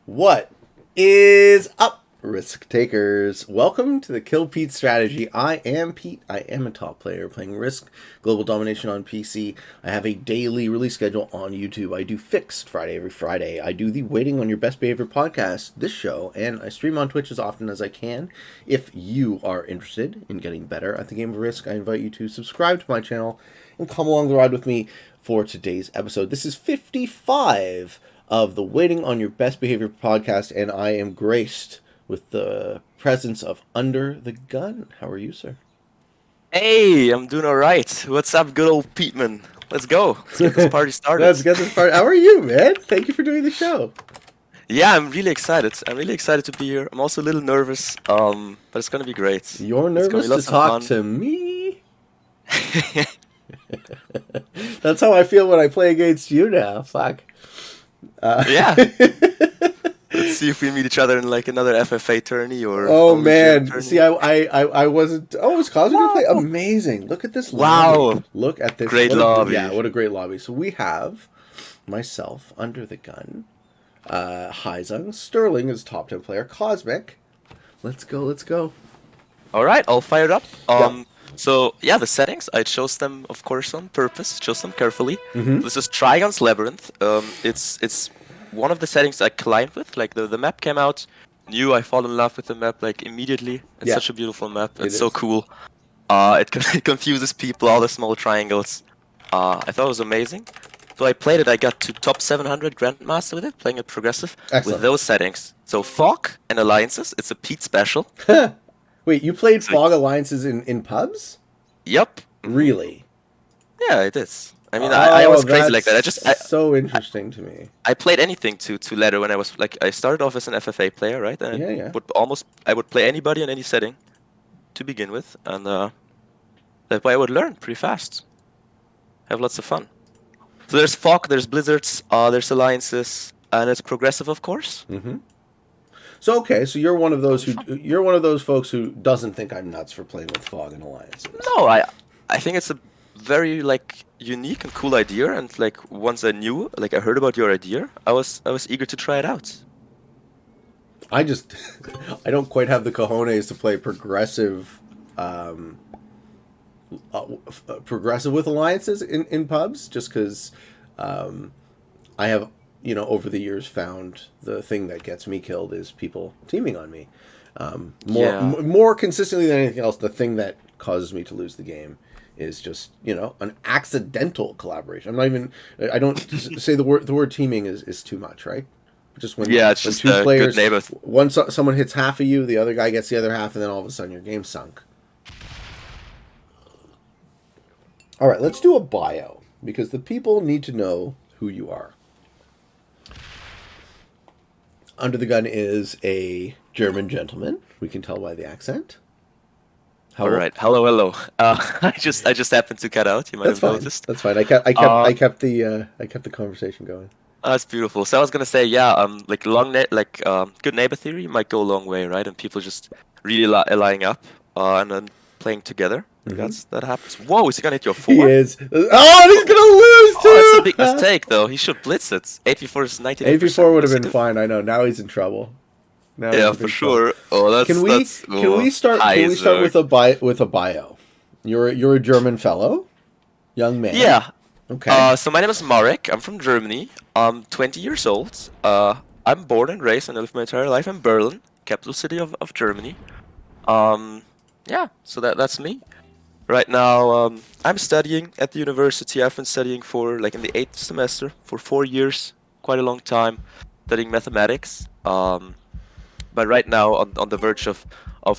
What is up, risk takers? Welcome to the Kill Pete strategy. I am Pete. I am a top player playing Risk Global Domination on PC. I have a daily release schedule on YouTube. I do Fixed Friday every Friday. I do the Waiting on Your Best Behavior podcast, this show, and I stream on Twitch as often as I can. If you are interested in getting better at the game of Risk, I invite you to subscribe to my channel and come along the ride with me for today's episode. This is 55 of the Waiting on Your Best Behavior podcast, and I am graced with the presence of Under the Gun. How are you, sir? Hey, I'm doing all right. What's up, good old Peteman? Let's go. Let's get this party started. Let's get this party. How are you, man? Thank you for doing the show. Yeah, I'm really excited. I'm really excited to be here. I'm also a little nervous, but it's gonna be great. You're nervous to talk to me? That's how I feel when I play against you now. Fuck. Yeah. Let's see if we meet each other in like another FFA tourney or. Oh man! See, I wasn't. Oh, was Cosmo gonna play? Amazing! Look at this. Lobby. Look at this great lobby. Yeah, what a great lobby. So we have myself, Under the Gun, Heizung, Sirlin is top 10 player, Cosmic. Let's go. Let's go. All right, all fired up. Yep. So yeah, the settings I chose them, of course, on purpose. Chose them carefully. Mm-hmm. This is Trigon's Labyrinth. It's one of the settings I climbed with. Like the map came out, I fall in love with the map like immediately. It's such a beautiful map. It's so cool. It confuses people. All the small triangles. I thought it was amazing. So I played it. I got to top 700 Grandmaster with it, playing it progressive. Excellent. With those settings. So Fog and Alliances. It's a Pete special. Wait, you played Fog Alliances in pubs? Yep. Really? Yeah, it is. I mean, I was crazy like that. So interesting to me. I played anything to ladder when I was like, I started off as an FFA player, right? And I would play anybody in any setting to begin with, and that way I would learn pretty fast. Have lots of fun. So there's Fog, there's Blizzards, there's Alliances, and it's progressive, of course. Mm-hmm. So okay, so you're one of those folks who doesn't think I'm nuts for playing with Fog and Alliances. No, I think it's a very like unique and cool idea, and like once I heard about your idea, I was eager to try it out. I don't quite have the cojones to play progressive with Alliances in pubs, just because I have, over the years found the thing that gets me killed is people teaming on me. More consistently than anything else, the thing that causes me to lose the game is just, an accidental collaboration. I don't say the word teaming is too much, right? Just when it's just two players, good someone hits half of you, the other guy gets the other half, and then all of a sudden your game's sunk. All right, let's do a bio, because the people need to know who you are. Under the Gun is a German gentleman. We can tell by the accent. All right. Hello. I just happened to cut out. You might have noticed. That's fine. I kept the conversation going. That's beautiful. So I was gonna say, good neighbor theory might go a long way, right? And people just really lining up and then playing together. Mm-hmm. That happens. Whoa, is he gonna hit your 4? He is. Oh, he's gonna lose too. That's a big mistake, though. He should blitz it. 8v4 is 98%. 8v4 would have been fine. I know. Now he's in trouble. For sure. Oh, can we start with a bio? You're a German fellow, young man. Yeah. Okay. So my name is Marek. I'm from Germany. I'm 20 years old. I'm born and raised and lived my entire life in Berlin, capital city of Germany. So that's me. Right now, I'm studying at the university. I've been studying for in the 8th semester for 4 years, quite a long time, studying mathematics. But right now, on the verge of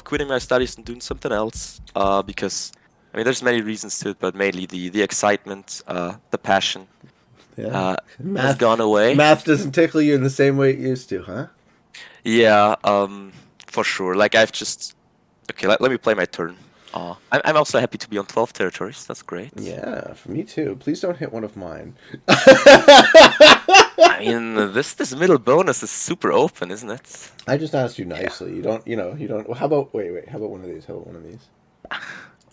quitting my studies and doing something else, because there's many reasons to it, but mainly the excitement, the passion, has gone away. Math doesn't tickle you in the same way it used to, huh? Yeah, for sure. Like I've just let me play my turn. I'm also happy to be on 12 territories. That's great. Yeah, for me too. Please don't hit one of mine. This middle bonus is super open, isn't it? I just asked you nicely. Yeah. You don't. How about wait? How about one of these?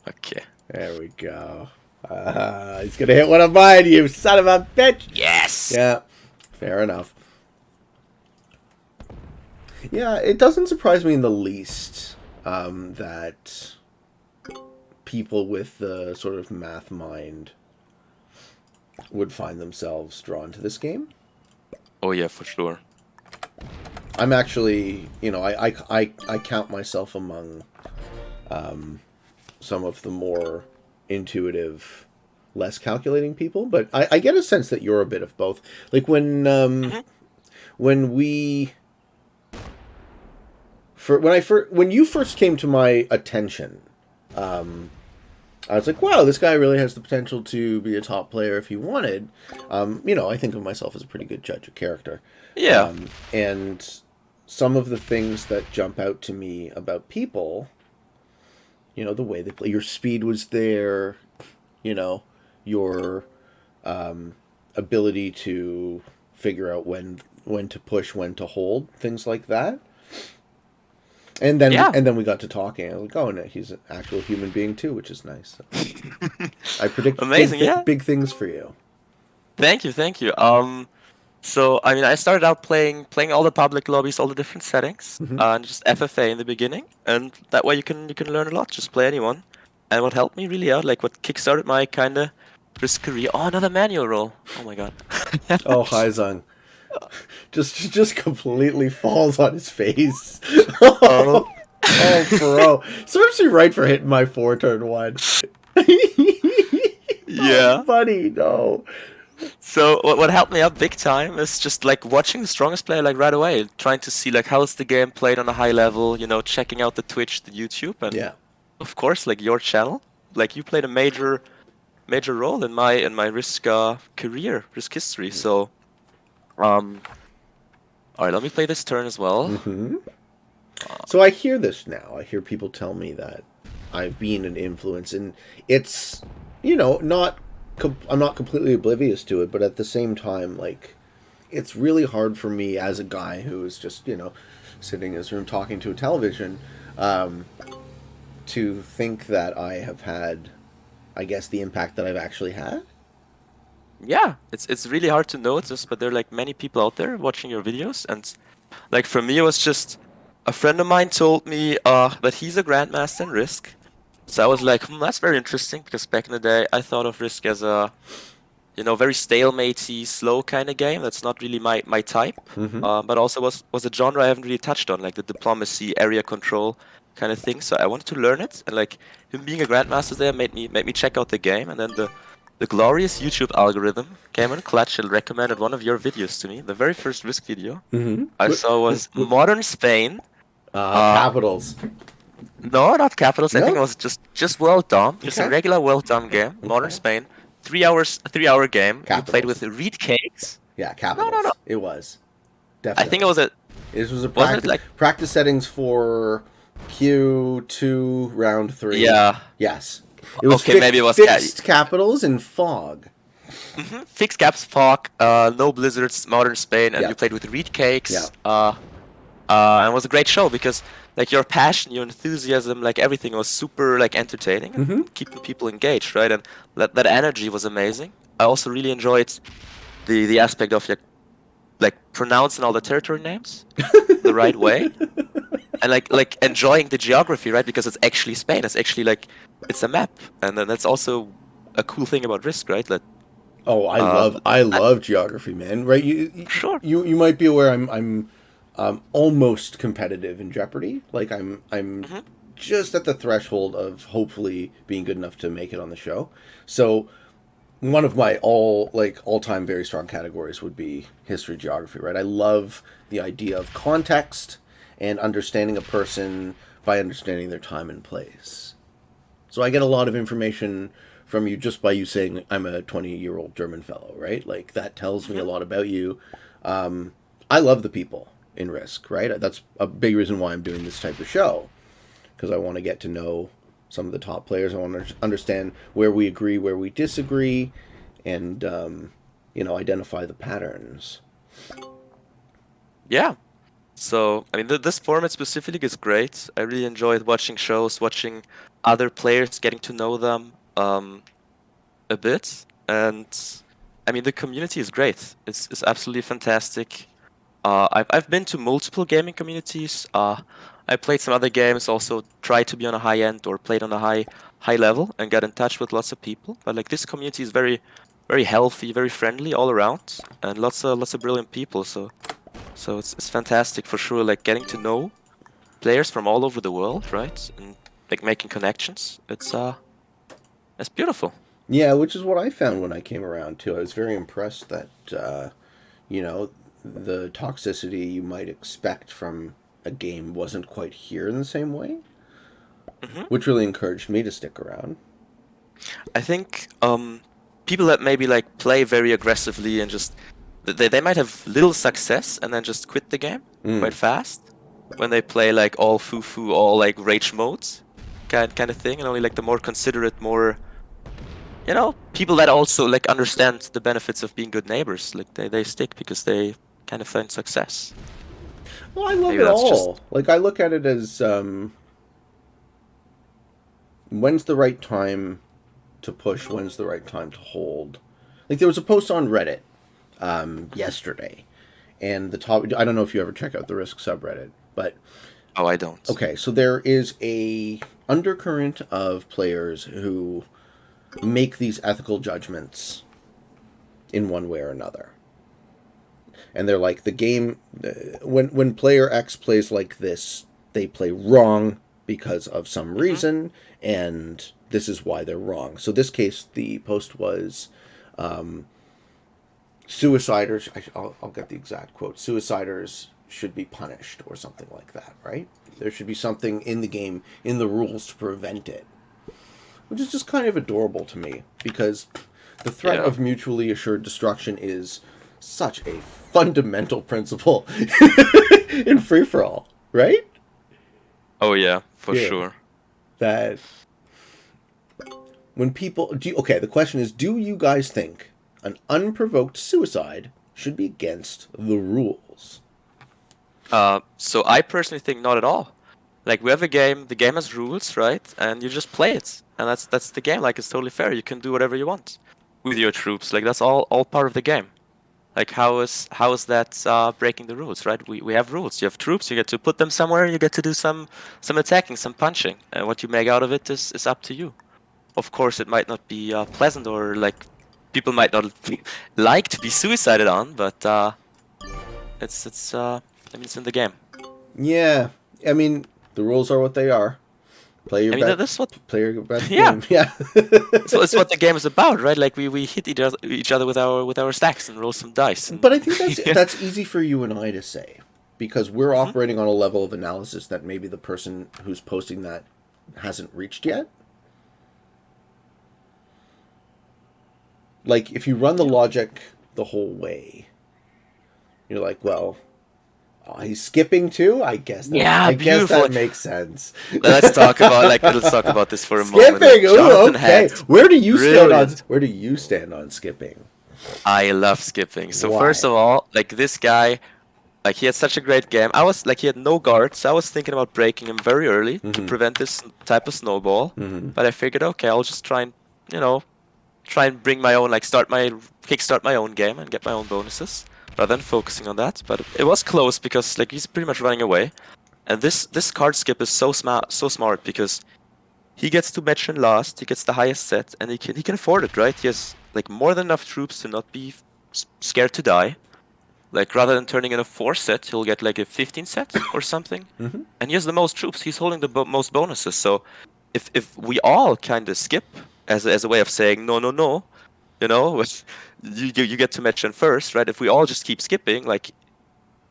Okay. There we go. He's gonna hit one of mine, you son of a bitch. Yes. Yeah. Fair enough. Yeah, it doesn't surprise me in the least that people with the sort of math mind would find themselves drawn to this game. Oh yeah, for sure. I'm actually, I count myself among some of the more intuitive, less calculating people, but I get a sense that you're a bit of both. Like when we when you first came to my attention, I was like, wow, this guy really has the potential to be a top player if he wanted. I think of myself as a pretty good judge of character. Yeah. And some of the things that jump out to me about people, the way they play, your speed was there, your ability to figure out when to push, when to hold, things like that. And then we got to talking. I was like, oh, no, he's an actual human being too, which is nice. So I predict Amazing, yeah. big things for you. Thank you. So I mean, I started out playing all the public lobbies, all the different settings, and just FFA in the beginning, and that way you can learn a lot. Just play anyone, and what helped me really out, like what kickstarted my kind of risk career. Oh, another manual role. Oh my god. Oh, Haizang. Just completely falls on his face. Oh. Oh, bro. Serves you right for hitting my 4-turn 1. Yeah. Oh, buddy, no. So what helped me out big time is just like watching the strongest player like right away, trying to see like how's the game played on a high level, checking out the Twitch, the YouTube, and of course like your channel. Like you played a major role in my risk career, risk history. So all right, let me play this turn as well. So I hear this now. I hear people tell me that I've been an influence, and it's, not. I'm not completely oblivious to it, but at the same time, like, it's really hard for me as a guy who is just, sitting in his room talking to a television, to think that I have had, I guess, the impact that I've actually had. Yeah, it's really hard to notice, but there are like many people out there watching your videos, and like for me, it was just a friend of mine told me that he's a grandmaster in Risk. So I was like, that's very interesting, because back in the day, I thought of Risk as a, very stalematey, slow kind of game. That's not really my type. But also was a genre I haven't really touched on, like the diplomacy, area control kind of thing. So I wanted to learn it, and like him being a grandmaster there made me check out the game, and then the glorious YouTube algorithm came in clutch and recommended one of your videos to me. The very first Risk video I saw was Modern Spain. Capitals. No, not Capitals. No? I think it was just World Dom. Just a regular World Dom game. Modern Spain. 3 hours, a 3-hour game. Capitals. You played with reed cakes. Yeah, Capitals. No. It was. Definitely. I think it was a... It was a Wasn't practice settings for Q2 round 3. Yeah. Yes. It was maybe it was fixed capitals and fog. Fixed caps, fog, no blizzards, Modern Spain, and Yeah. you played with reed cakes. Yeah. And it was a great show because like your passion, your enthusiasm, like everything was super like entertaining and keeping people engaged, right? And that energy was amazing. I also really enjoyed the aspect of like pronouncing all the territory names the right way. And like enjoying the geography, right? Because it's actually Spain. It's actually like it's a map, and then that's also a cool thing about Risk, right? Like, I love geography, man. Right? Sure. You might be aware I'm almost competitive in Jeopardy. Like I'm just at the threshold of hopefully being good enough to make it on the show. So one of my all-time very strong categories would be history, geography, right? I love the idea of context and understanding a person by understanding their time and place. So I get a lot of information from you just by you saying I'm a 20-year-old German fellow, right? Like that tells me a lot about you. I love the people in Risk, right? That's a big reason why I'm doing this type of show, because I want to get to know some of the top players. I want to understand where we agree, where we disagree, and identify the patterns. Yeah. So, I mean, this format specifically is great. I really enjoyed watching shows, watching other players, getting to know them a bit. And, I mean, the community is great. It's absolutely fantastic. I've been to multiple gaming communities. I played some other games, also tried to be on a high end or played on a high level and got in touch with lots of people. But like this community is very healthy, very friendly all around, and lots of brilliant people. So it's fantastic for sure. Like getting to know players from all over the world, right? And like making connections. It's beautiful. Yeah, which is what I found when I came around too. I was very impressed that you know, the toxicity you might expect from a game wasn't quite here in the same way, which really encouraged me to stick around. I think people that maybe like play very aggressively and just they might have little success and then just quit the game quite fast when they play like all foo all like rage modes kind of thing, and only like the more considerate, more people that also like understand the benefits of being good neighbors, like they stick because they kind of find success. Well, I love Maybe it that's all. just Like I look at it as when's the right time to push, when's the right time to hold. Like there was a post on Reddit yesterday, and the top. I don't know if you ever check out the Risk subreddit, but oh, I don't. okay, so there is a undercurrent of players who make these ethical judgments in one way or another. And they're like, the game, when player X plays like this, they play wrong because of some reason, and this is why they're wrong. So this case, the post was suiciders, I'll get the exact quote, suiciders should be punished or something like that, right? There should be something in the game, in the rules to prevent it. Which is just kind of adorable to me, because the threat of mutually assured destruction is such a fundamental principle in free-for-all, right? Oh yeah, for sure. That when people... okay, the question is, do you guys think an unprovoked suicide should be against the rules? So I personally think not at all. Like we have a game, the game has rules, right? And you just play it. And that's the game. Like it's totally fair. You can do whatever you want with your troops. Like that's all part of the game. Like how is that breaking the rules, right? We have rules. You have troops, you get to put them somewhere, you get to do some attacking, some punching. And what you make out of it is up to you. Of course it might not be pleasant, or like people might not like to be suicided on, but it's it's in the game. Yeah, I mean, the rules are what they are. Play your best game. Yeah. So it's what the game is about, right? Like we hit each other with our stacks and roll some dice. But I think that's easy for you and I to say, because we're operating on a level of analysis that maybe the person who's posting that hasn't reached yet. Like if you run the logic the whole way, you're like, well, he's skipping too? I guess that makes sense. Let's talk about this for a moment. Skipping. Ooh, okay. Where do you stand on skipping? I love skipping. So Why? First of all, like this guy, like he had such a great game. He had no guards. So I was thinking about breaking him very early to prevent this type of snowball. But I figured, okay, I'll just try and bring my own, like kickstart my own game and get my own bonuses, rather than focusing on that. But it was close because like he's pretty much running away, and this card skip is so smart because he gets to match in last, he gets the highest set, and he can afford it, right? He has like more than enough troops to not be scared to die. Like rather than turning in a 4 set, he'll get like a 15 set or something, and he has the most troops. He's holding the most bonuses. So if we all kind of skip as a way of saying no, you get to match in first, right? If we all just keep skipping, like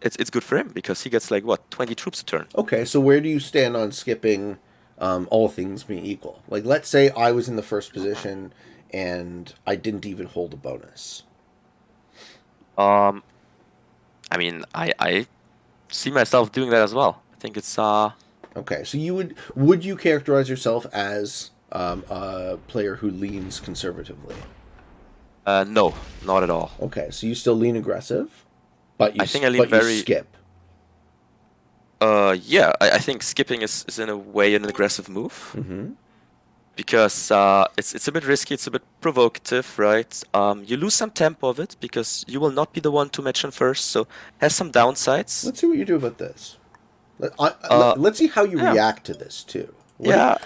it's good for him because he gets like what 20 troops a turn. Okay, so where do you stand on skipping? All things being equal, like let's say I was in the first position and I didn't even hold a bonus. I mean, I see myself doing that as well. I think it's Okay, so would you characterize yourself as a player who leans conservatively? No, not at all. Okay, so you still lean aggressive, but you skip. Yeah, I think skipping is in a way an aggressive move. because it's a bit risky, it's a bit provocative, right? You lose some tempo of it because you will not be the one to match in first, so has some downsides. Let's see what you do about this. Uh, Let's see how you yeah, react to this too. yeah.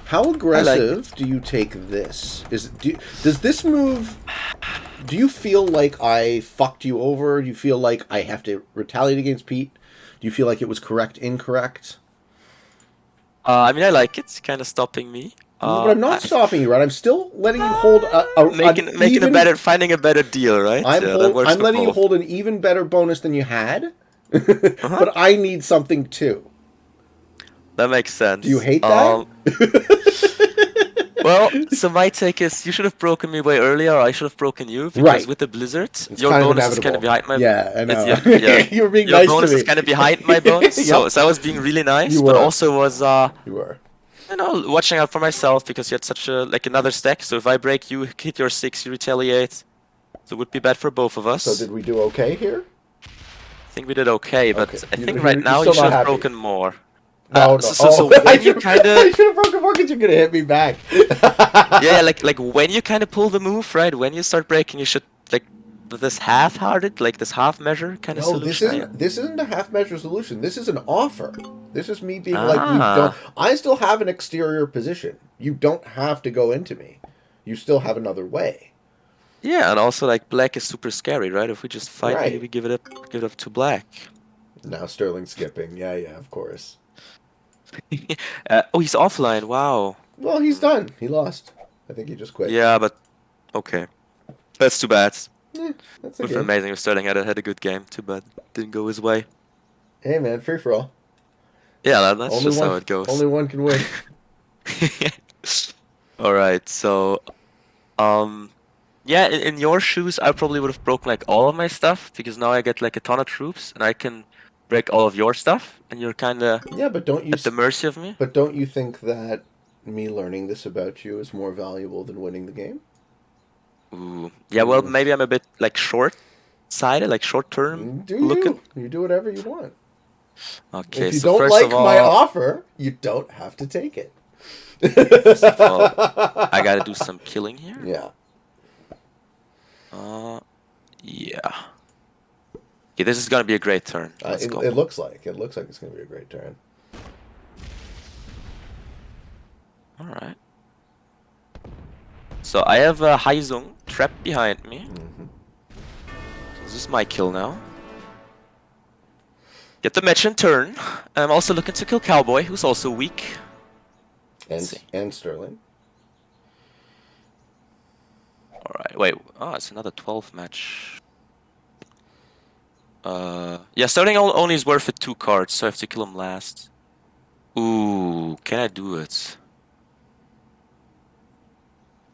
How I like it. aggressive do you take this? Does this move? Do you feel like I fucked you over? Do you feel like I have to retaliate against Pete? Do you feel like it was correct, incorrect? I mean, I like it, kind of stopping me. But I'm not stopping you, right? I'm still letting you hold finding a better deal, right? I'm letting you hold an even better bonus than you had, but I need something too. That makes sense. Do you hate that? Well, so my take is you should have broken me way earlier, or I should have broken you, because with the blizzard, your bonus is kind of behind my... Yeah, I know. You were being your nice to me. Your bonus is kind of behind my bonus, so I was being really nice, but also was... You were. You know, watching out for myself, because you had such a, another stack, so if I break you, hit your 6, you retaliate, so it would be bad for both of us. So did we do okay here? I think we did okay, but I think right now you should have broken more. No. So when you kind of... I should have broken more because you're going to hit me back. Yeah, like when you kind of pull the move, right? When you start breaking, you should, like, this half-hearted, like this half-measure kind of solution. No, this isn't a half-measure solution. This is an offer. This is me being like, you don't... I still have an exterior position. You don't have to go into me. You still have another way. Yeah, and also, like, black is super scary, right? If we just fight, we give it up to black. Now Sterling skipping. Yeah, of course. Oh, he's offline. Wow. Well, he's done. He lost. I think he just quit. Yeah, but okay. That's too bad. That's okay. Amazing. Sterling had a good game. Too bad didn't go his way. Hey man, free for all. Yeah, that's just how it goes. Only one can win. All right, so yeah, in your shoes, I probably would have broken like all of my stuff, because now I get like a ton of troops and I can break all of your stuff, and you're kind of but don't you at the mercy of me. But don't you think that me learning this about you is more valuable than winning the game? Ooh, yeah. Well, maybe I'm a bit like short-sighted, like short-term looking. You do whatever you want. Okay. If you so don't like my offer, you don't have to take it. First of all, I gotta do some killing here. Yeah. Yeah. Okay, this is gonna be a great turn. It looks like it's gonna be a great turn. All right. So I have a Haizung trapped behind me. So this is my kill now. Get the match in turn. I'm also looking to kill Cowboy, who's also weak. And Sterling. All right. Wait. Oh, it's another 12 match. Yeah, Sterling only is worth it 2 cards, so I have to kill him last. Ooh, can I do it?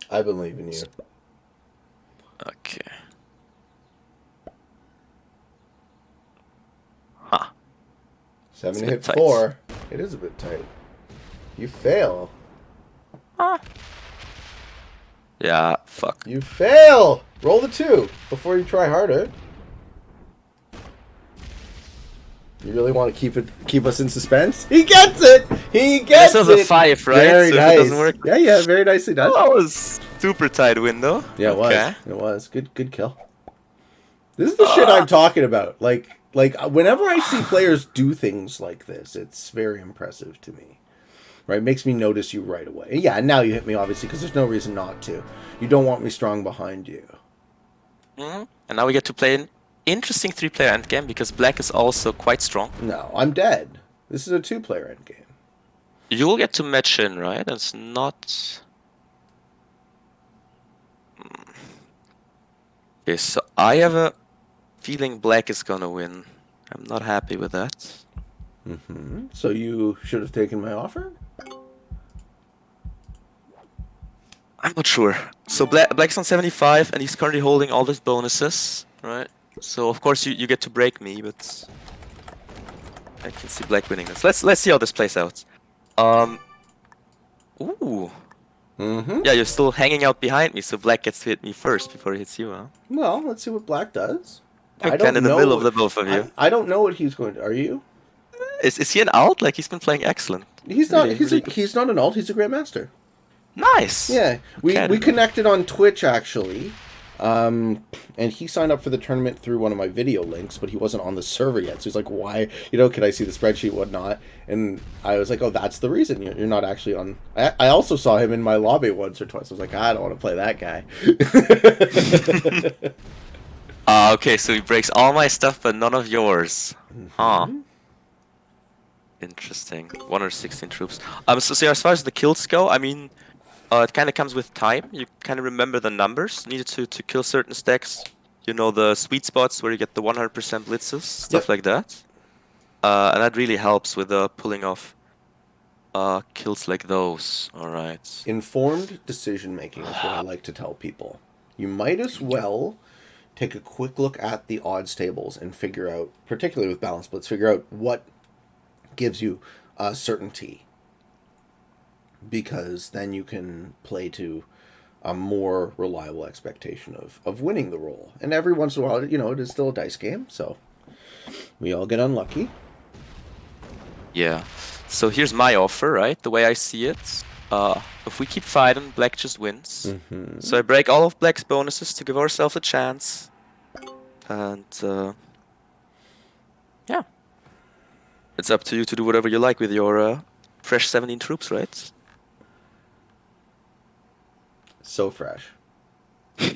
I believe in you. Okay. Huh. 7 hit 4. It is a bit tight. You fail. Huh. Yeah, fuck. You fail! Roll the 2 before you try harder. You really want to keep us in suspense? He gets it! He gets it! This was a 5, right? Very so nice. If it doesn't work... Yeah, very nicely done. Oh, that was super tight window. Yeah, it was. It was. Good kill. This is the shit I'm talking about. Like whenever I see players do things like this, it's very impressive to me. Right? It makes me notice you right away. And yeah, now you hit me, obviously, because there's no reason not to. You don't want me strong behind you. And now we get to play an interesting 3-player endgame, because black is also quite strong. No, I'm dead. This is a 2-player endgame. You will get to match in, right? It's not... Okay, so I have a feeling black is gonna win. I'm not happy with that. So you should have taken my offer? I'm not sure. So black's on 75, and he's currently holding all his bonuses, right? So of course you get to break me, but I can see black winning this. Let's see how this plays out. Ooh. Yeah, you're still hanging out behind me, so black gets to hit me first before he hits you, huh? Well, let's see what black does. You're kind of in the middle of the both of you. I don't know what he's going to... Are you? Is he an alt? Like, he's been playing excellent. He's not. He's not an alt. He's a grandmaster. Nice. Yeah, we Okay. connected on Twitch actually, and he signed up for the tournament through one of my video links, but he wasn't on the server yet. So he's like, "Why? Can I see the spreadsheet, whatnot?" And I was like, "Oh, that's the reason you're not actually on." I also saw him in my lobby once or twice. I was like, "I don't want to play that guy." Okay, so he breaks all my stuff, but none of yours. Huh. Interesting. 116 troops. So as far as the kills go, I mean, it kind of comes with time. You kind of remember the numbers needed to kill certain stacks. You know the sweet spots where you get the 100% blitzes, stuff like that. And that really helps with pulling off kills like those. All right. Informed decision making is what I like to tell people. You might as well take a quick look at the odds tables and figure out, particularly with balance splits, figure out what gives you certainty, because then you can play to a more reliable expectation of winning the roll. And every once in a while, it is still a dice game, so we all get unlucky. Yeah. So here's my offer, right? The way I see it. If we keep fighting, black just wins. So I break all of black's bonuses to give ourselves a chance. And yeah. It's up to you to do whatever you like with your fresh 17 troops, right? So fresh. I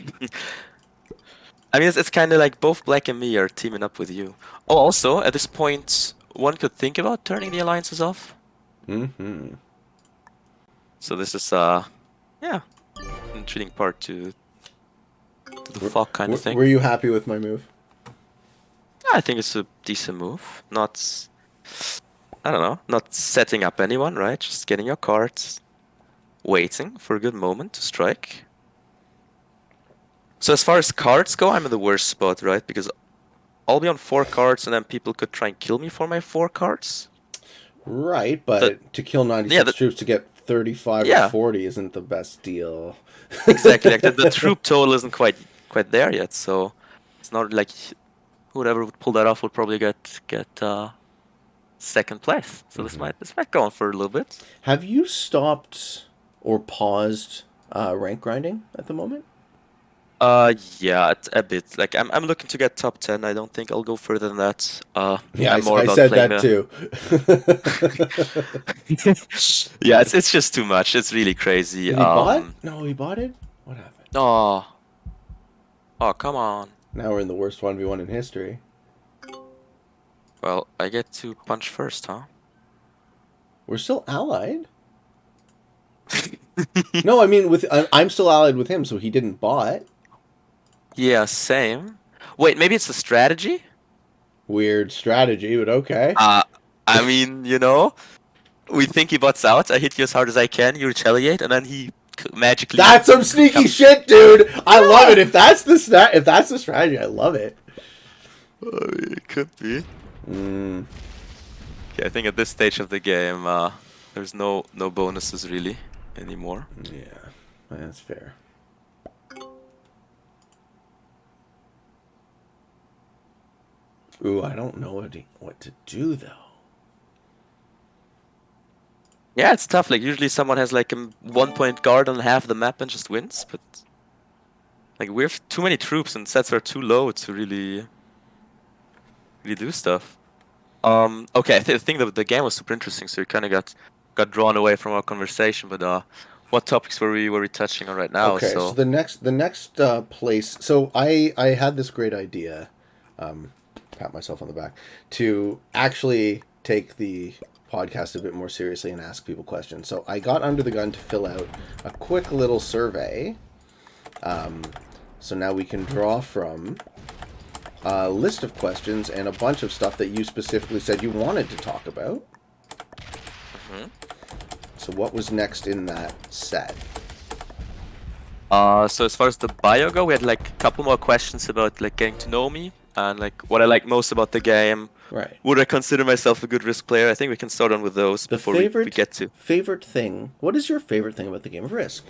mean, it's kind of like both black and me are teaming up with you. Oh, also, at this point, one could think about turning the alliances off. So this is, yeah, intriguing part to the fuck kind of thing. Were you happy with my move? I think it's a decent move. Not, I don't know, not setting up anyone, right? Just getting your cards, waiting for a good moment to strike. So as far as cards go, I'm in the worst spot, right? Because I'll be on 4 cards, and then people could try and kill me for my 4 cards. Right, but to kill 96 troops to get 35 or 40 isn't the best deal. Exactly, like the troop total isn't quite there yet, so it's not like whoever would pull that off would probably get second place. So this might go on for a little bit. Have you stopped or paused rank grinding at the moment? Yeah, a bit. Like I'm looking to get top 10. I don't think I'll go further than that. Yeah, I said that too. Yeah, it's just too much. It's really crazy. Did he bought? No, he bought it? What happened? Oh, come on. Now we're in the worst 1v1 in history. Well, I get to punch first, huh? We're still allied? No, I mean, I'm still allied with him, so he didn't bought. Yeah, same. Wait, maybe it's a strategy? Weird strategy, but okay. I mean, we think he butts out. I hit you as hard as I can. You retaliate, and then he magically. That's some sneaky shit, dude. I love it. If that's the strategy, I love it. It could be. Okay, I think at this stage of the game, there's no bonuses really anymore. Yeah, that's fair. Ooh, I don't know what to do though. Yeah, it's tough. Like usually someone has like a 1-point guard on half the map and just wins, but like we have too many troops and sets are too low to really do stuff. Okay, I think the game was super interesting, so we kind of got drawn away from our conversation. But what topics were we touching on right now? Okay, so the next place. So I had this great idea. Pat myself on the back to actually take the podcast a bit more seriously and ask people questions. So I got under the gun to fill out a quick little survey. So now we can draw from a list of questions and a bunch of stuff that you specifically said you wanted to talk about. So what was next in that set? So as far as the bio go, we had like a couple more questions about like getting to know me and like what I like most about the game. Right. Would I consider myself a good Risk player? I think we can start on with those before we get to. Favorite thing. What is your favorite thing about the game of Risk?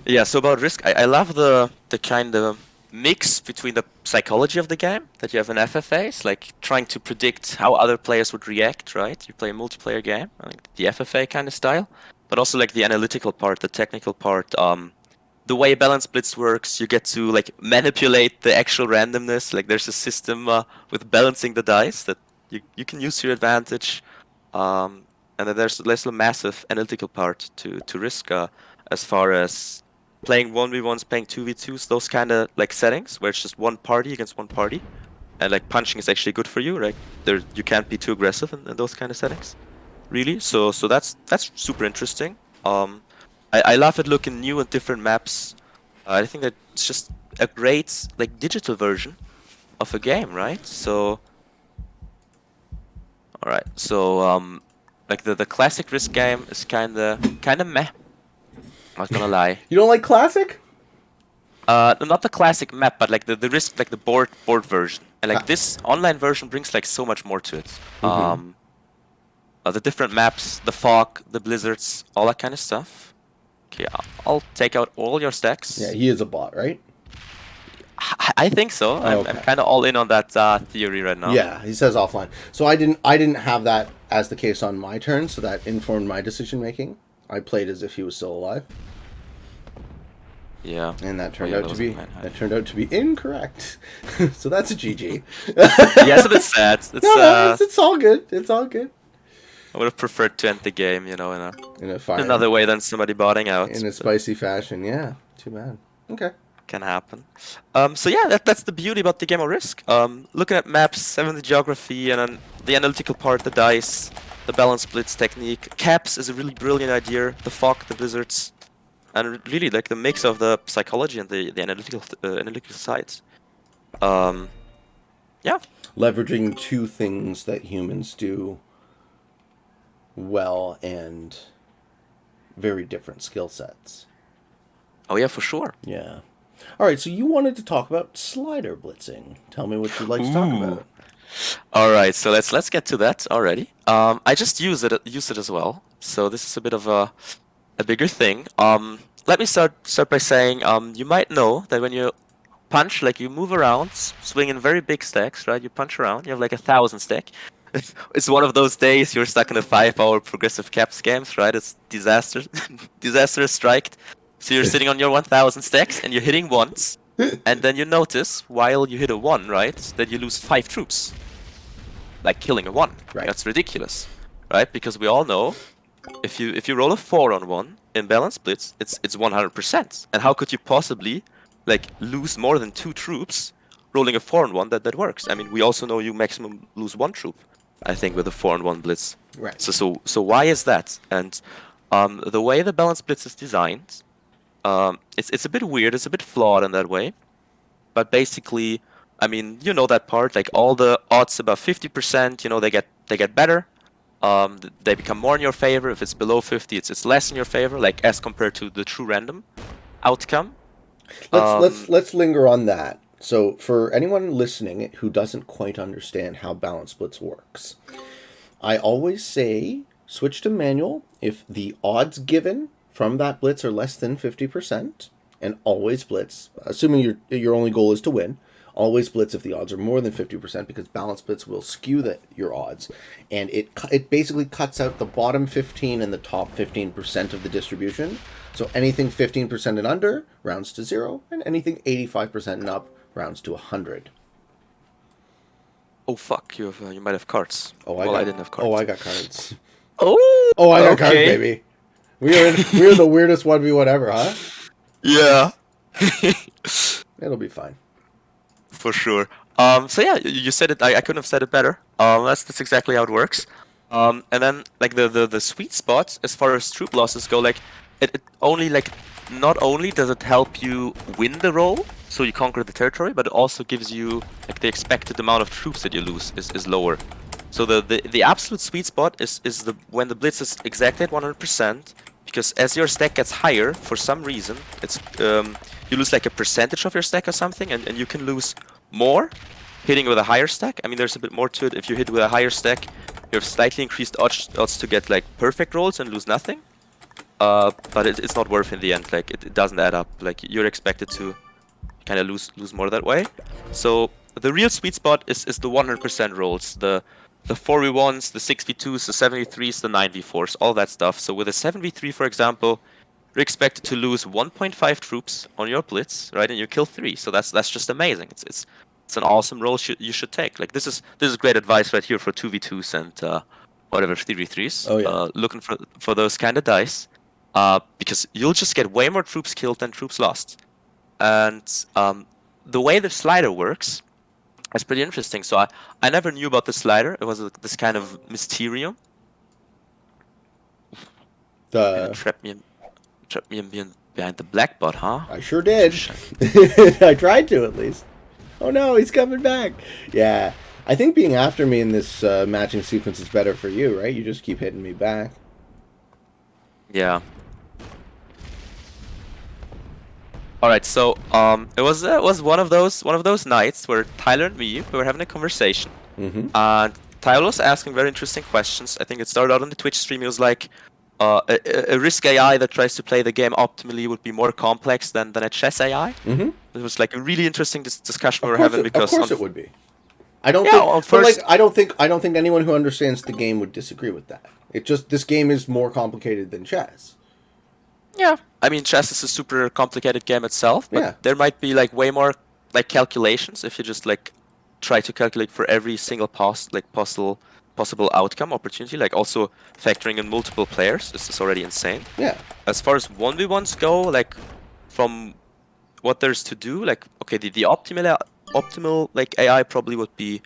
Yeah, so about Risk, I love the kind of mix between the psychology of the game, that you have an FFA, like trying to predict how other players would react, right? You play a multiplayer game, like the FFA kind of style. but also like the analytical part, the technical part. The way balance blitz works, you get to like manipulate the actual randomness. Like there's a system with balancing the dice that you can use to your advantage. And then there's a massive analytical part to Risk as far as playing 1v1s, playing 2v2s, those kind of like settings where it's just one party against one party, and like punching is actually good for you, right? You can't be too aggressive in those kind of settings, really. So that's super interesting. I love it looking new and different maps. I think that it's just a great like digital version of a game, right? So, all right. So like the classic Risk game is kind of meh. Not gonna lie. You don't like classic? Not the classic map, but like the Risk, like the board version, and like this online version brings like so much more to it. The different maps, the fog, the blizzards, all that kind of stuff. Okay, I'll take out all your stacks. Yeah, he is a bot, right? I think so. I'm kind of all in on that theory right now. Yeah, he says offline. So I didn't have that as the case on my turn, so that informed my decision making. I played as if he was still alive. Yeah. And that turned out to be incorrect. So that's a GG. Yeah, it's a bit sad. It's all good. It's all good. I would have preferred to end the game, you know, in another way than somebody botting out. In a spicy fashion, yeah. Too bad. Okay. Can happen. So yeah, that's the beauty about the game of Risk. Looking at maps, having the geography, and then the analytical part, the dice, the balance blitz technique. Caps is a really brilliant idea. The fog, the blizzards, and really like the mix of the psychology and the analytical sides. Yeah. Leveraging two things that humans do well and very different skill sets. Oh yeah, for sure. Yeah. All right, so you wanted to talk about slider blitzing. Tell me what you'd like to talk about. All right, so let's get to that already. I just use it as well. So this is a bit of a bigger thing. Let me start by saying you might know that when you punch, like you move around, swinging very big stacks, right? You punch around, you have like 1,000 stack. It's one of those days you're stuck in a 5-hour progressive caps games, right? It's disaster striked. So you're sitting on your 1,000 stacks and you're hitting once, and then you notice while you hit a 1, right, that you lose 5 troops. Like killing a 1. Right. That's ridiculous, right? Because we all know if you roll a 4 on 1 in balance blitz, it's 100%. And how could you possibly like lose more than 2 troops rolling a 4 on 1 that works? I mean, we also know you maximum lose 1 troop, I think, with a 4 on 1 blitz. Right. So why is that? And the way the balance blitz is designed, it's a bit weird, it's a bit flawed in that way. But basically, I mean, you know that part, like all the odds above 50%, you know, they get better. They become more in your favor. If it's below 50, it's less in your favor, like as compared to the true random outcome. Let's linger on that. So for anyone listening who doesn't quite understand how balance blitz works, I always say switch to manual if the odds given from that blitz are less than 50%, and always blitz, assuming your only goal is to win. Always blitz if the odds are more than 50%, because balance blitz will skew your odds, and it basically cuts out the bottom 15 and the top 15% of the distribution. So anything 15% and under rounds to 0, and anything 85% and up rounds to 100. Oh fuck! You might have cards. I didn't have cards. Oh, I got cards. Oh, I got cards, baby. We are the weirdest 1v1 ever, huh? Yeah. It'll be fine. For sure. So yeah, you said it. I couldn't have said it better. That's exactly how it works. And then like the sweet spot as far as troop losses go, like it only like not only does it help you win the roll, so you conquer the territory, but it also gives you like the expected amount of troops that you lose is lower. So the absolute sweet spot is when the blitz is exactly at 100%, because as your stack gets higher, for some reason, it's you lose like a percentage of your stack or something, and you can lose more hitting with a higher stack. I mean, there's a bit more to it. If you hit with a higher stack, you have slightly increased odds to get like perfect rolls and lose nothing. But it's not worth in the end. Like it doesn't add up. Like you're expected to kind of lose more that way. So the real sweet spot is the 100% rolls. The the 4v1s, the 6v2s, the 7v3s, the 9v4s, all that stuff. So with a 7v3, for example, you're expected to lose 1.5 troops on your blitz, right? And you kill 3. So that's just amazing. It's an awesome role you should take. Like this is great advice right here for 2v2s and whatever 3v3s. Oh, yeah. Looking for those kind of dice, because you'll just get way more troops killed than troops lost. And the way the slider works is pretty interesting. So I never knew about the slider. It was this kind of mysterium. Trap me in behind the black bot, huh? I sure did. I tried to, at least. Oh no, he's coming back. Yeah, I think being after me in this matching sequence is better for you, right? You just keep hitting me back. Yeah. All right, so it was one of those nights where Tyler and me were having a conversation, and Tyler was asking very interesting questions. I think it started out on the Twitch stream. He was like, a Risk AI that tries to play the game optimally would be more complex than a chess AI. It was like a really interesting discussion we were having because of course it would be. I don't think I don't think anyone who understands the game would disagree with that. It just this game is more complicated than chess. Yeah, I mean, chess is a super complicated game itself, but there might be like way more like calculations if you just like try to calculate for every single possible outcome opportunity. Like also factoring in multiple players. This is already insane. Yeah. As far as 1v1s go, like from what there's to do, like okay, the optimal like AI probably would be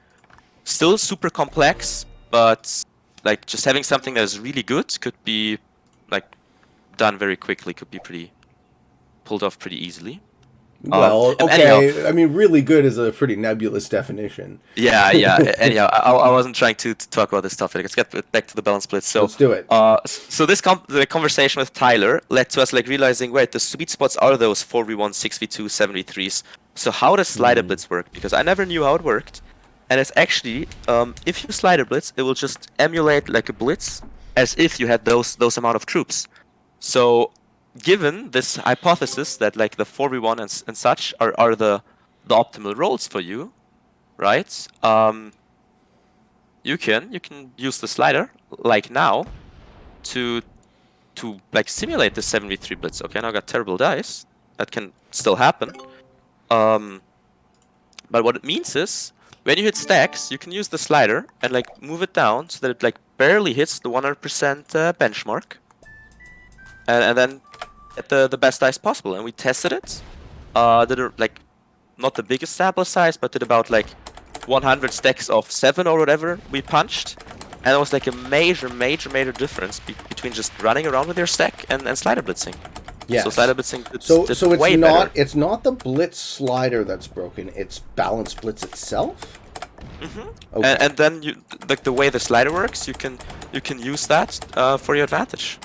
still super complex, but like just having something that is really good could be like done very quickly, could be pulled off pretty easly. Well, okay, anyhow, I mean, really good is a pretty nebulous definition. Yeah. Anyhow, I wasn't trying to talk about this topic. Let's get back to the balance blitz. So let's do it. So the conversation with Tyler led to us like realizing, wait, the sweet spots are those 4v1, 6v2, 7v3s. So how does slider blitz work? Because I never knew how it worked. And it's actually, if you slider blitz, it will just emulate like a blitz as if you had those amount of troops. So, given this hypothesis that like the 4v1 and such are the optimal roles for you, right? You can use the slider like now to like simulate the 7v3 blitz. Okay, now I got terrible dice. That can still happen. But what it means is when you hit stacks, you can use the slider and like move it down so that it like barely hits the 100% benchmark. And then get the best dice possible, and we tested it. Did like not the biggest sample size, but did about like 100 stacks of 7 or whatever we punched, and it was like a major difference between just running around with your stack and slider blitzing. Yes. So slider blitzing did it's not the blitz slider that's broken; it's balance blitz itself. Okay. And then you like the way the slider works, you can use that for your advantage.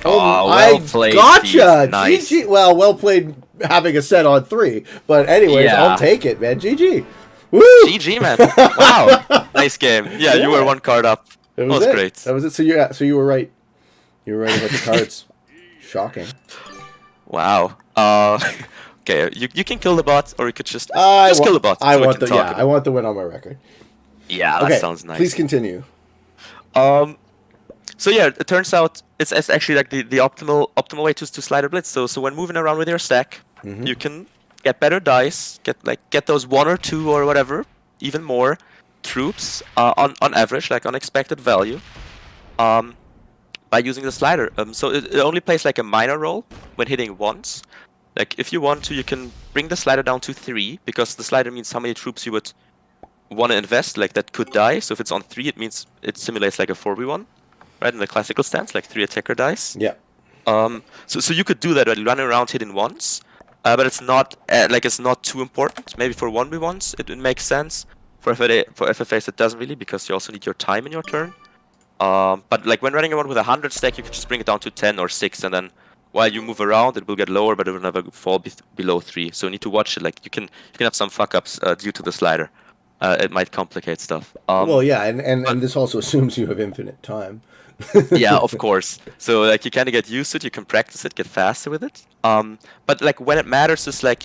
Oh, well played, gotcha! Nice. GG. Well played having a set on 3. But anyways, I'll take it, man. GG. Woo! GG, man. Wow. Nice game. Yeah, you were 1 card up. That was great. That was it. So you were right. You were right about the cards. Shocking. Wow. Okay, you can kill the bot, or you could just kill the bot. I want the win on my record. Yeah, that sounds nice. Please continue. So yeah, it turns out it's actually like the optimal way to slider blitz. So when moving around with your stack, you can get better dice, get those 1 or 2 or whatever, even more troops on average, like unexpected value, by using the slider. So it only plays like a minor role when hitting once. Like if you want to, you can bring the slider down to 3, because the slider means how many troops you would want to invest, like that could die. So if it's on 3, it means it simulates like a 4v1. Right, in the classical stance, like 3 attacker dice. Yeah. So you could do that, right, running around hitting once, but it's not it's not too important. Maybe for 1v1s it makes sense. For FFAs it doesn't really, because you also need your time in your turn. But like when running around with 100 stack, you could just bring it down to 10 or 6, and then while you move around, it will get lower, but it will never fall below 3. So you need to watch it. Like you can have some fuck ups due to the slider. It might complicate stuff. Well, yeah, and this also assumes you have infinite time. Yeah, of course. So like you kind of get used to it, you can practice it, get faster with it. But like when it matters is like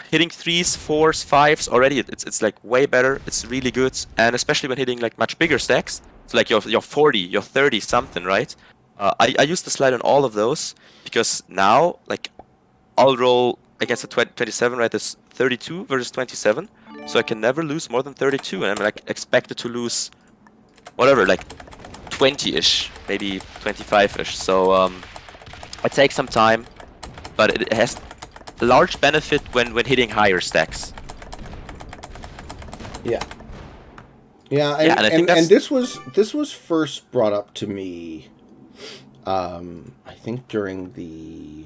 Hitting 3s, 4s, 5s already, it's like way better. It's really good, and especially when hitting like much bigger stacks. So like your 40, your 30 something, right? I use the slide on all of those because now like I'll roll against a 27, right? There's 32 versus 27, so I can never lose more than 32, and I'm like expected to lose whatever, like 20-ish, maybe 25-ish. So it takes some time, but it has a large benefit when hitting higher stacks. Yeah. Yeah, and this was first brought up to me, I think during the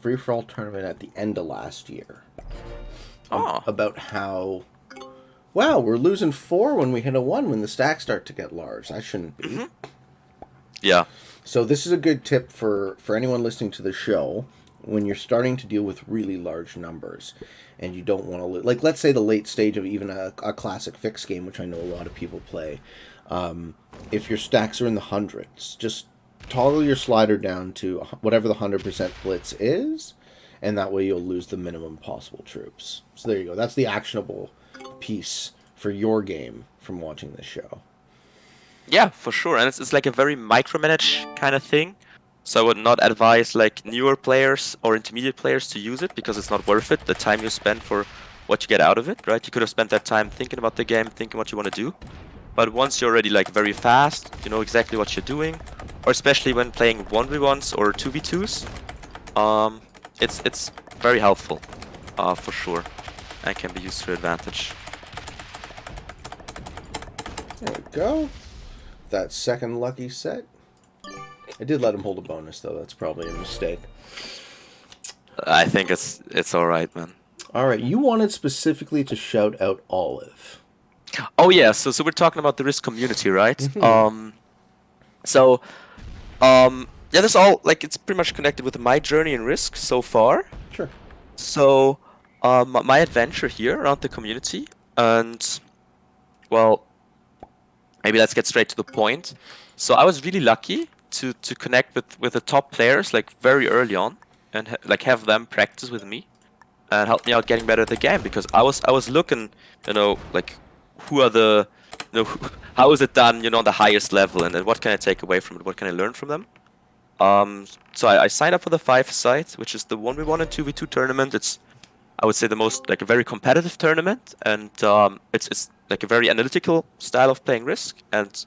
free-for-all tournament at the end of last year. About how, wow, we're losing 4 when we hit a 1 when the stacks start to get large. That shouldn't be. Mm-hmm. Yeah. So this is a good tip for anyone listening to the show when you're starting to deal with really large numbers and you don't want to lose. Like, let's say the late stage of even a classic fix game, which I know a lot of people play. If your stacks are in the hundreds, just toggle your slider down to whatever the 100% blitz is, and that way you'll lose the minimum possible troops. So there you go. That's the actionable piece for your game from watching this show. Yeah, for sure. And it's like a very micromanage kind of thing. So I would not advise like newer players or intermediate players to use it because it's not worth it, the time you spend for what you get out of it, right? You could have spent that time thinking about the game, thinking what you want to do. But once you're already like very fast, you know exactly what you're doing, or especially when playing 1v1s or 2v2s, it's very helpful, for sure, and can be used to your advantage. There we go. That second lucky set. I did let him hold a bonus, though. That's probably a mistake. I think it's all right, man. All right, you wanted specifically to shout out Olive. Oh yeah, so we're talking about the Risk community, right? Mm-hmm. Yeah, this all like it's pretty much connected with my journey in Risk so far. Sure. So, my adventure here around the community, and well, maybe let's get straight to the point. So I was really lucky to connect with the top players like very early on, and like have them practice with me, and help me out getting better at the game because I was looking, you know, like who are the, you know, how is it done, you know, on the highest level, and then what can I take away from it, what can I learn from them. So I signed up for the 5-side, which is the 1v1 and 2v2 tournament. It's, I would say, the most like a very competitive tournament, and it's like a very analytical style of playing Risk, and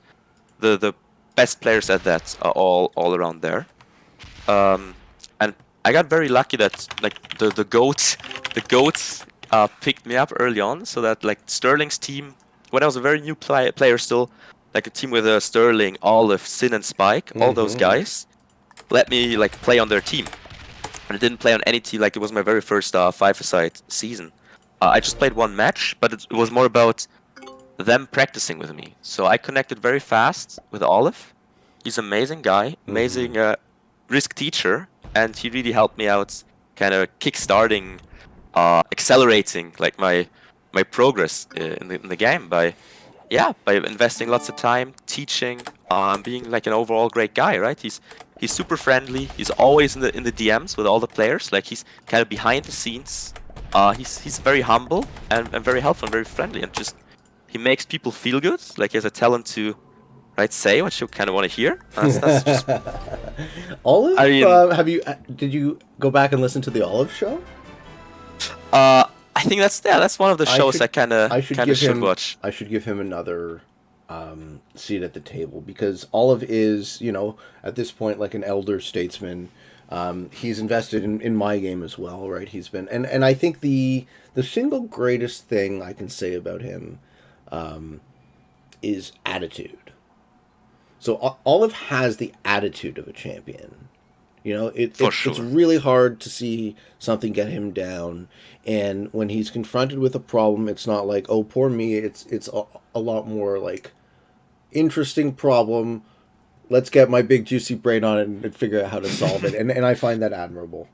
the best players at that are all around there. And I got very lucky that like the goats picked me up early on, so that like Sterling's team, when I was a very new player still, like a team with Sterling, Olive, Sin, and Spike, all those guys, let me like play on their team. And I didn't play on any team, like it was my very first 5-a-side season. I just played one match, but it was more about them practicing with me. So I connected very fast with Olive. He's an amazing guy, amazing Risk teacher, and he really helped me out, kind of kickstarting, accelerating like my progress in the game by investing lots of time, teaching, being like an overall great guy, right? He's super friendly. He's always in the DMs with all the players. Like he's kind of behind the scenes. He's very humble and very helpful and very friendly, and just he makes people feel good. Like he has a talent to, right, say what you kind of want to hear. That's just... Olive? Did you go back and listen to the Olive show? I think that's one of the shows I kind of should watch. I should give him another seat at the table because Olive is, you know, at this point like an elder statesman. He's invested in my game as well, right? He's been and I think the single greatest thing I can say about him is attitude. So Olive has the attitude of a champion. You know, it's really hard to see something get him down. And when he's confronted with a problem, it's not like, oh, poor me. It's a lot more like, interesting problem. Let's get my big juicy brain on it and figure out how to solve it. And I find that admirable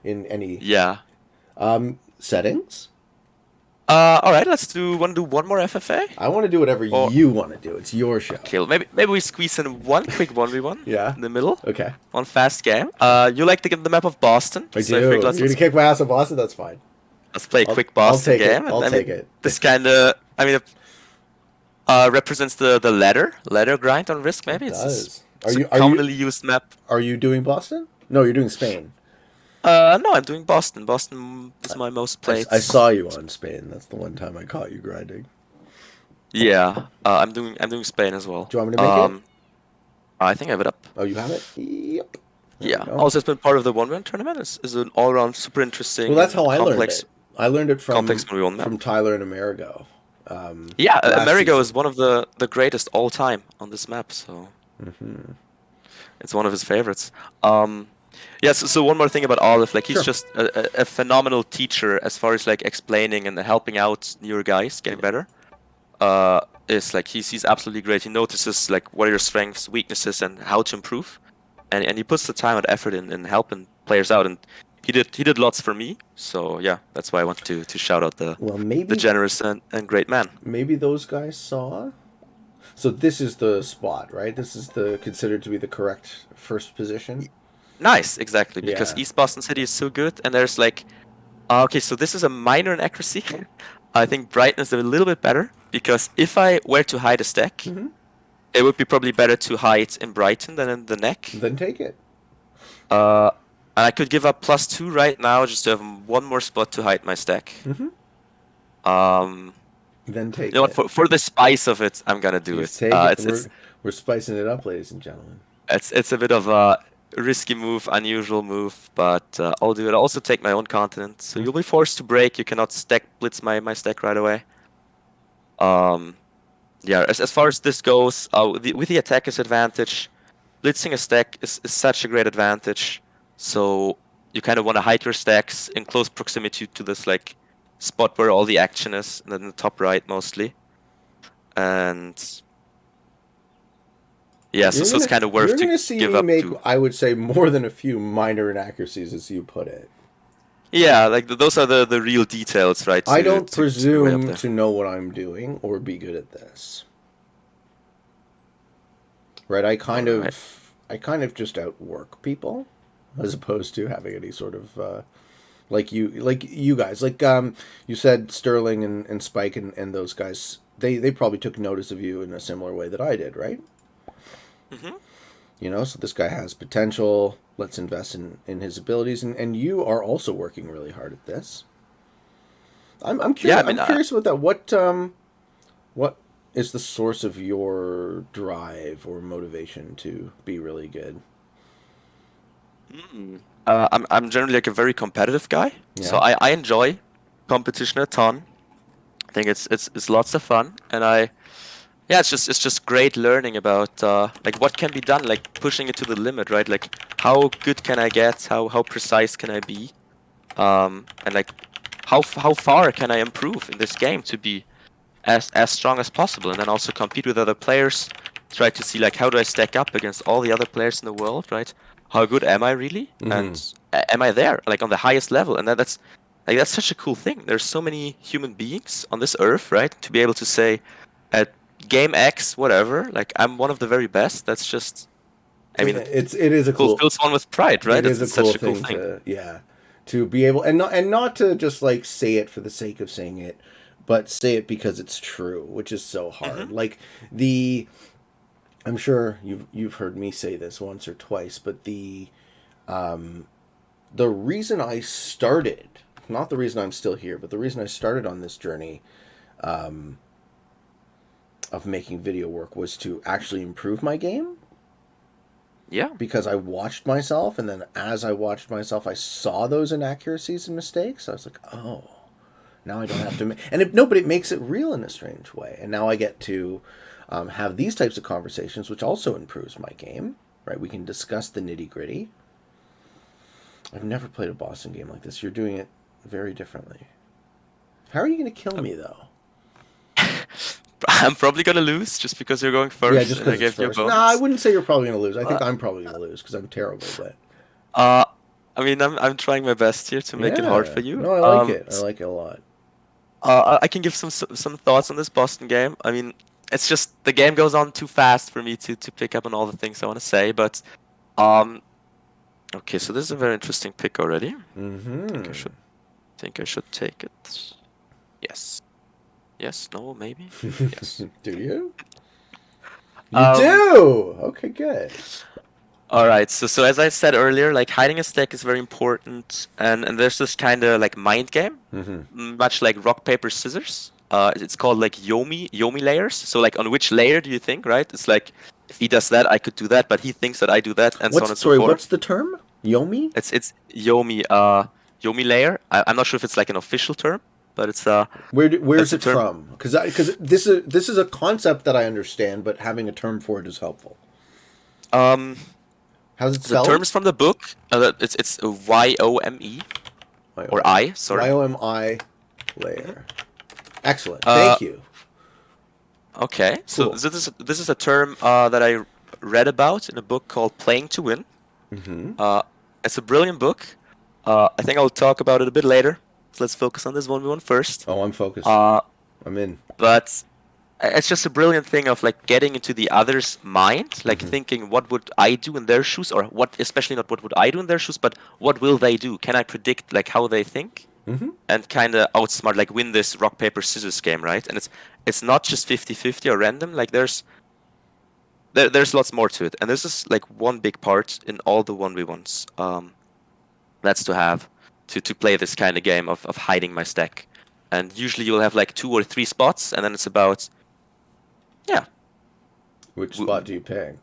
in any settings. All right, want to do one more FFA? I want to do whatever you want to do. It's your show. Okay, well, maybe we squeeze in one quick 1v1 in the middle. Okay. One fast game. You like the map of Boston? I do. You're going to kick my ass in Boston? That's fine. Let's play a quick I'll Boston take game. it. I'll And take it. this kind of, represents the ladder grind on Risk. Maybe It does. it's a commonly used map. Are you doing Boston? No, you're doing Spain. No, I'm doing Boston. Boston is my most played. I saw you on Spain. That's the one time I caught you grinding. Yeah, I'm doing Spain as well. Do you want me to make it? I think I have it up. Oh, you have it? Yep. Yeah. Also, it's been part of the 1v1 tournament. Is an all-around super interesting. Well, that's how I learned complex. it. I learned it from From Tyler and Amerigo. Yeah, Amerigo is one of the greatest all time on this map. So it's one of his favorites. Yeah. So one more thing about Olive, like he's just a phenomenal teacher as far as like explaining and helping out newer guys getting better. Is like he's absolutely great. He notices like what are your strengths, weaknesses, and how to improve, and he puts the time and effort in helping players out. And he did lots for me. So yeah, that's why I want to shout out the generous and great man. Maybe those guys saw. So this is the spot, right? This is considered to be the correct first position. Nice, exactly, because East Boston City is so good, and there's like, okay, so this is a minor inaccuracy. I think brightness is a little bit better, because if I were to hide a stack, it would be probably better to hide in Brighton than in the neck. Then take it. And I could give up +2 right now just to have one more spot to hide my stack. Then take it. You know what, for the spice of it, I'm gonna do it. We're spicing it up, ladies and gentlemen. It's a bit of a risky move, unusual move, but I'll do it. I'll also take my own continent, so you'll be forced to break. You cannot blitz my stack right away. Yeah, as far as this goes, with the attacker's advantage, blitzing a stack is such a great advantage. So you kind of want to hide your stacks in close proximity to this like spot where all the action is, and then the top right mostly. And yeah, so it's kind of worth to give up. Make, I would say, more than a few minor inaccuracies, as you put it. Yeah, like those are the real details, right? I don't presume to know what I'm doing or be good at this. Right? I kind of just outwork people, as opposed to having any sort of like you guys, like you said, Sterling and Spike and those guys. They probably took notice of you in a similar way that I did, right? You know, so this guy has potential. Let's invest in his abilities, and you are also working really hard at this. I'm curious. I'm curious about that. What is the source of your drive or motivation to be really good? I'm generally like a very competitive guy, so I enjoy competition a ton. I think it's lots of fun, and it's just great learning about like what can be done, like pushing it to the limit, right? Like how good can I get? How precise can I be? And like how far can I improve in this game to be as strong as possible, and then also compete with other players. Try to see like how do I stack up against all the other players in the world, right? How good am I really? And am I there, like on the highest level? And that's such a cool thing. There's so many human beings on this earth, right? To be able to say at game X, whatever, like I'm one of the very best. That's just, I mean, it is a cool. Fills one with pride, right? It is a cool thing to be able and not to just like say it for the sake of saying it, but say it because it's true, which is so hard. Like I'm sure you've heard me say this once or twice, but the reason I started, not the reason I'm still here, but the reason I started on this journey of making video work was to actually improve my game. Yeah. Because I watched myself, and then as I watched myself, I saw those inaccuracies and mistakes. I was like, oh, now I don't have to but it makes it real in a strange way. And now I get to have these types of conversations, which also improves my game, right? We can discuss the nitty-gritty. I've never played a Boston game like this. You're doing it very differently. How are you going to kill me, though? I'm probably going to lose just because you're going first. Yeah, just because it's first. No, I wouldn't say you're probably going to lose. I think I'm probably going to lose because I'm terrible, but... I mean, I'm trying my best here to make it hard for you. No, I like it. I like it a lot. I can give some thoughts on this Boston game. I mean, it's just the game goes on too fast for me to pick up on all the things I want to say. But okay, so this is a very interesting pick already. I think I should think I should take it. Yes. Yes, no, maybe? Yes. Do you? You do! Okay, good. Alright, so as I said earlier, like hiding a stack is very important, and there's this kind of like mind game, much like rock, paper, scissors. It's called like Yomi layers. So like on which layer do you think, right? It's like if he does that, I could do that, but he thinks that I do that, and so on and so forth. What's the term? Yomi? It's Yomi Yomi layer. I'm not sure if it's like an official term, but it's Where's it term. from? Because this is a concept that I understand, but having a term for it is helpful. How's it spelled? The term is from the book. It's YOME or I. Sorry. YOMI layer. Excellent. Thank you. Okay, Cool. so this is a term that I read about in a book called Playing to Win. It's a brilliant book. I think I'll talk about it a bit later. So let's focus on this 1v1 first. Oh, I'm focused. I'm in. But it's just a brilliant thing of like getting into the other's mind, like thinking, what would I do in their shoes, or what, especially not what would I do in their shoes, but what will they do? Can I predict like how they think, and kind of outsmart, like win this rock paper scissors game, right? And it's not just 50-50 or random. Like there's lots more to it, and this is like one big part in all the 1v1s. That's to play this kind of game of hiding my stack, and usually you'll have like 2 or 3 spots, and then it's about. Yeah. Which spot do you pick?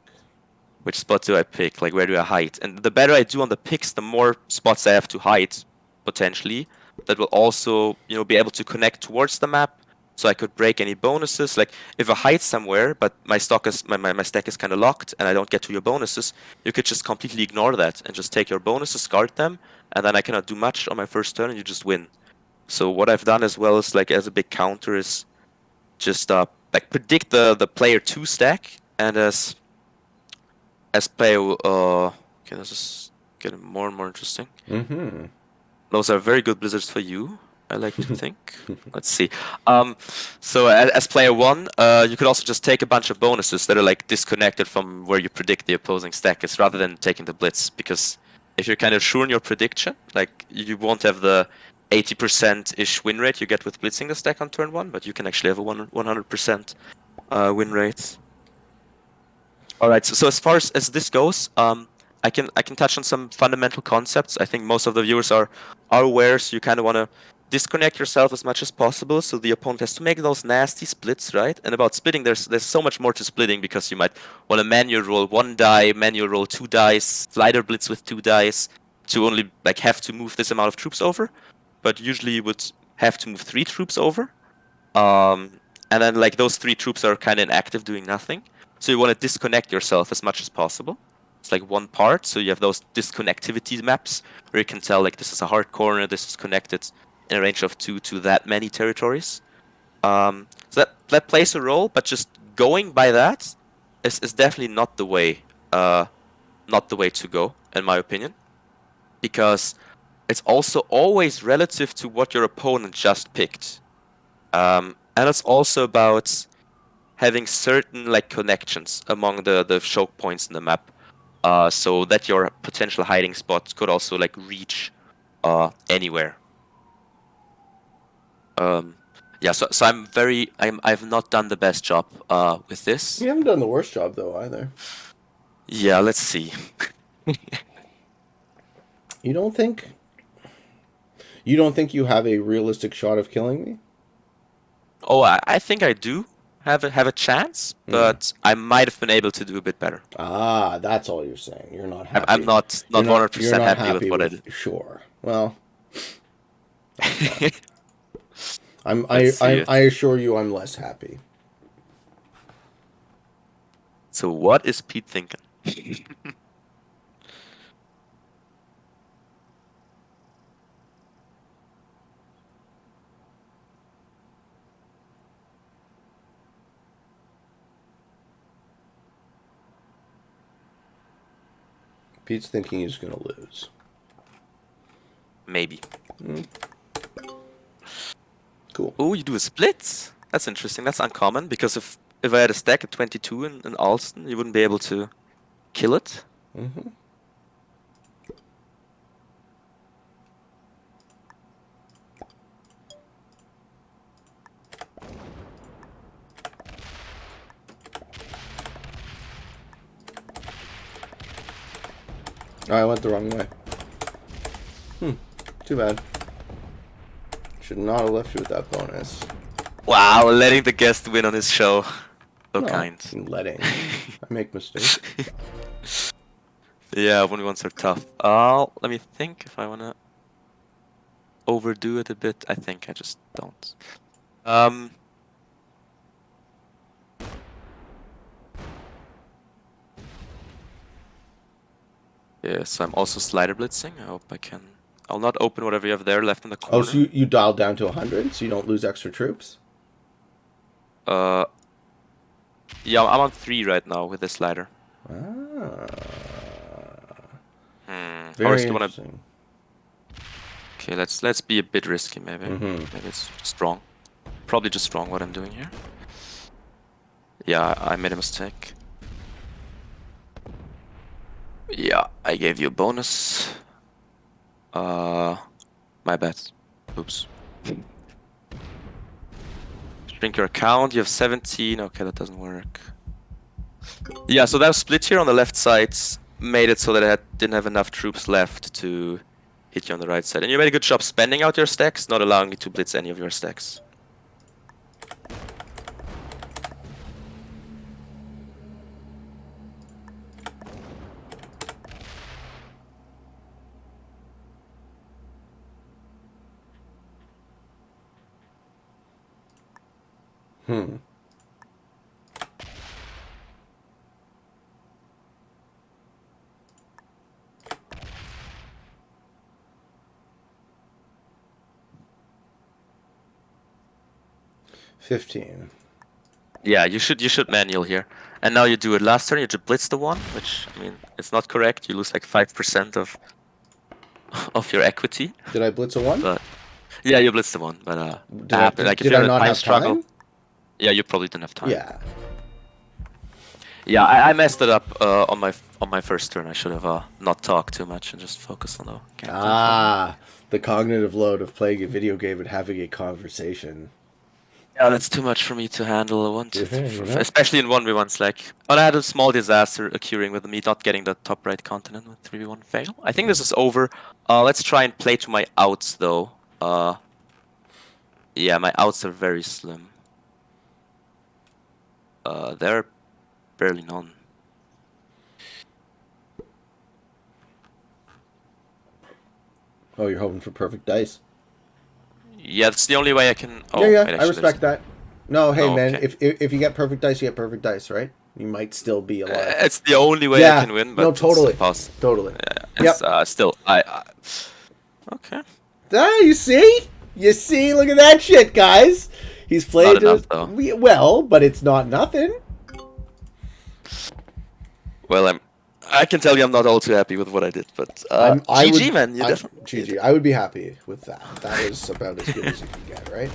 Which spot do I pick? Like, where do I hide? And the better I do on the picks, the more spots I have to hide, potentially. That will also, be able to connect towards the map, so I could break any bonuses. Like, if I hide somewhere, but my stack is kind of locked, and I don't get to your bonuses, you could just completely ignore that and just take your bonuses, guard them, and then I cannot do much on my first turn, and you just win. So what I've done as well is, like, as a big counter is just like predict the player 2 stack, and as player okay, this is getting more and more interesting. Those are very good blizzards for you, I like to think. Let's see. So as player 1, you could also just take a bunch of bonuses that are like disconnected from where you predict the opposing stack is, rather than taking the blitz, because if you're kind of sure in your prediction, like you won't have the 80%-ish win rate you get with blitzing the stack on turn 1, but you can actually have a 100% win rate. Alright, so as far as this goes, I can touch on some fundamental concepts. I think most of the viewers are aware, so you kind of want to disconnect yourself as much as possible, so the opponent has to make those nasty splits, right? And about splitting, there's so much more to splitting, because you might want to manual roll 1 die, manual roll 2 dice, slider blitz with 2 dice, to only like have to move this amount of troops over. But usually you would have to move 3 troops over. And then like those 3 troops are kind of inactive, doing nothing. So you want to disconnect yourself as much as possible. It's like one part, so you have those disconnectivity maps where you can tell like this is a hard corner, this is connected in a range of 2 to that many territories. So that plays a role, but just going by that is definitely not the way to go, in my opinion. Because it's also always relative to what your opponent just picked. And it's also about having certain like connections among the choke points in the map, so that your potential hiding spots could also like reach anywhere. Yeah, so I've not done the best job with this. You haven't done the worst job though either. Yeah, let's see. You don't think you have a realistic shot of killing me? Oh, I think I do have a chance, but I might have been able to do a bit better. Ah, that's all you're saying. You're not happy. I'm not 100% happy with what I did. Sure. Well, I assure you, I'm less happy. So what is Pete thinking? Pete's thinking he's going to lose. Maybe. Cool. Oh, you do a split? That's interesting. That's uncommon, because if I had a stack at 22 in Alston, you wouldn't be able to kill it. Oh, I went the wrong way. Too bad. Should not have left you with that bonus. Wow, letting the guest win on his show. So No, kind. letting. I make mistakes. Yeah, 1v1s are tough. Let me think if I wanna overdo it a bit. I think I just don't. Yes, I'm also slider blitzing. I hope I can. I'll not open whatever you have there left in the corner. Oh, so you dialed down to 100 so you don't lose extra troops? Yeah, I'm on 3 right now with the slider. Ah. Very Very interesting. Okay, let's be a bit risky maybe. Maybe it's just wrong. Probably just wrong what I'm doing here. Yeah, I made a mistake. Yeah, I gave you a bonus. My bad. Oops. Shrink your account, you have 17. Okay, that doesn't work. Yeah, so that split here on the left side made it so that I didn't have enough troops left to hit you on the right side. And you made a good job spending out your stacks, not allowing me to blitz any of your stacks. Hmm. $15. Yeah, you should manual here. And now you do it last turn, you just blitz the one, which, I mean, it's not correct. You lose like 5% of your equity. Did I blitz a 1? But yeah, you blitz the one, but did I not have struggle, time? yeah, you probably didn't have time. Yeah. Yeah, I messed it up on my first turn. I should have not talked too much and just focused on the game. The cognitive load of playing a video game and having a conversation. Yeah, that's too much for me to handle. Yeah. Especially in 1v1s. Like, I had a small disaster occurring with me not getting the top right continent with 3v1 fail. I think this is over. Let's try and play to my outs though. Yeah, my outs are very slim. There are barely none. Oh, you're hoping for perfect dice. Yeah, that's the only way I can. Oh, yeah, wait, I respect that. No, hey man, okay. if you get perfect dice, you get perfect dice, right? You might still be alive. It's the only way I can win. But no, totally, it's impossible. Totally. Yeah, it's, still, okay. Ah, you see, look at that shit, guys. He's played. Not enough, though. Well, but it's not nothing. Well, I can tell you I'm not all too happy with what I did, but GG, man. GG. I would be happy with that. That was about as good as you can get, right?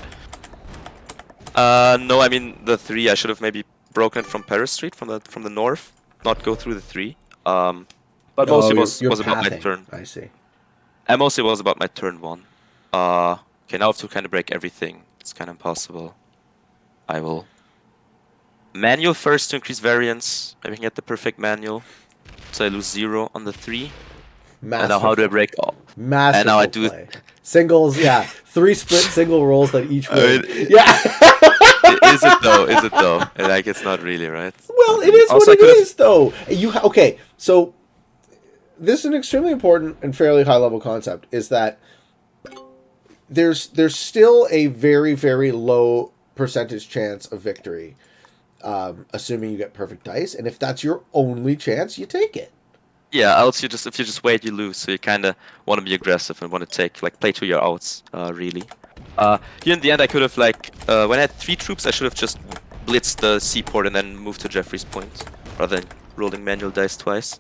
No, I mean the 3. I should have maybe broken it from Paris Street, from the north, not go through the 3. But mostly was about my turn. I see. And mostly was about my turn 1. Okay, now I have to kind of break everything. It's kind of impossible. I will manual first to increase variance. Maybe I can get the perfect manual. So I lose 0 on the 3. Masterful. And now how do I break all? Masterful. And now I do play. Singles, yeah. 3 split single rolls that each win. Yeah. Is it though? Like, it's not really, right? Well, it is also, what it is, though. Okay, so this is an extremely important and fairly high-level concept, is that there's still a very, very low percentage chance of victory, assuming you get perfect dice, and if that's your only chance, you take it. Yeah, else if you just wait, you lose. So you kind of want to be aggressive and want to play to your outs, really. Here in the end, I could have when I had 3 troops, I should have just blitzed the seaport and then moved to Jeffrey's Point, rather than rolling manual dice twice.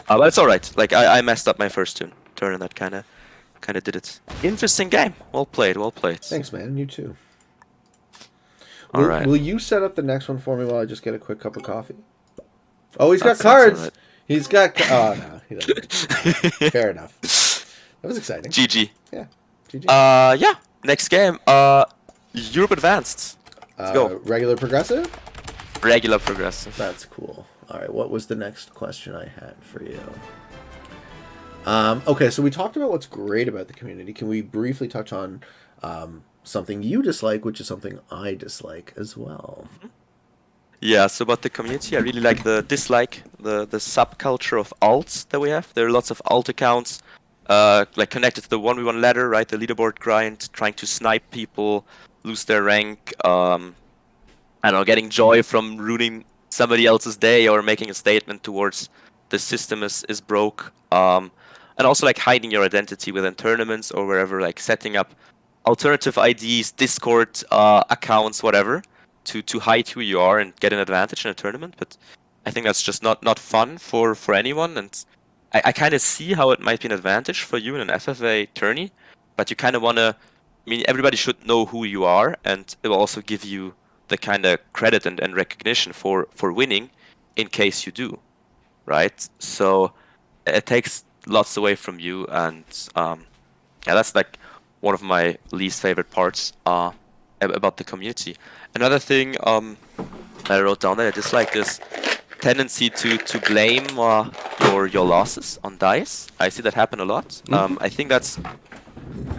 But it's all right. Like I messed up my first turn, and that kind of did it. Interesting game. Well played. Thanks, man. You too. All right. Will you set up the next one for me while I just get a quick cup of coffee? Oh, he's got cards. Right. He's got. Oh no, he doesn't. Fair enough. That was exciting. GG. Yeah. GG. Yeah. Next game. Europe Advanced. Let's go. Regular progressive. Regular progressive. That's cool. All right. What was the next question I had for you? Okay, so we talked about what's great about the community. Can we briefly touch on something you dislike, which is something I dislike as well? Yeah, so about the community, I really like the subculture of alts that we have. There are lots of alt accounts, like connected to the 1v1 ladder, right? The leaderboard grind, trying to snipe people, lose their rank, I don't know, getting joy from ruining somebody else's day or making a statement towards the system is broke. And also like hiding your identity within tournaments or wherever, like setting up alternative IDs, Discord accounts, whatever, to hide who you are and get an advantage in a tournament. But I think that's just not fun for anyone. And I kind of see how it might be an advantage for you in an FFA tourney, but you kind of want to. I mean, everybody should know who you are, and it will also give you the kind of credit and recognition for winning in case you do, right? So it takes lots away from you, and yeah, that's like one of my least favorite parts about the community. Another thing I wrote down that I dislike this tendency to blame your losses on dice. I see that happen a lot. I think that's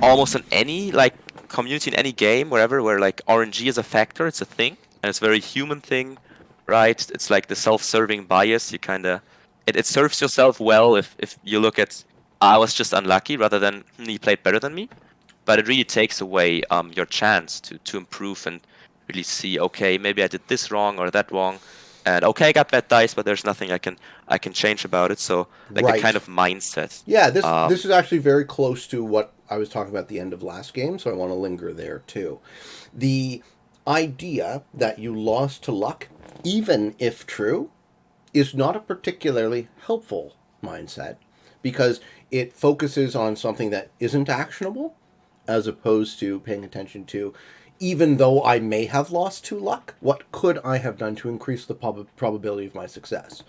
almost in any like community in any game, wherever, where like RNG is a factor, it's a thing, and it's a very human thing, right? It's like the self-serving bias. You kind of it serves yourself well if you look at I was just unlucky rather than he played better than me, but it really takes away your chance to improve and really see, okay, maybe I did this wrong or that wrong, and okay, I got bad dice, but there's nothing I can change about it. So like Right. the kind of mindset. Yeah, this is actually very close to what I was talking about at the end of last game, so I want to linger there too. The idea that you lost to luck, even if true, is not a particularly helpful mindset because it focuses on something that isn't actionable as opposed to paying attention to, even though I may have lost to luck, what could I have done to increase the probability of my success?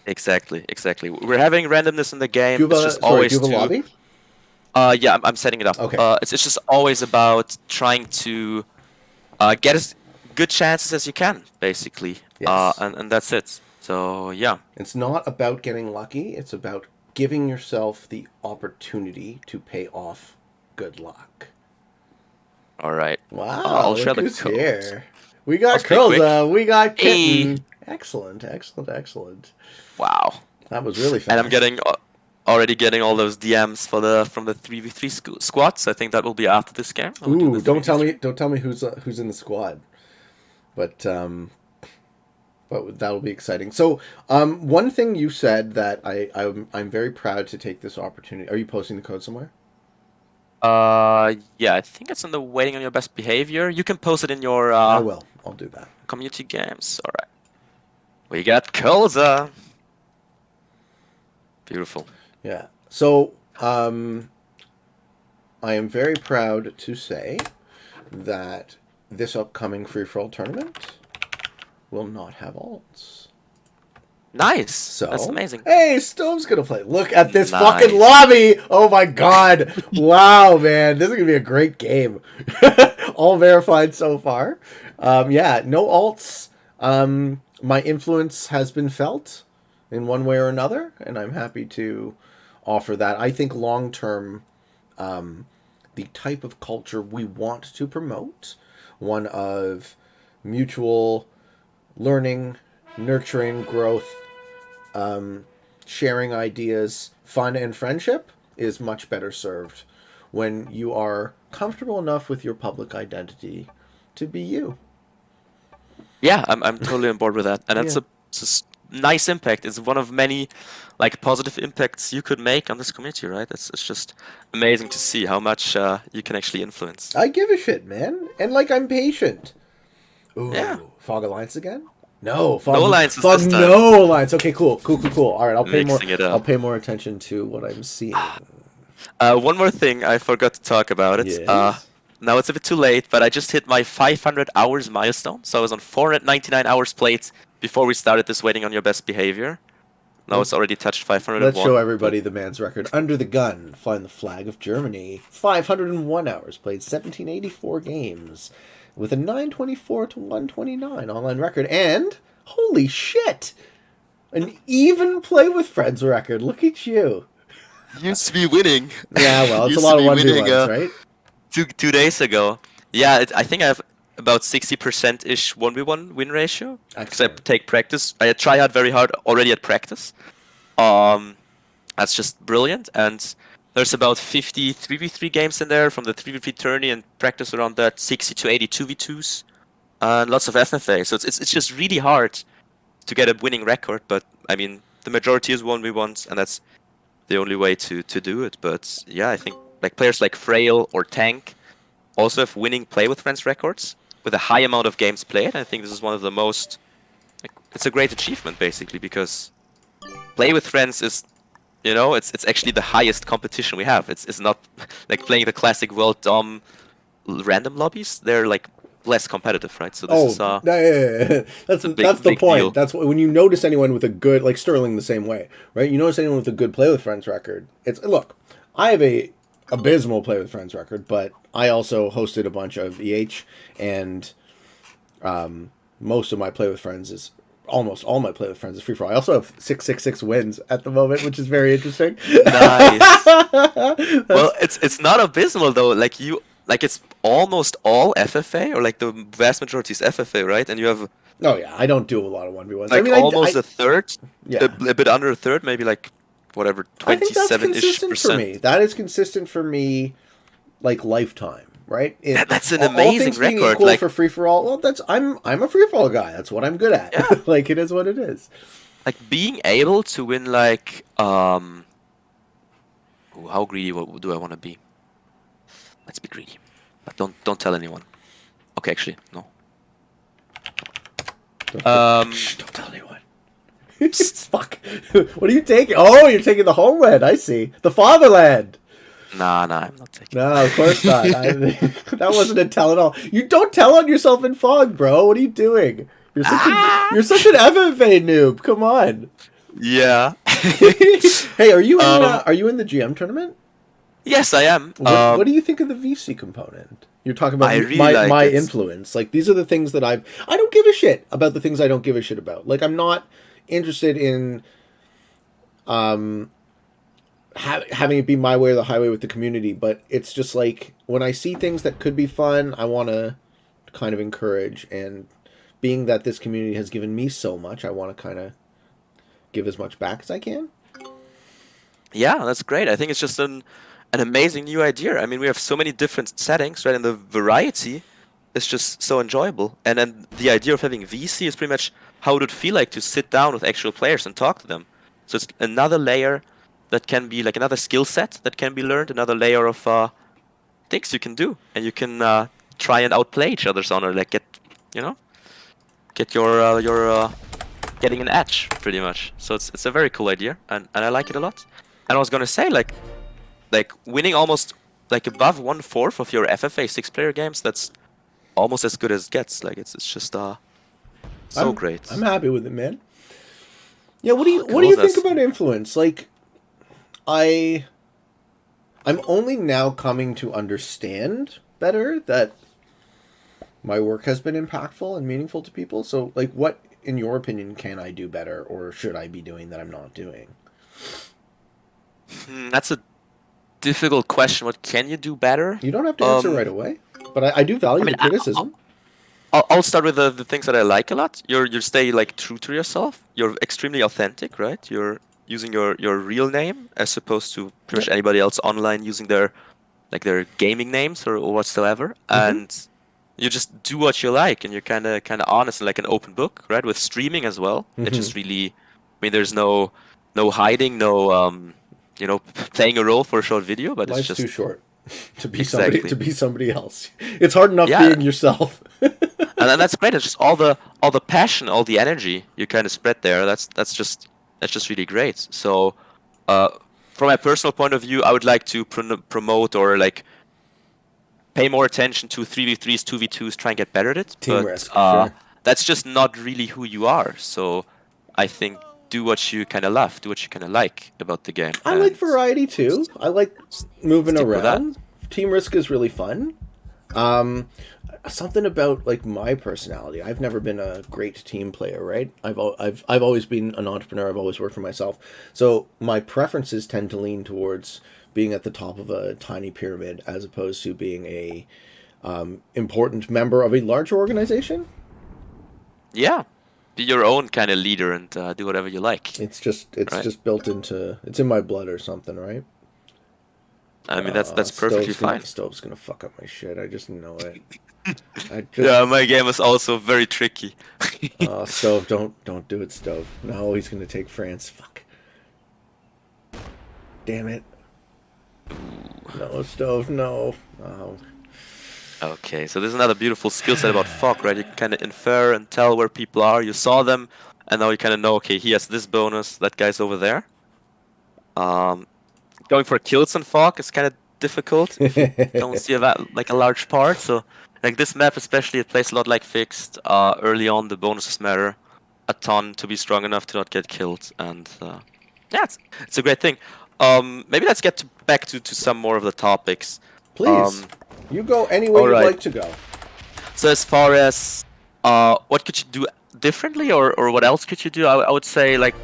Exactly. We're having randomness in the game. Do you have It's just always do you have a lobby? yeah, I'm setting it up. Okay. It's just always about trying to get as good chances as you can, basically. Yes. And that's it. So yeah. It's not about getting lucky. It's about giving yourself the opportunity to pay off good luck. All right. Wow. I'll share the who's code. here. We got I'll speak Curlza. We got Kitten. Hey. Excellent. Wow. That was really fast. And I'm getting already getting all those DMs from the 3v3 squads. I think that will be after this game. Ooh, don't tell me who's in the squad. But that'll be exciting. So, one thing you said that I'm very proud to take this opportunity. Are you posting the code somewhere? Yeah, I think it's in the waiting on your best behavior. You can post it in your I will. I'll do that. community games. All right. We got Colza. Beautiful. Yeah. So, I am very proud to say that this upcoming free-for-all tournament will not have alts. Nice. So That's amazing. Hey, Stove's gonna play. Look at this Nice. fucking lobby. Oh my god. Wow, man. This is gonna be a great game. All verified so far. Yeah, no alts. My influence has been felt in one way or another, and I'm happy to offer that. I think long term, the type of culture we want to promote, one of mutual learning, nurturing, growth, sharing ideas, fun, and friendship, is much better served when you are comfortable enough with your public identity to be you. Yeah, I'm totally on board with that, and that's Yeah. it's a nice impact. It's one of many like positive impacts you could make on this community, right? It's just amazing to see how much you can actually influence. I give a shit, man. And like, I'm patient. Ooh, Yeah. Fog Alliance again? No, No alliances Fog this time. no alliance. Okay, cool. All right, Mixing it up. I'll pay more attention to what I'm seeing. One more thing I forgot to talk about it. Yes. Now it's a bit too late, but I just hit my 500 hours milestone. So I was on 499 hours played before we started this waiting on your best behavior. Now it's already touched 501. Let's show everybody the man's record. Under the gun, flying the flag of Germany. 501 hours played, 1784 games, with a 924 to 129 online record. And, holy shit, an even play with friends record. Look at you. Used to be winning. Yeah, well, it's a Used lot to of be 1v1s, winning, right? two days ago. Yeah, I think I have about 60%-ish 1v1 win ratio. Because I Excellent. take practice. I try out very hard already at practice. That's just brilliant. And there's about 50 3v3 games in there from the 3v3 tourney and practice around that, 60 to 80 2v2s. And lots of FFA. So it's just really hard to get a winning record. But, I mean, the majority is 1v1s, and that's the only way to do it. But, yeah, I think like players like Frail or Tank also have winning play with friends records with a high amount of games played. I think this is one of the most, like, it's a great achievement basically, because play with friends is, you know, it's actually the highest competition we have. It's not like playing the classic World Dom random lobbies. They're like less competitive, right? So this is yeah. That's a the big point. deal. That's when you notice anyone with a good, like Sterling the same way, right? You notice anyone with a good play with friends record. It's look, I have a abysmal play with friends record, but I also hosted a bunch of EH, and most of my play with friends is almost all my play with friends is free for all. I also have 666 wins at the moment, which is very interesting. Nice. Well, it's not abysmal though. Like it's almost all FFA, or like the vast majority is FFA, right? And you have Oh yeah, I don't do a lot of 1v1s. like I mean, almost a third, yeah. a bit under a third, maybe like whatever, I think that's 27-ish consistent for me. percent. That is consistent for me, like lifetime, right? That's an all amazing things being record. equal Like for free for all. Well, I'm a free for all guy. That's what I'm good at. Yeah. Like it is what it is. like being able to win like ooh, how greedy do I want to be? Let's be greedy, but don't tell anyone. Okay, actually no. Don't tell anyone. Fuck. What are you taking? Oh, you're taking the homeland. I see. The fatherland. Nah, I'm not taking. No, of course not. That wasn't a tell at all. You don't tell on yourself in fog, bro. What are you doing? You're such an FFA noob. Come on. Yeah. Hey, are you in the GM tournament? Yes, I am. What do you think of the VC component? You're talking about I really my like it. influence. Like these are the things that I don't give a shit about the things I don't give a shit about. Like I'm not interested in having it be my way or the highway with the community, but it's just like when I see things that could be fun, I want to kind of encourage, and being that this community has given me so much, I want to kind of give as much back as I can. Yeah, that's great. I think it's just an amazing new idea. I mean, we have so many different settings, right? And the variety is just so enjoyable. And then the idea of having VC is pretty much how it would feel like to sit down with actual players and talk to them. So it's another layer that can be like another skill set that can be learned, another layer of things you can do, and you can try and outplay each other's honor, like get your getting an edge pretty much. So it's a very cool idea, and I like it a lot. And I was gonna say like winning almost like above 1/4 of your FFA 6-player games, that's almost as good as it gets. Like it's just so great. I'm happy with it, man. Yeah, what do you think about influence? Like I'm only now coming to understand better that my work has been impactful and meaningful to people. So like what in your opinion can I do better, or should I be doing that I'm not doing? That's a difficult question. What can you do better? You don't have to answer right away, but I do value the criticism. I'll start with the things that I like a lot. You stay like true to yourself. You're extremely authentic, right? You're using your real name as opposed to pretty much anybody else online using their gaming names or whatsoever. And you just do what you like, and you're kind of honest and like an open book, right? With streaming as well, it's just really, I mean, there's no hiding, no playing a role for a short video, but Life's it's just too short to be Exactly. somebody else. It's hard enough being yourself. And then that's great. It's just all the passion, all the energy you kind of spread there. That's just really great. So, from my personal point of view, I would like to promote or like pay more attention to 3v3s, 2v2s, try and get better at it. Team risk, sure. That's just not really who you are. So, I think do what you kind of love, do what you kind of like about the game. I like variety too. I like moving stick with around. Team risk is really fun. Something about like my personality. I've never been a great team player, right? I've always been an entrepreneur. I've always worked for myself. So my preferences tend to lean towards being at the top of a tiny pyramid as opposed to being a important member of a larger organization. Yeah, be your own kind of leader and do whatever you like. It's just Right. built into it's in my blood or something, right? I mean, that's perfectly fine. Stove's gonna fuck up my shit. I just know it. Yeah, my game is also very tricky. Stove, don't do it, Stove. No, he's gonna take France. Fuck. Damn it. No, Stove, no. Oh. Okay, so this is another beautiful skill set about fog, right? You can kind of infer and tell where people are. You saw them, and now you kind of know, okay, he has this bonus, that guy's over there. Going for kills in fog is kind of difficult if you don't see like a large part. So, like this map especially, it plays a lot like fixed. Early on, the bonuses matter a ton to be strong enough to not get killed, and yeah, it's a great thing. Maybe let's get back to some more of the topics. Please, you go anywhere you'd like to go. So as far as what could you do differently, or what else could you do? I would say like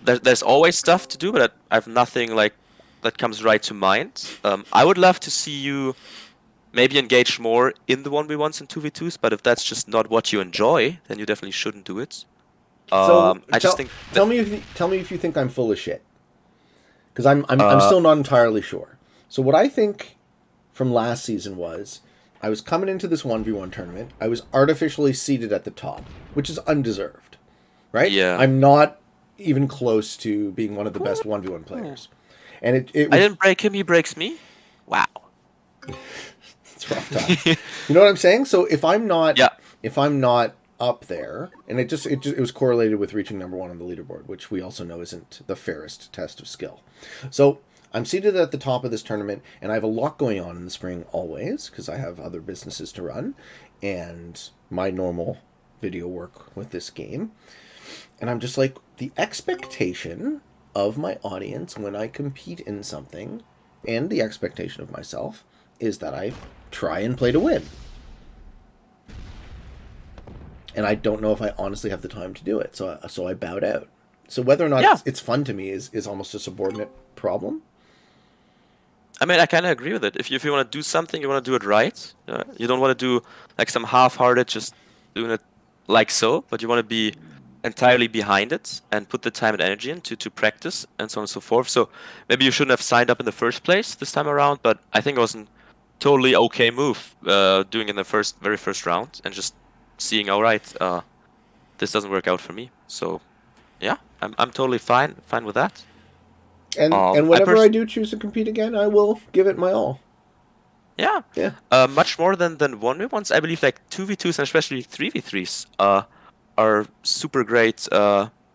there's always stuff to do, but I have nothing like that comes right to mind. I would love to see you maybe engage more in the 1v1s and 2v2s, but if that's just not what you enjoy, then you definitely shouldn't do it. I just think tell me if you think I'm full of shit, because I'm still not entirely sure. So what I think from last season was I was coming into this 1v1 tournament. I was artificially seated at the top, which is undeserved, right? Yeah. I'm not even close to being one of the best 1v1 players. And it was, I didn't break him, he breaks me. Wow. It's rough time. You know what I'm saying? So if I'm not Yeah. up there, and it was correlated with reaching number 1 on the leaderboard, which we also know isn't the fairest test of skill. So I'm seated at the top of this tournament, and I have a lot going on in the spring always, because I have other businesses to run, and my normal video work with this game. And I'm just like, the expectation of my audience when I compete in something, and the expectation of myself, is that I try and play to win. And I don't know if I honestly have the time to do it, so I bowed out. So whether or not it's fun to me is almost a subordinate problem. I mean, I kind of agree with it. If you want to do something, you want to do it right. You don't want to do like some half-hearted, just doing it like so, but you want to be entirely behind it and put the time and energy in to practice and so on and so forth. So maybe you shouldn't have signed up in the first place this time around, but I think it was a totally okay move doing in the very first round and just seeing, all right, this doesn't work out for me. So yeah, I'm totally fine with that. And whenever I do choose to compete again, I will give it my all. Yeah. Much more than 1v1s. I believe like 2v2s and especially 3v3s are super great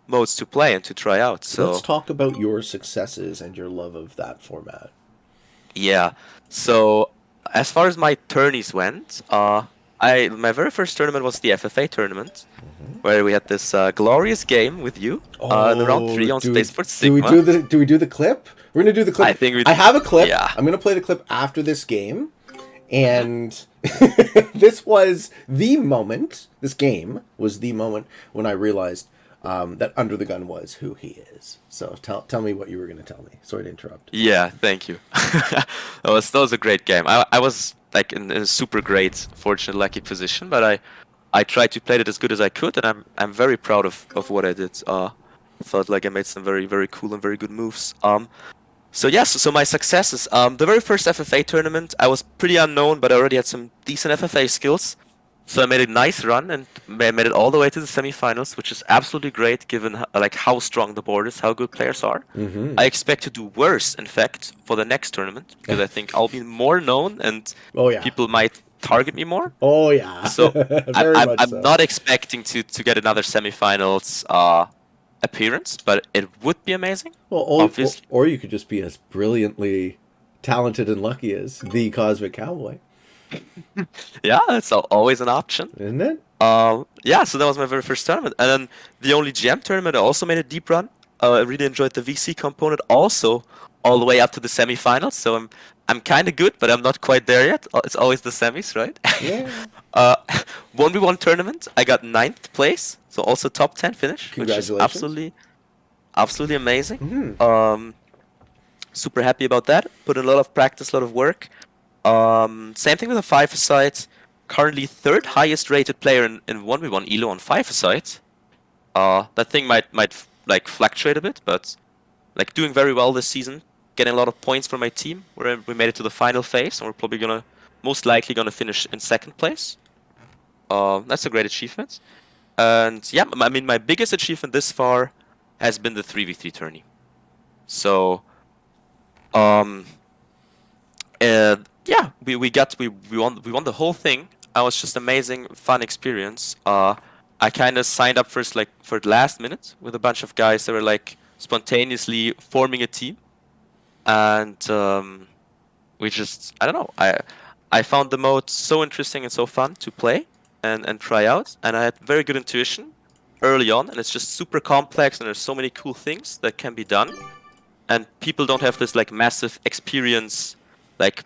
modes to play and to try out. So let's talk about your successes and your love of that format. Yeah. So as far as my tourneys went, my very first tournament was the FFA tournament, where we had this glorious game with you in round 3 on Space Sports Sigma. Do we do the clip? We're gonna do the clip. I think I have a clip. Yeah. I'm gonna play the clip after this game, and this was the moment. This game was the moment when I realized that Under the Gun was who he is. So tell me what you were gonna tell me. Sorry to interrupt. Yeah, thank you. that was a great game. I was like in a super great, fortunate, lucky position, but I tried to play it as good as I could, and I'm very proud of what I did. Felt like I made some very, very cool and very good moves. So yes, so my successes. The very first FFA tournament, I was pretty unknown, but I already had some decent FFA skills. So I made a nice run and made it all the way to the semifinals, which is absolutely great given like how strong the board is, how good players are. I expect to do worse, in fact, for the next tournament, because I think I'll be more known and people might target me more. Oh yeah. So I'm not expecting to get another semifinals appearance, but it would be amazing. Well, obviously. Or you could just be as brilliantly talented and lucky as the Cosmic Cowboy. Yeah, it's always an option, isn't it? Yeah, so that was my very first tournament, and then the only GM tournament I also made a deep run. I really enjoyed the VC component, also all the way up to the semifinals. So I'm I'm kind of good, but I'm not quite there yet. It's always the semis, right? Yeah. 1v1 tournament, I got 9th place, so also top 10 finish, which is Congratulations. absolutely amazing. Mm-hmm. Super happy about that. Put in a lot of practice, a lot of work. Same thing with the 5-a-side. Currently 3rd highest rated player in 1v1 elo on 5-a-side. That thing might like fluctuate a bit, but like doing very well this season. Getting a lot of points for my team. We made it to the final phase, and we're probably most likely gonna finish in 2nd place. That's a great achievement. And yeah, I mean, my biggest achievement this far has been the 3v3 tourney. So, yeah, we won the whole thing. It was just amazing, fun experience. I kind of signed up first, like for the last minute, with a bunch of guys that were like spontaneously forming a team, and we just, I don't know, I found the mode so interesting and so fun to play and try out, and I had very good intuition early on, and it's just super complex, and there's so many cool things that can be done, and people don't have this like massive experience like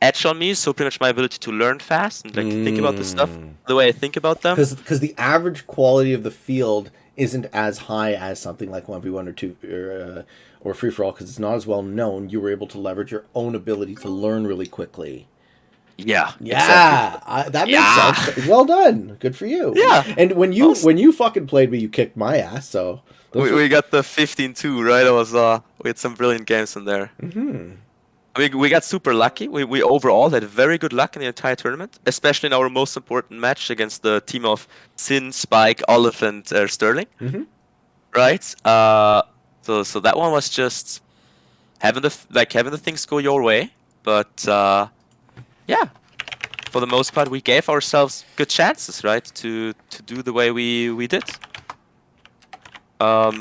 edge on me, so pretty much my ability to learn fast and like think about the stuff the way I think about them. Because the average quality of the field isn't as high as something like 1v1 or 2 or free for all, because it's not as well known. You were able to leverage your own ability to learn really quickly. Yeah, Yeah, exactly. that makes sense. Well done, good for you. Yeah, and when you fucking played me, you kicked my ass. So we got the 15-2, right? It was we had some brilliant games in there. Mm-hmm. We got super lucky. We overall had very good luck in the entire tournament, especially in our most important match against the team of Sin, Spike, Olive, and Sterling. Mm-hmm. Right? So that one was just having the things go your way, but yeah, for the most part, we gave ourselves good chances, right, to do the way we did. All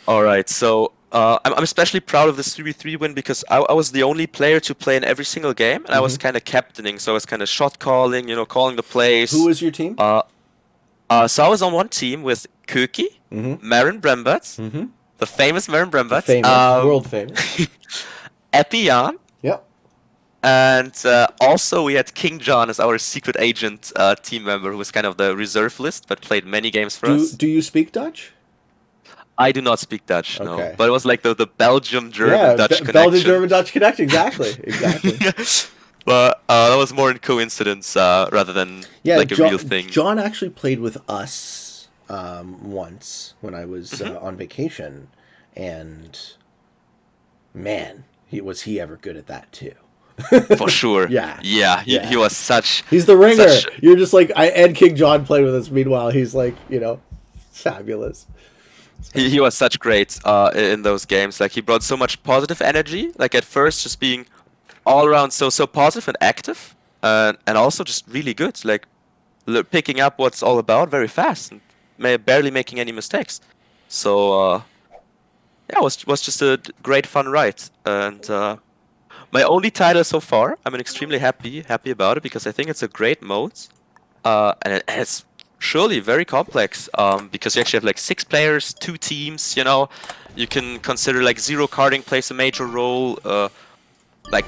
right, so I'm especially proud of this 3v3 win because I was the only player to play in every single game, and I was kind of captaining, so I was kind of shot calling, calling the plays. Who was your team? So I was on one team with Köki, Maren Brembert, the famous Maren Brembert, world famous, Epian. Yep. And also we had King John as our secret agent team member, who was kind of the reserve list, but played many games for us. Do you speak Dutch? I do not speak Dutch, Okay. No. But it was like the Belgium-German-Dutch connection. Belgium-German-Dutch connection, exactly. But that was more in coincidence rather than like a real thing. John actually played with us once when I was on vacation, and man, was he ever good at that too. For sure. Yeah. He was such... He's the ringer. You're just like, and King John played with us. Meanwhile, he's like, fabulous. He was such great in those games. Like, he brought so much positive energy. Like, at first, just being all around so positive and active. And also just really good. Like, picking up what's all about very fast. And barely making any mistakes. So, yeah, it was just a great fun ride. And my only title so far, I'm extremely happy about it, because I think it's a great mode. And it's surely very complex, because you actually have like 6 players, 2 teams, you can consider like zero carding plays a major role, like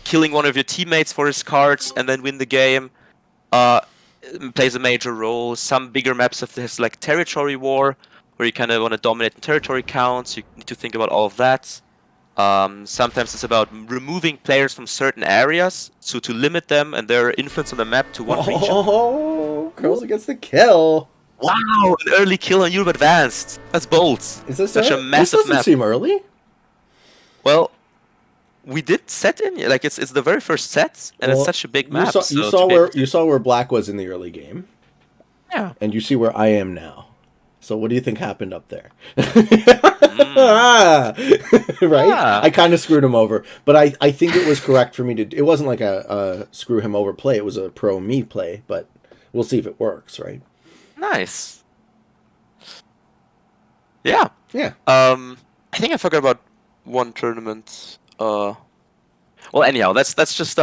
killing one of your teammates for his cards and then win the game plays a major role. Some bigger maps have like territory war, where you kind of want to dominate territory counts. You need to think about all of that. Sometimes it's about removing players from certain areas, so to limit them and their influence on the map to one region. Oh, Curls gets the kill. Wow, an early kill on Europe Advanced. That's bold. Is this such a massive this doesn't map? Seem early? Well, we did set in, like it's the very first set, and it's such a big map. You saw where Black was in the early game. Yeah. And you see where I am now. So what do you think happened up there? Right? Yeah. I kind of screwed him over, but I think it was correct for me to. It wasn't like a screw him over play. It was a pro me play, but we'll see if it works, right? Nice. Yeah. Yeah. I think I forgot about one tournament. Well, anyhow, that's just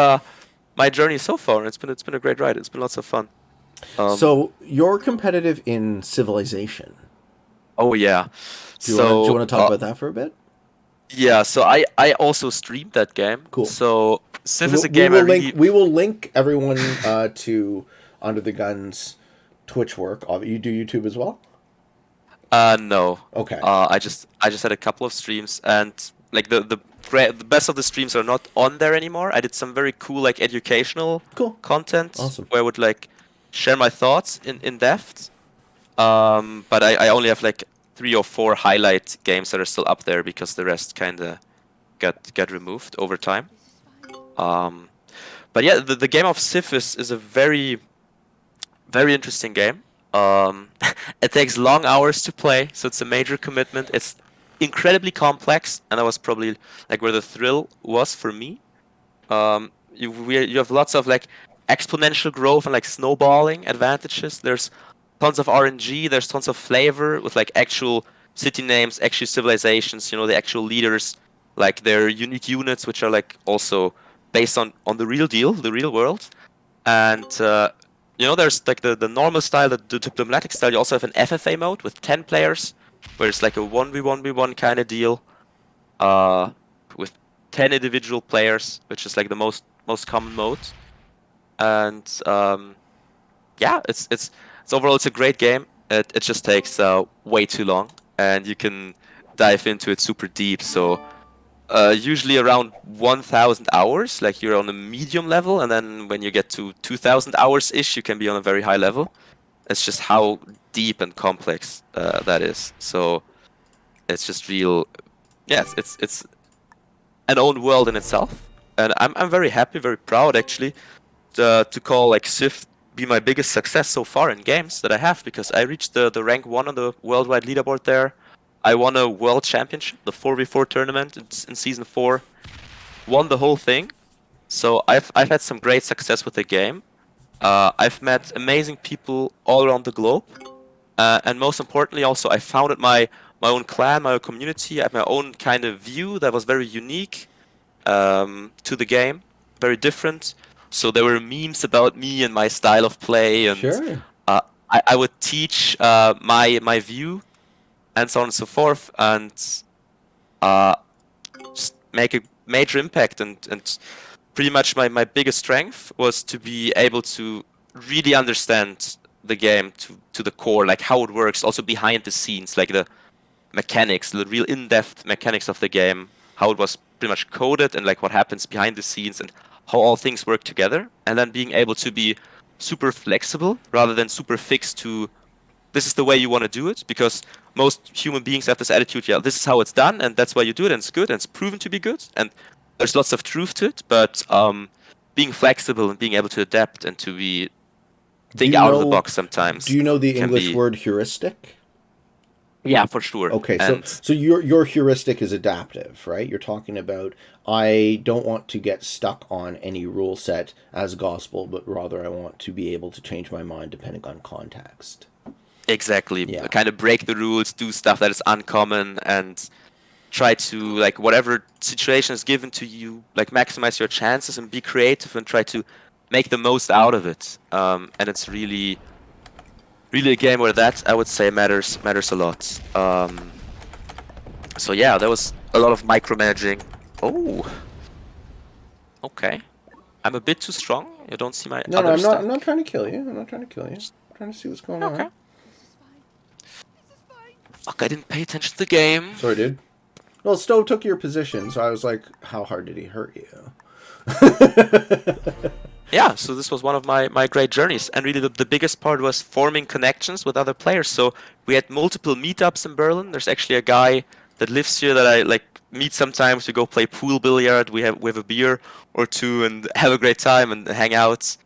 my journey so far. It's been a great ride. It's been lots of fun. So you're competitive in Civilization. Oh yeah. Do you want to talk about that for a bit? Yeah, so I also streamed that game. Cool. So So Civ is a game I really we will link everyone to Under the Gun's Twitch work. You do YouTube as well? no. Okay. I just had a couple of streams, and like the best of the streams are not on there anymore. I did some very cool like educational Cool. content Awesome. where I would like share my thoughts in depth. But I only have like 3 or 4 highlight games that are still up there because the rest kind of got removed over time. But yeah, the game of Civ is a very very interesting game. It takes long hours to play, so it's a major commitment. It's incredibly complex, and that was probably like where the thrill was for me. You have lots of like exponential growth and like snowballing advantages. There's tons of RNG. There's tons of flavor with like actual city names, actual civilizations. You know, the actual leaders, like their unique units, which are like also based on the real deal, the real world. And you know, there's like the normal style, the diplomatic style. You also have an FFA mode with 10 players, where it's like a 1v1v1 kind of deal, with 10 individual players, which is like the most common mode. And yeah, it's overall it's a great game. It just takes way too long, and you can dive into it super deep. So usually around 1,000 hours, like you're on a medium level, and then when you get to 2,000 hours ish, you can be on a very high level. It's just how deep and complex that is. So it's just real. Yes, it's an own world in itself, and I'm very happy, very proud actually, to call like Civ be my biggest success so far in games that I have, because I reached the rank 1 on the worldwide leaderboard there. I won a world championship, the 4v4 tournament in season 4. Won the whole thing. So I've had some great success with the game. I've met amazing people all around the globe. And most importantly also, I founded my own clan, my own community. I had my own kind of view that was very unique to the game. Very different. So there were memes about me and my style of play, and Sure. I would teach my view and so on and so forth, and just make a major impact. And pretty much my biggest strength was to be able to really understand the game to the core, like how it works, also behind the scenes, like the mechanics, the real in-depth mechanics of the game, how it was pretty much coded, and like what happens behind the scenes, and how all things work together, and then being able to be super flexible rather than super fixed to this is the way you want to do it, because most human beings have this attitude, yeah, this is how it's done, and that's why you do it, and it's good, and it's proven to be good, and there's lots of truth to it, but being flexible and being able to adapt and to be think out of the box sometimes. Do you know the English word heuristic? Yeah, for sure. Okay, so your heuristic is adaptive, right? You're talking about I don't want to get stuck on any rule set as gospel, but rather I want to be able to change my mind depending on context. Exactly. Yeah. Kind of break the rules, do stuff that is uncommon, and try to, like, whatever situation is given to you, like, maximize your chances and be creative and try to make the most out of it. And it's really a game where that, I would say, matters a lot. So yeah, there was a lot of micromanaging. Oh, okay. I'm a bit too strong. You don't see my other stuff. I'm not trying to kill you. I'm not trying to kill you. I'm trying to see what's going on. Fuck, I didn't pay attention to the game. Sorry, dude. Well, Stove took your position, so I was like, how hard did he hurt you? Yeah, so this was one of my great journeys, and really the biggest part was forming connections with other players. So we had multiple meetups in Berlin. There's actually a guy that lives here that I like meet sometimes. We go play pool billiard. We have a beer or two and have a great time and hang out,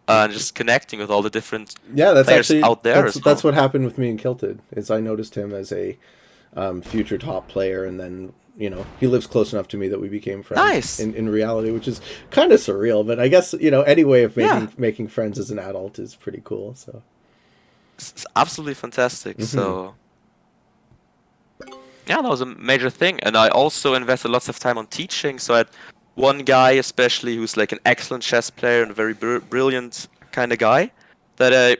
and just connecting with all the different that's players actually out there. That's what happened with me and Kilted. Is I noticed him as a future top player, and then he lives close enough to me that we became friends. Nice. In reality, which is kind of surreal, but I guess any way of making friends as an adult is pretty cool. So it's absolutely fantastic. Mm-hmm. So yeah, that was a major thing, and I also invested lots of time on teaching. So I had one guy especially who's like an excellent chess player and a very brilliant kind of guy that I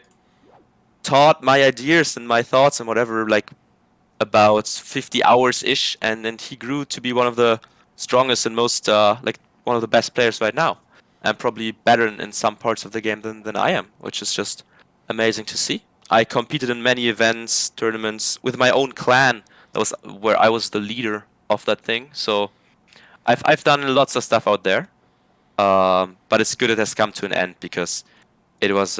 taught my ideas and my thoughts and whatever, like about 50 hours-ish, and then he grew to be one of the strongest and most, like, one of the best players right now. And probably better in some parts of the game than I am, which is just amazing to see. I competed in many events, tournaments, with my own clan. That was where I was the leader of that thing. So I've done lots of stuff out there. But it's good it has come to an end, because it was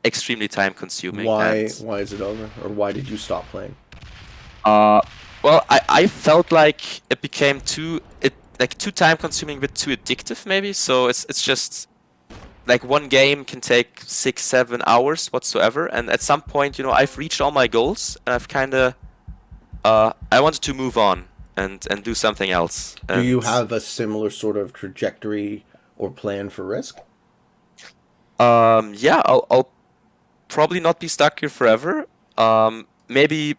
extremely time consuming. Why is it over? Or why did you stop playing? Well, I felt like it became too time consuming, but too addictive maybe. So it's just like one game can take 6-7 hours whatsoever, and at some point, I've reached all my goals, and I've kind of I wanted to move on and do something else. Do you have a similar sort of trajectory or plan for Risk? Yeah, I'll probably not be stuck here forever. Maybe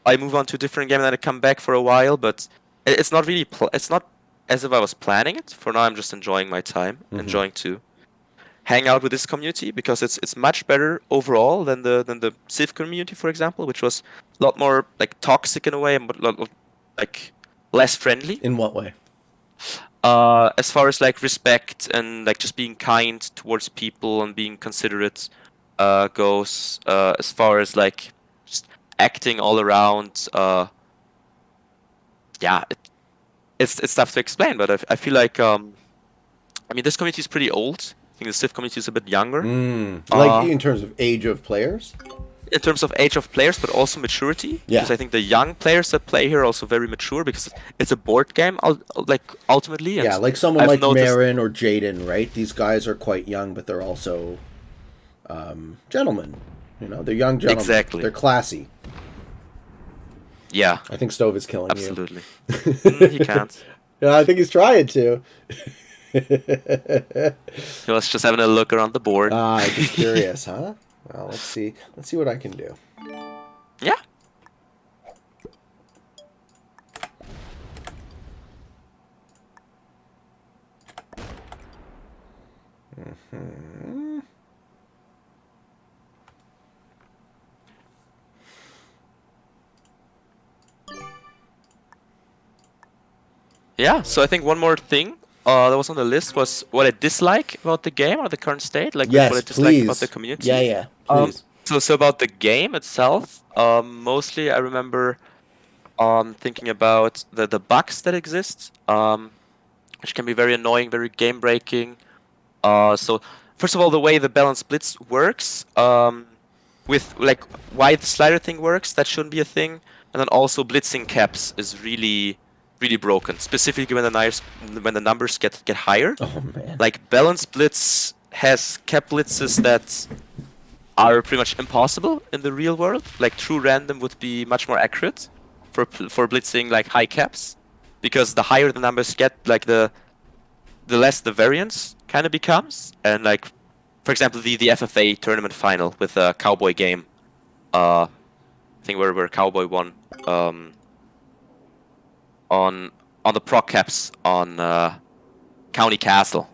I move on to a different game and then I come back for a while, but it's not really it's not as if I was planning it. For now, I'm just enjoying my time, enjoying to hang out with this community, because it's much better overall than the Civ community, for example, which was a lot more like toxic in a way, and like less friendly. In what way? As far as like respect and like just being kind towards people and being considerate goes, as far as like just acting all around, it's tough to explain, but I feel like I mean, this community is pretty old. I think the Civ community is a bit younger. Like in terms of age of players? In terms of age of players, but also maturity. Yeah. Because I think the young players that play here are also very mature, because it's a board game, like, ultimately. And yeah, like someone I've like noticed... Marin or Jaden, right? These guys are quite young, but they're also gentlemen. They're young gentlemen. Exactly. They're classy. Yeah. I think Stove is killing Absolutely. He can't. Yeah, I think he's trying to. He was just having a look around the board. I'm just curious, huh? Well, let's see what I can do. Yeah. Yeah, so I think one more thing that was on the list was what I dislike about the game or the current state, like yes, what I dislike please. about the community. Yeah, please. So about the game itself, mostly I remember thinking about the bugs that exist, which can be very annoying, very game breaking. So first of all, the way the balanced blitz works, with like why the slider thing works, that shouldn't be a thing, and then also blitzing caps is really broken, specifically when the numbers get higher. Oh man! Like balanced blitz has cap blitzes that are pretty much impossible in the real world. Like true random would be much more accurate for blitzing like high caps, because the higher the numbers get, like the less the variance kind of becomes. And like, for example, the FFA tournament final with a Cowboy game, I think where Cowboy won. On the proc caps on County Castle.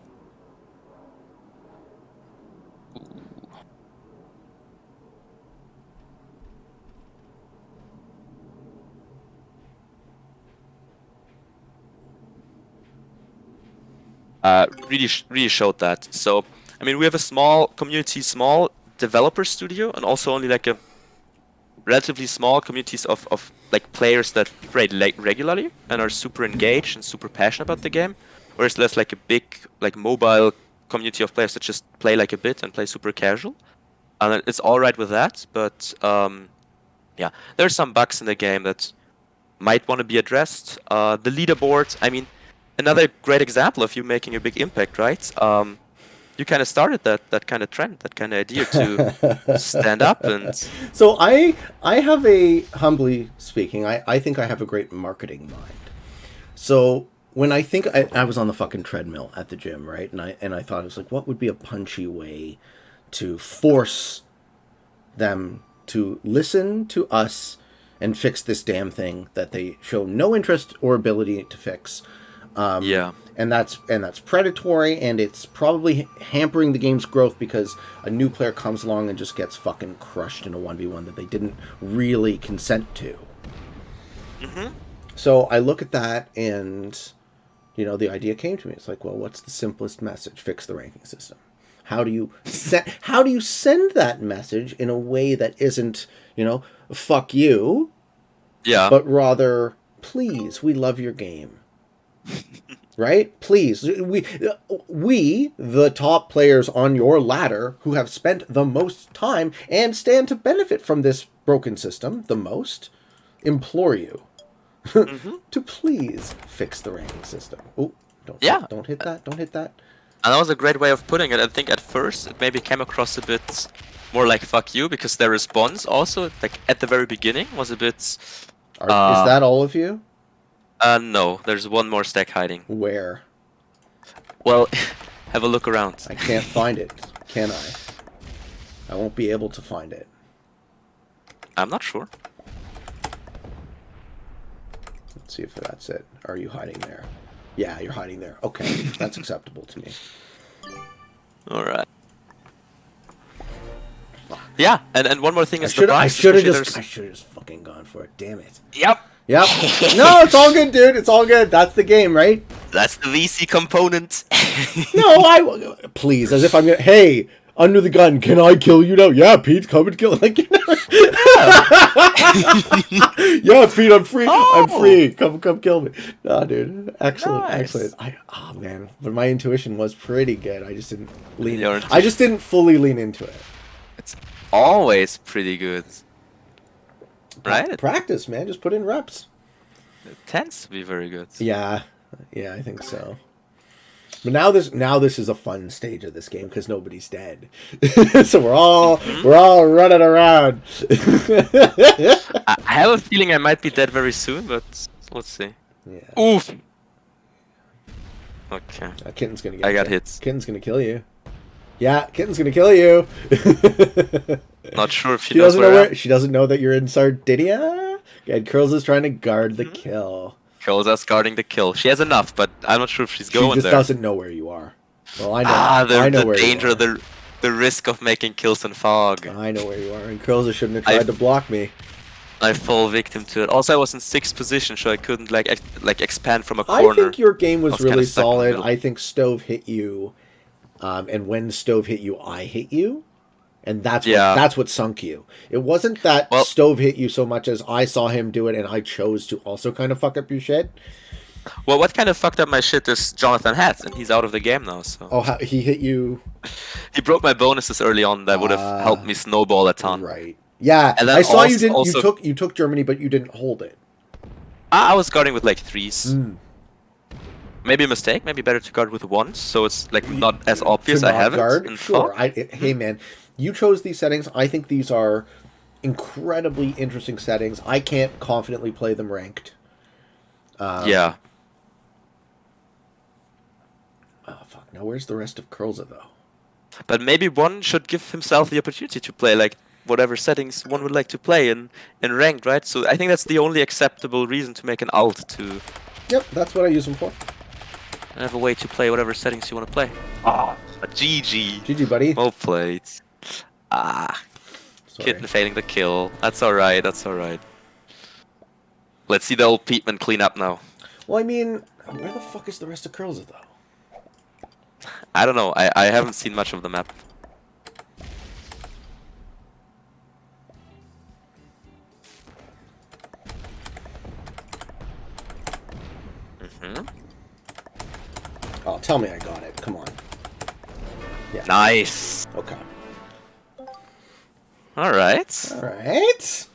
Really showed that. So I mean, we have a small community, small developer studio, and also only like a relatively small communities of like players that play regularly and are super engaged and super passionate about the game, whereas there's like a big like mobile community of players that just play like a bit and play super casual, and it's all right with that. But yeah, there's some bugs in the game that might want to be addressed. The leaderboard, I mean, another great example of you making a big impact, right? You kind of started that kind of trend, that kind of idea to stand up and... So I have a, humbly speaking, I think I have a great marketing mind. So when I think, I was on the fucking treadmill at the gym, right? And I thought, it was like, what would be a punchy way to force them to listen to us and fix this damn thing that they show no interest or ability to fix. Yeah. And that's predatory, and it's probably hampering the game's growth because a new player comes along and just gets fucking crushed in a 1v1 that they didn't really consent to. Mm-hmm. So I look at that and, you know, the idea came to me. It's like, well, what's the simplest message? Fix the ranking system. How do you send that message in a way that isn't, you know, fuck you, Yeah. but rather, please, we love your game. Right? Please, we, the top players on your ladder who have spent the most time and stand to benefit from this broken system the most, implore you to please fix the ranking system. Oh, don't hit that. Don't hit that. And that was a great way of putting it. I think at first it maybe came across a bit more like fuck you, because their response also, like at the very beginning, was a bit... Is that all of you? No, there's one more stack hiding. Where? Well, have a look around. I can't find it, can I? I won't be able to find it. I'm not sure. Let's see if that's it. Are you hiding there? Yeah, you're hiding there. Okay, that's acceptable to me. Alright. Yeah, and one more thing is I should have just fucking gone for it. Damn it. Yep. Yep. No, it's all good, dude. It's all good. That's the game, right? That's the VC component. No, please, as if I'm gonna. Hey, under the gun, can I kill you now? Yeah, Pete, come and kill. Like, yeah, Pete, I'm free. I'm free. Come kill me. No, dude, excellent, excellent. Oh man, but my intuition was pretty good. I just didn't lean. I just didn't fully lean into it. It's always pretty good, right? Practice, man. Just put in reps. It tends to be very good. Yeah, I think so. But now this is a fun stage of this game because nobody's dead, so we're all running around. I have a feeling I might be dead very soon, but let's see. Yeah. Oof. Okay. Kitten's gonna get. I got hits. Kitten's gonna kill you. Yeah, Kitten's gonna kill you. Not sure if she knows where. She doesn't know that you're in Sardinia. And Curls is trying to guard the kill. Curls is guarding the kill. She has enough, but I'm not sure if she's going there. She just doesn't know where you are. Well, I know. I know the danger, the risk of making kills in fog. I know where you are, and Curls shouldn't have tried to block me. I fall victim to it. Also, I was in 6th position, so I couldn't like expand from a corner. I think your game was really solid. I think Stove hit you, and when Stove hit you, I hit you. And that's what sunk you. It wasn't that Stove hit you so much as I saw him do it and I chose to also kind of fuck up your shit. Well, what kind of fucked up my shit is Jonathan Hatz, and he's out of the game now. So. Oh, he hit you? He broke my bonuses early on that would have helped me snowball a ton. Right. Yeah, and I saw you didn't. You took Germany, but you didn't hold it. I was guarding with like 3s. Maybe a mistake. Maybe better to guard with 1s, so it's like not as obvious. I have it. Sure. Hey man. You chose these settings. I think these are incredibly interesting settings. I can't confidently play them ranked. Yeah. Oh, fuck. Now, where's the rest of Curlza, though? But maybe one should give himself the opportunity to play, like, whatever settings one would like to play in ranked, right? So I think that's the only acceptable reason to make an alt to... Yep, that's what I use them for. I have a way to play whatever settings you want to play. Ah, GG. GG, buddy. Well played. Kitten failing the kill. That's alright, that's alright. Let's see the old Peatman clean up now. Well, I mean, where the fuck is the rest of Curlza, though? I don't know. I haven't seen much of the map. Oh, tell me I got it. Come on. Yeah. Nice. Okay. Alright. Alright.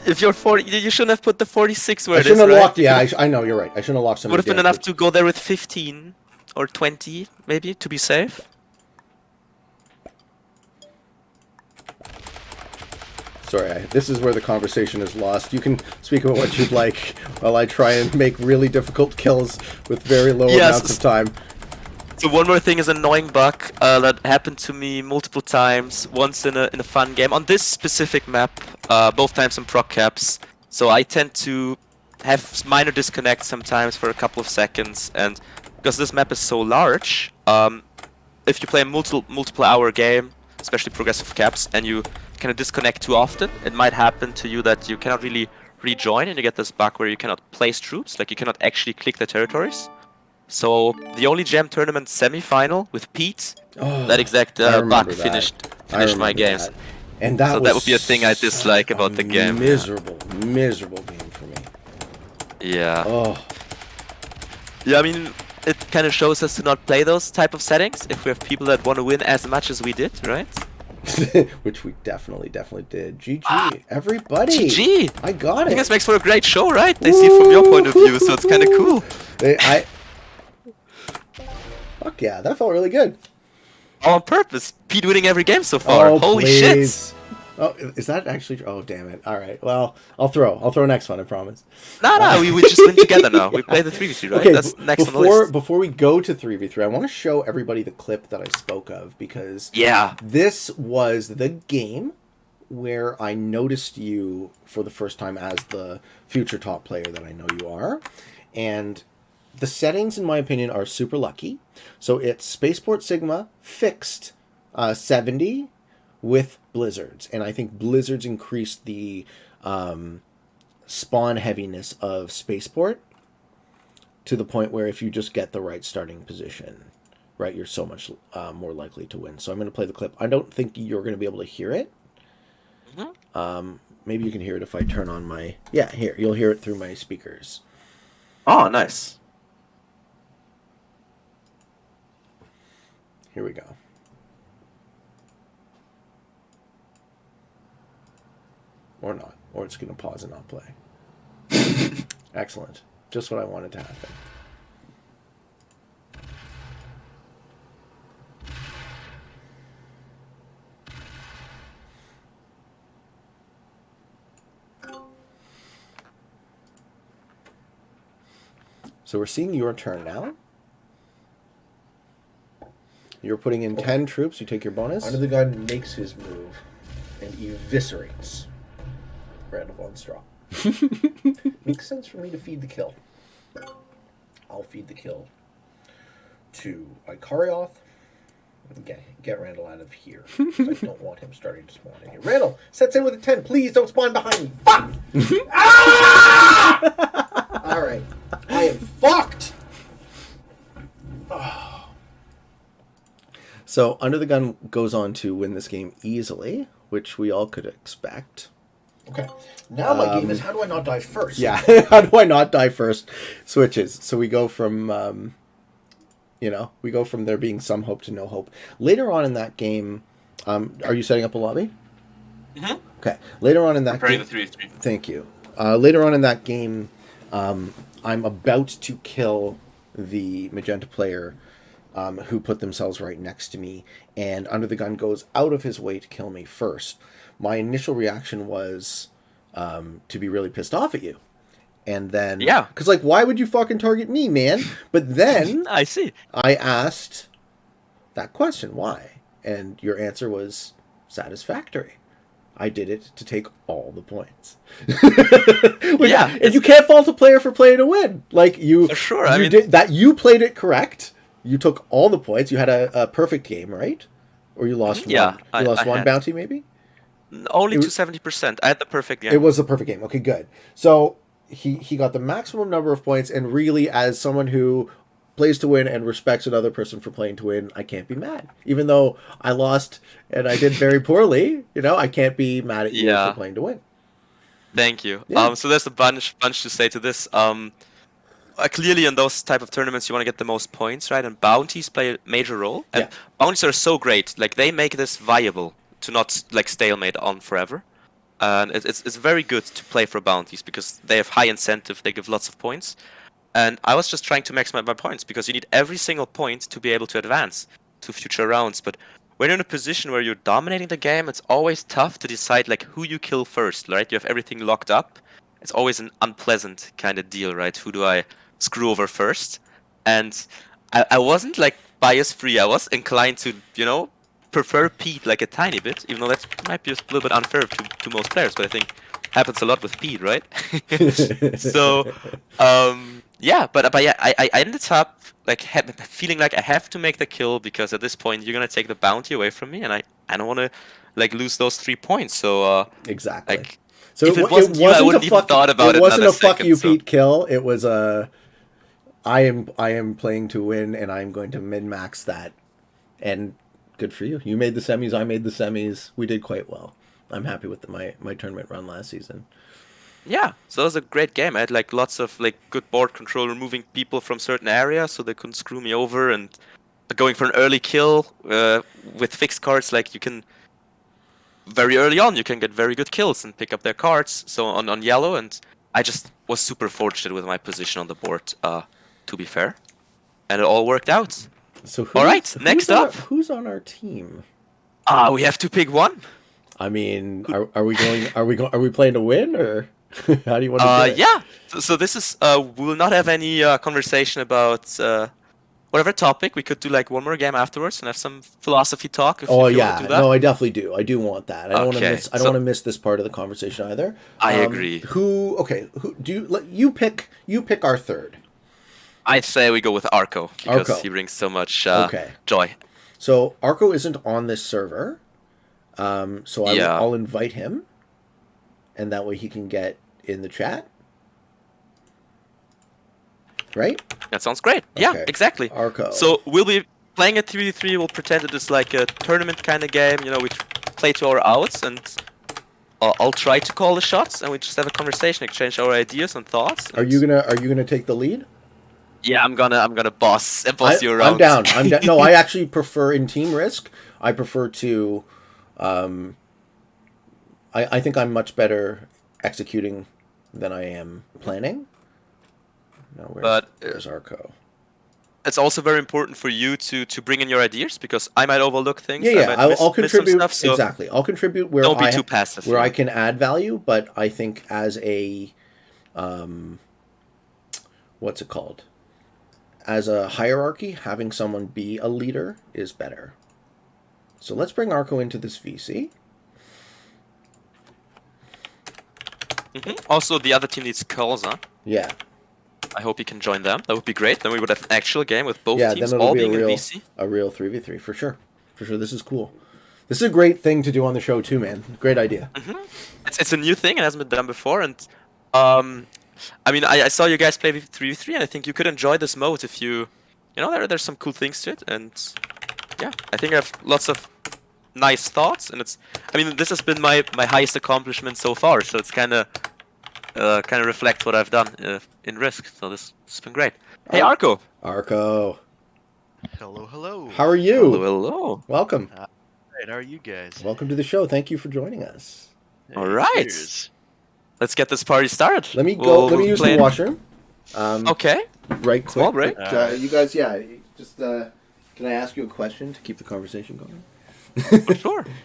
If you're 40, you shouldn't have put the 46 where it is, right? Shouldn't have locked, yeah, I know, you're right. I shouldn't have locked some. Would have been enough to go there with 15 or 20, maybe, to be safe. Sorry, this is where the conversation is lost. You can speak about what you'd like while I try and make really difficult kills with very low amounts of time. So one more thing is an annoying bug that happened to me multiple times. Once in a fun game on this specific map, both times in proc caps. So I tend to have minor disconnects sometimes for a couple of seconds, and because this map is so large, if you play a multiple hour game, especially progressive caps, and you kind of disconnect too often, it might happen to you that you cannot really rejoin, and you get this bug where you cannot place troops, like you cannot actually click the territories. So the only Gem tournament semi-final with Pete, that exact bug finished my games. And that so that would be a thing I dislike about the game. Miserable game for me. Yeah. Oh. Yeah, I mean, it kind of shows us to not play those type of settings if we have people that want to win as much as we did, right? Which we definitely did. GG, everybody. GG. I got it. I think this makes for a great show, right? They see it from your point of view, so it's kind of cool. Fuck yeah, that felt really good. On purpose. Pete winning every game so far. Oh, holy please. shit. Oh, is that actually? Oh, damn it! All right. Well, I'll throw next one. I promise. No, we just win together now. We play the 3v3, right? Okay, that's next on the list. Before we go to 3v3, I want to show everybody the clip that I spoke of because this was the game where I noticed you for the first time as the future top player that I know you are, and the settings, in my opinion, are super lucky. So it's Spaceport Sigma fixed 70 with blizzards, and I think blizzards increase the spawn heaviness of Spaceport to the point where if you just get the right starting position, right, you're so much more likely to win. So I'm going to play the clip. I don't think you're going to be able to hear it. Maybe you can hear it if I turn on my... Yeah, here. You'll hear it through my speakers. Oh, nice. Here we go. Or not. Or it's going to pause and not play. Excellent. Just what I wanted to happen. So we're seeing your turn now. You're putting in 10 troops. You take your bonus. Under the gun makes his move and eviscerates Randall Von Straw. Makes sense for me to feed the kill. I'll feed the kill to Ikarioth. Get Randall out of here. I don't want him starting to spawn in here. Randall sets in with a 10. Please don't spawn behind me. Fuck! Ah! All right. I am fucked. Oh. So Under the Gun goes on to win this game easily, which we all could expect. Okay. Now my game is how do I not die first? Yeah, how do I not die first? Switches. So we go from, we go from there being some hope to no hope. Later on in that game, are you setting up a lobby? Mm-hmm. Okay. Later on in that game... the 3v3. Thank you. Later on in that game, I'm about to kill the magenta player who put themselves right next to me, and Under the Gun goes out of his way to kill me first. My initial reaction was to be really pissed off at you. And then... Yeah. Because, like, why would you fucking target me, man? But then... I see. I asked that question, why? And your answer was satisfactory. I did it to take all the points. Yeah. And you can't fault a player for playing to win. Like, you... For sure, you played it correct. You took all the points. You had a perfect game, right? Or you lost one? Yeah, You lost one bounty, maybe? Only to 70%. I had the perfect game. It was a perfect game. Okay, good. So he got the maximum number of points, and really, as someone who plays to win and respects another person for playing to win, I can't be mad. Even though I lost and I did very poorly, I can't be mad at you for playing to win. Thank you. Yeah. So there's a bunch to say to this. Clearly, in those type of tournaments, you want to get the most points, right? And bounties play a major role. And bounties are so great. Like, they make this viable to not, like, stalemate on forever. And it's very good to play for bounties because they have high incentive. They give lots of points. And I was just trying to maximize my points because you need every single point to be able to advance to future rounds. But when you're in a position where you're dominating the game, it's always tough to decide, like, who you kill first, right? You have everything locked up. It's always an unpleasant kind of deal, right? Who do I screw over first? And I wasn't, like, bias-free. I was inclined to, prefer Pete, like, a tiny bit, even though that might be a little bit unfair to most players, but I think happens a lot with Pete, right? So, I ended up, like, feeling like I have to make the kill because at this point you're going to take the bounty away from me, and I don't want to, like, lose those 3 points. So, exactly. like, So If it wasn't you, I wouldn't even thought about it. It wasn't another a fuck second, you, so- Pete kill. It was a I am playing to win, and I'm going to min max that. And good for you. You made the semis. I made the semis. We did quite well. I'm happy with my tournament run last season. Yeah, so it was a great game. I had like lots of like good board control, removing people from certain areas so they couldn't screw me over, and going for an early kill with fixed cards. Like you can very early on, you can get very good kills and pick up their cards. So on yellow, and I just was super fortunate with my position on the board. To be fair, and it all worked out. So all right, next up, who's on our team? We have to pick one. I mean, are we playing to win, or how do you want to do it? Yeah. So this is we will not have any conversation about whatever topic. We could do like one more game afterwards and have some philosophy talk. If you want to do that. No, I definitely do. I do want that. I don't want to miss. I don't so- want to miss this part of the conversation either. I agree. Who do you pick? You pick our third. I'd say we go with Arco because Arco. he brings so much Okay. joy. So Arco isn't on this server, so I'll invite him, and that way he can get in the chat. Right? That sounds great. Yeah, Okay. exactly. Arco. So we'll be playing a 3v3. We'll pretend it is like a tournament kind of game. You know, we play to our outs, and I'll try to call the shots, and we just have a conversation, exchange our ideas and thoughts. Are you gonna take the lead? Yeah, I'm gonna boss you around. I'm down. I'm down. No, I actually prefer in team risk. I prefer to. I think I'm much better executing than I am planning. Now, where's Arco? It's also very important for you to bring in your ideas, because I might overlook things. Yeah. I'll miss some contribute. stuff, so exactly. I'll contribute where don't be too passive. Where I can add value, but I think as a, what's it called? As a hierarchy, having someone be a leader is better. So let's bring Arco into this VC. Also, the other team needs calls, huh? Yeah. I hope you can join them. That would be great. Then we would have an actual game with both teams then it'll all be being in VC. a real 3v3 for sure. For sure, this is cool. This is a great thing to do on the show too, man. Great idea. It's a new thing. It hasn't been done before, and I mean, I saw you guys play 3v3, and I think you could enjoy this mode if you know, there's some cool things to it, and yeah, I think I have lots of nice thoughts, and I mean, this has been my highest accomplishment so far, so it's kind of reflects what I've done in Risk, so this has been great. Hey, Arco. Arco. Hello. How are you? Hello. Welcome. Right, how are you guys? Welcome to the show. Thank you for joining us. All right. Cheers. Let's get this party started. Let me go. Let me use the washroom. Okay. Right quick. Small break. But, you guys, just can I ask you a question to keep the conversation going?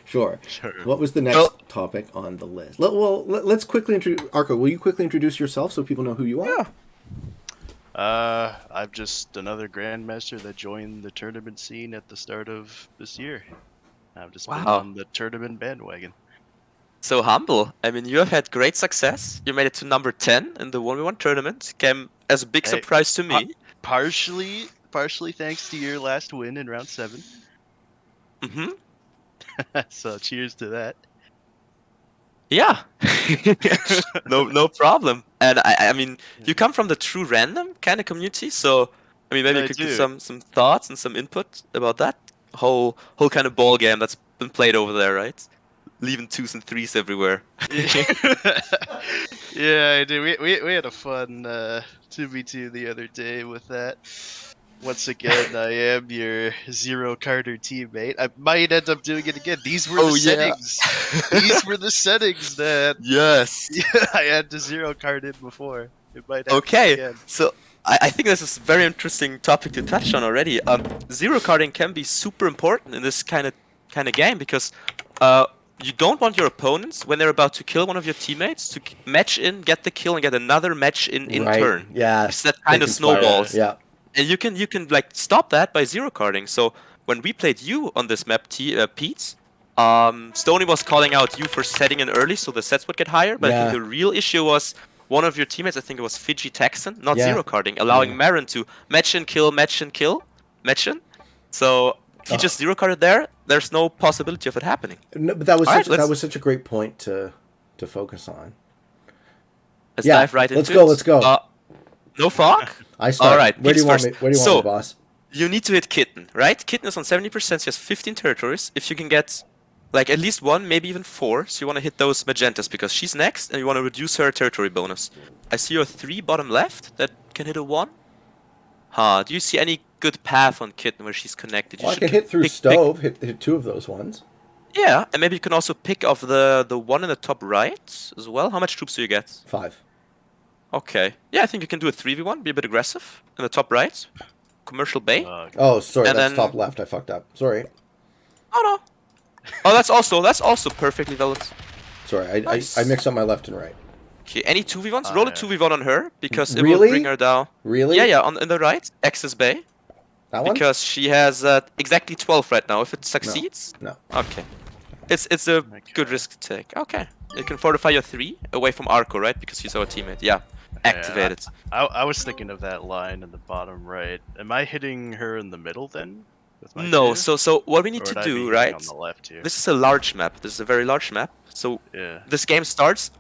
Sure. Sure. What was the next topic on the list? Let's quickly introduce Arco. Will you quickly introduce yourself so people know who you are? Yeah. I'm just another grandmaster that joined the tournament scene at the start of this year. I've just been on the tournament bandwagon. So humble. I mean, you have had great success. You made it to number 10 in the 1v1 tournament. Came as a big surprise to me. Partially thanks to your last win in round 7. So cheers to that. Yeah. no problem. And I mean, you come from the true random kind of community, so I mean, maybe you could give some thoughts and some input about that whole kind of ball game that's been played over there, right? Leaving 2s and 3s everywhere. Yeah, I do. We had a fun 2v2 the other day with that. Once again, I am your zero Carter teammate. I might end up doing it again. These were the settings. These were the settings that I had to zero card in before. It might happen again. So I think this is a very interesting topic to touch on already. Zero carding can be super important in this kind of game, because you don't want your opponents, when they're about to kill one of your teammates, to match in, get the kill, and get another match in turn. Yeah. Because that kind of snowballs. Yeah. And you can like stop that by zero carding. So when we played you on this map, Pete, Stoney was calling out you for setting in early, so the sets would get higher. But I think the real issue was one of your teammates, I think it was Fiji Texan, not zero carding, allowing Marin to match in, kill, match in, kill, match in. So he just zero carded there. There's no possibility of it happening. No, but that was such a great point to to focus on. Let's dive right into it. Let's go. No fog? I start. All right, Where do you want first. me? Where do you want me, boss? You need to hit Kitten, right? Kitten is on 70%, she has 15 territories. If you can get like at least 1, maybe even 4, so you want to hit those magentas because she's next and you want to reduce her territory bonus. I see your 3 bottom left that can hit a 1. Do you see any good path on Kitten where she's connected? Well, I can hit through stove, hit 2 of those ones. Yeah, and maybe you can also pick off the one in the top right as well. How much troops do you get? 5. Okay. Yeah, I think you can do a 3v1, be a bit aggressive in the top right. Commercial Bay. Oh, sorry, and that's then... top left. I fucked up. Sorry. Oh no. Oh, that's also perfectly valid. Sorry, Nice. I mixed up my left and right. Okay, any 2v1s? Roll a 2v1 on her because it Really? will bring her down. Really? Yeah, on the right, Access Bay. That one? Because she has exactly 12 right now. If it succeeds, No. okay. It's a good risk to take. Okay, you can fortify your 3 away from Arco, right? Because he's our teammate. Yeah. Activated. I was thinking of that line in the bottom right. Am I hitting her in the middle then? With my No, 2? so what we need Or to would I be do, hitting right? On the left here? This is a large map. This is a very large map. So Yeah. this game starts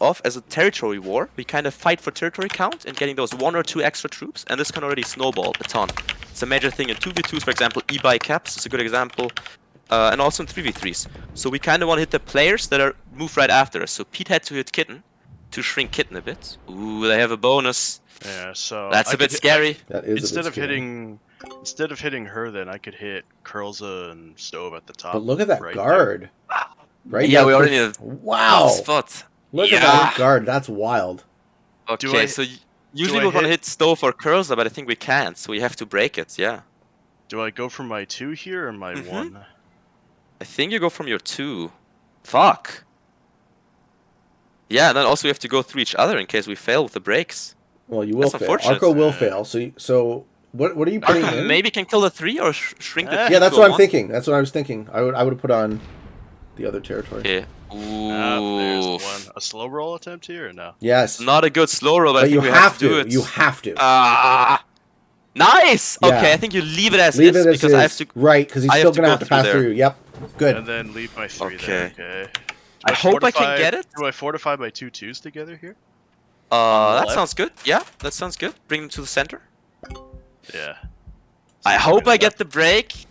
off as a territory war. We kind of fight for territory count and getting those 1 or 2 extra troops, and this can already snowball a ton. It's a major thing in 2v2s, for example. E-buy caps is a good example, and also in 3v3s. So we kind of want to hit the players that are move right after us. So Pete had to hit Kitten to shrink Kitten a bit. Ooh, they have a bonus. Yeah, so That's a bit scary. That is Instead a bit of scary. Instead of hitting her, then I could hit Curlza and Stove at the top. But look at that right guard. Right? Yeah, there. we already need a Wow. spot. Look at that guard. That's wild. Okay, so usually we want to hit Stove or Curlza, but I think we can't, so we have to break it, yeah. Do I go for my 2 here or my 1? I think you go from your 2. Fuck. Yeah, and then also we have to go through each other in case we fail with the breaks. Well, you will That's fail. unfortunate. Arco will fail. So what are you putting in? Maybe can kill the 3 or shrink the 2. Yeah, that's to what a I'm 1. thinking. That's what I was thinking. I would have put on the other territory. Okay. There's Ooh. one. A slow roll attempt here or no? Yes. Not a good slow roll, but I But think you we have to do to. it. You have to. Nice! Yeah. Okay, I think you leave it as Leave is it as because is. I have to... Right, because he's I still have to going to go have to pass through there. through. Yep. Good. And then leave my 3 Okay. there. Okay. I hope I can get it. Do I fortify my 2 2s together here? That left? sounds good. Yeah, that sounds good. Bring them to the center. Yeah. I hope I get the break.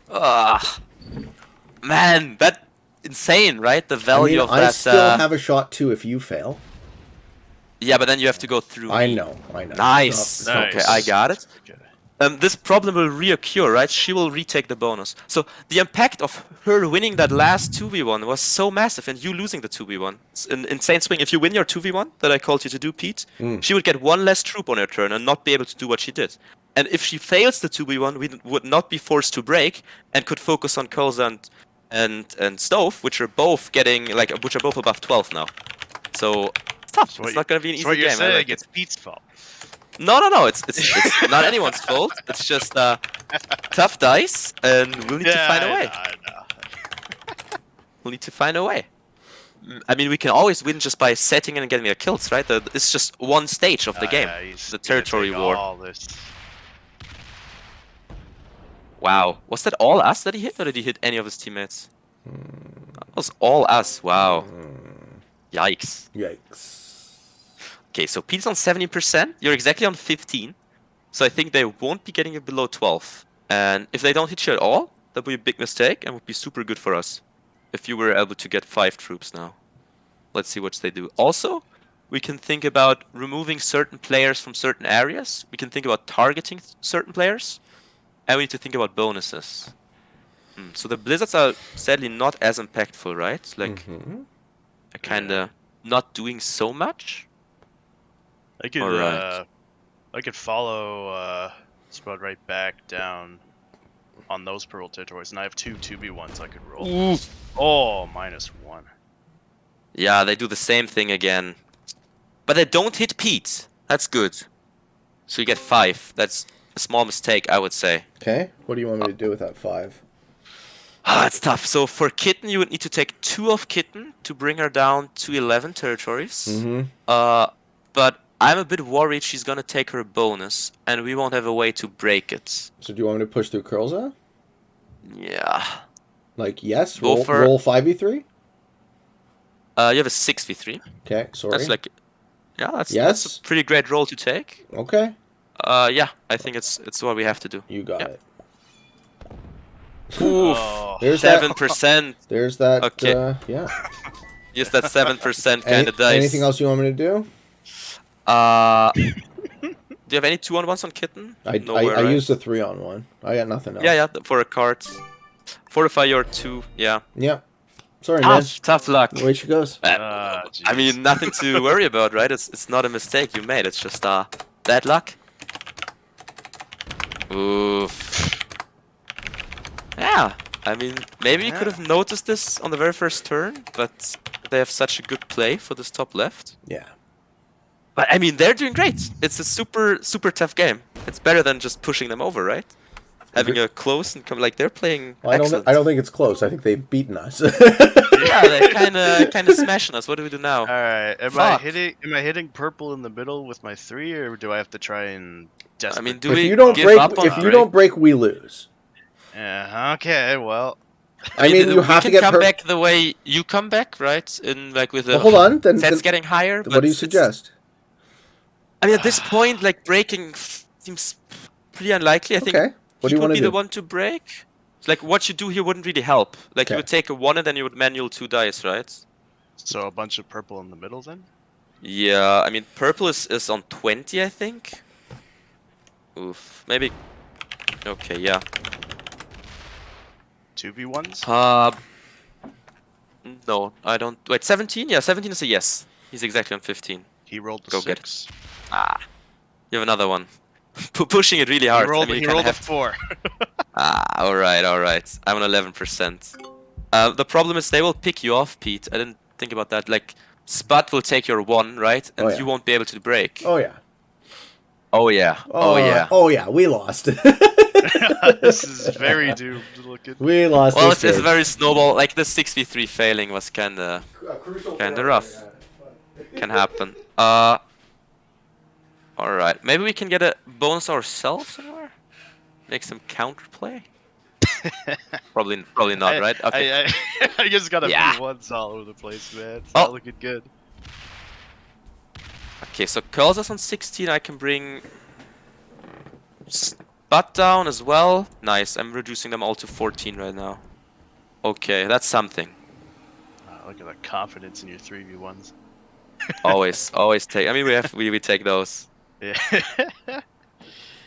Man, that insane, right? The value of I that. still have a shot too if you fail. Yeah, but then you have to go through. I me. know. Nice. Oh, nice. Okay, I got it. Okay. This problem will reoccur, right? She will retake the bonus. So the impact of her winning that last 2v1 was so massive, and you losing the 2v1. It's an insane swing. If you win your 2v1 that I called you to do, Pete, she would get 1 less troop on her turn and not be able to do what she did. And if she fails the 2v1, we would not be forced to break and could focus on Curlza and Stove, which are both above 12 now. So it's tough. So it's not gonna be an easy what you're game. saying, I like it's Pete's fault. No. It's not anyone's fault. It's just tough dice, and we'll need to find a way. I know. We'll need to find a way. I mean, we can always win just by setting in and getting their kills, right? It's just one stage of the game, Yeah, he's the gonna territory take war. all this. Wow, was that all us that he hit, or did he hit any of his teammates? That was all us. Wow. Yikes. Yikes. Okay, so Pete's on 70%. You're exactly on 15. So I think they won't be getting it below 12. And if they don't hit you at all, that would be a big mistake and would be super good for us. If you were able to get 5 troops now. Let's see what they do. Also, we can think about removing certain players from certain areas. We can think about targeting certain players. And we need to think about bonuses. So the blizzards are sadly not as impactful, right? Like, they're kinda not doing so much. I could Alright. I could follow Spud right back down on those purple territories, and I have 2 2v1s I could roll. Oof. Oh, -1. Yeah, they do the same thing again. But they don't hit Pete. That's good. So you get 5. That's a small mistake, I would say. Okay. What do you want me to do with that 5? It's tough. So for Kitten, you would need to take 2 of Kitten to bring her down to 11 territories. But I'm a bit worried she's gonna take her bonus, and we won't have a way to break it. So do you want me to push through Curlza? Yeah. Like, yes? Go Roll, for- roll 5v3? You have a 6v3. Okay, sorry. That's like, yeah, that's Yes. a pretty great roll to take. Okay. Yeah, I think it's what we have to do. You got Yeah. it. Oof, Oh. There's that. 7%. There's that. Okay. Yeah. Yes, that 7% kind of dice. Anything else you want me to do? Do you have any 2-on-1s on Kitten? I used a 3-on-1. I got nothing else. Yeah, for a card. Fortify your 2, yeah. Yeah. Sorry, man. Tough luck. The way she goes. I jeez. mean, nothing to worry about, right? It's not a mistake you made. It's just bad luck. Oof. Yeah, I mean, maybe you could have noticed this on the very first turn, but they have such a good play for this top left. Yeah. But I mean, they're doing great. It's a super tough game. It's better than just pushing them over, right? Having a close and come like they're playing. Well, I don't think it's close. I think they've beaten us. Yeah, they're kind of smashing us. What do we do now? All right. Am I hitting purple in the middle with my 3, or do I have to try and? I mean, do if we you don't give break, up on if you don't break, we lose. Yeah. Okay. Well. I mean, you have to get come back the way you come back, right? In like with the well, hold on. Then getting higher. What do you suggest? I mean, at this point, like breaking seems pretty unlikely. I think. Okay. What do you want to do? Would be the one to break. It's like what you do here wouldn't really help. Like Okay. you would take a 1 and then you would manual 2 dice, right? So a bunch of purple in the middle then. Yeah, I mean purple is on 20, I think. Oof, maybe. Okay, yeah. 2v1s. No, I don't. Wait, 17? Yeah, 17 is a yes. He's exactly on 15. He rolled the Go 6. get it. Ah, you have another one. Pushing it really hard. He rolled, I mean, he you kinda rolled a have 4. all right. I'm on 11%. The problem is they will pick you off, Pete. I didn't think about that. Like, Spud will take your 1, right? And you won't be able to break. Oh yeah. Oh yeah. Oh yeah. We lost. This is very doomed looking. We lost. Well, this it's game. very snowball. Like the 6v3 failing was kinda rough. Can happen. All right. Maybe we can get a bonus ourselves somewhere. Make some counterplay. Probably not, right? Okay. I just got a Yeah. few ones all over the place, man. It's Oh. not looking good. Okay, so curls us on 16. I can bring Spud down as well. Nice. I'm reducing them all to 14 right now. Okay, that's something. Look at the confidence in your 3v1s. Always take. I mean, we take those. Yeah.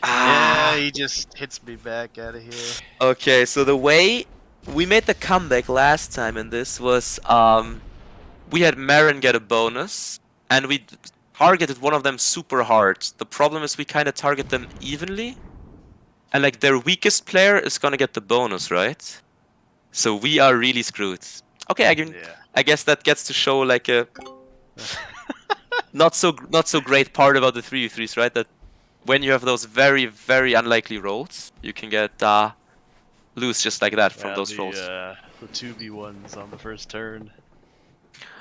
Ah. Yeah, he just hits me back out of here. Okay, so the way we made the comeback last time in this was we had Marin get a bonus and we targeted one of them super hard. The problem is we kind of target them evenly, and like their weakest player is gonna get the bonus, right? So we are really screwed. Okay, I guess that gets to show like a not so great part about the 3v3s, right? That when you have those very unlikely rolls, you can get lose just like that from those rolls. The 2v1s on the first turn.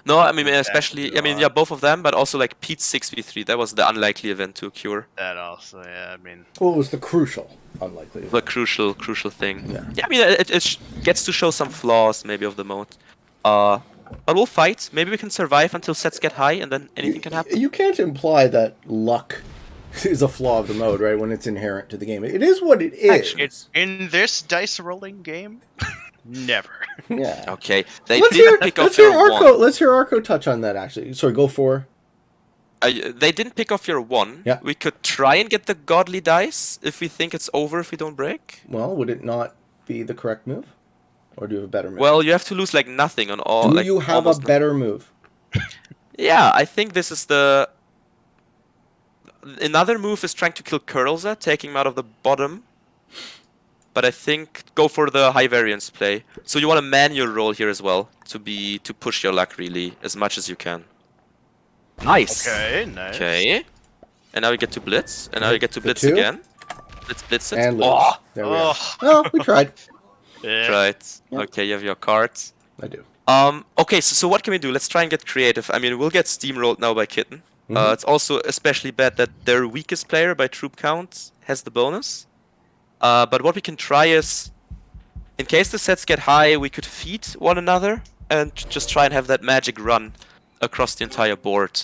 No, I mean especially, I mean yeah, both of them, but also like Pete's 6v3. That was the unlikely event to occur. That also, yeah. I mean, Well, it was the crucial unlikely. The crucial thing. Yeah. I mean it gets to show some flaws maybe of the mode. But we'll fight. Maybe we can survive until sets get high, and then anything can happen. You can't imply that luck is a flaw of the mode, right? When it's inherent to the game, it is what it is. Actually, in this dice rolling game, never. Yeah. Okay, they Let's didn't hear, pick let's off hear your Arco. 1. Let's hear Arco touch on that. Actually, sorry. Go for. They didn't pick off your 1. Yeah. We could try and get the godly dice if we think it's over if we don't break. Well, would it not be the correct move, or do you have a better move? Well, you have to lose like nothing on all. do like, you have a almost better move? Yeah, I think this is the. Another move is trying to kill Curlza, taking him out of the bottom. But I think go for the high variance play. So you want a manual roll here as well to push your luck really as much as you can. Nice. Okay, nice. Okay. And now we get to blitz, and now you get to blitz 2? again. Let's blitz it. And lose. Oh, There we go. Oh, No, we tried. yeah. right. Yeah. Okay, you have your cards. I do. Okay, so what can we do? Let's try and get creative. I mean, we'll get steamrolled now by Kitten. It's also especially bad that their weakest player by troop count has the bonus. But what we can try is, in case the sets get high, we could feed one another and just try and have that magic run across the entire board,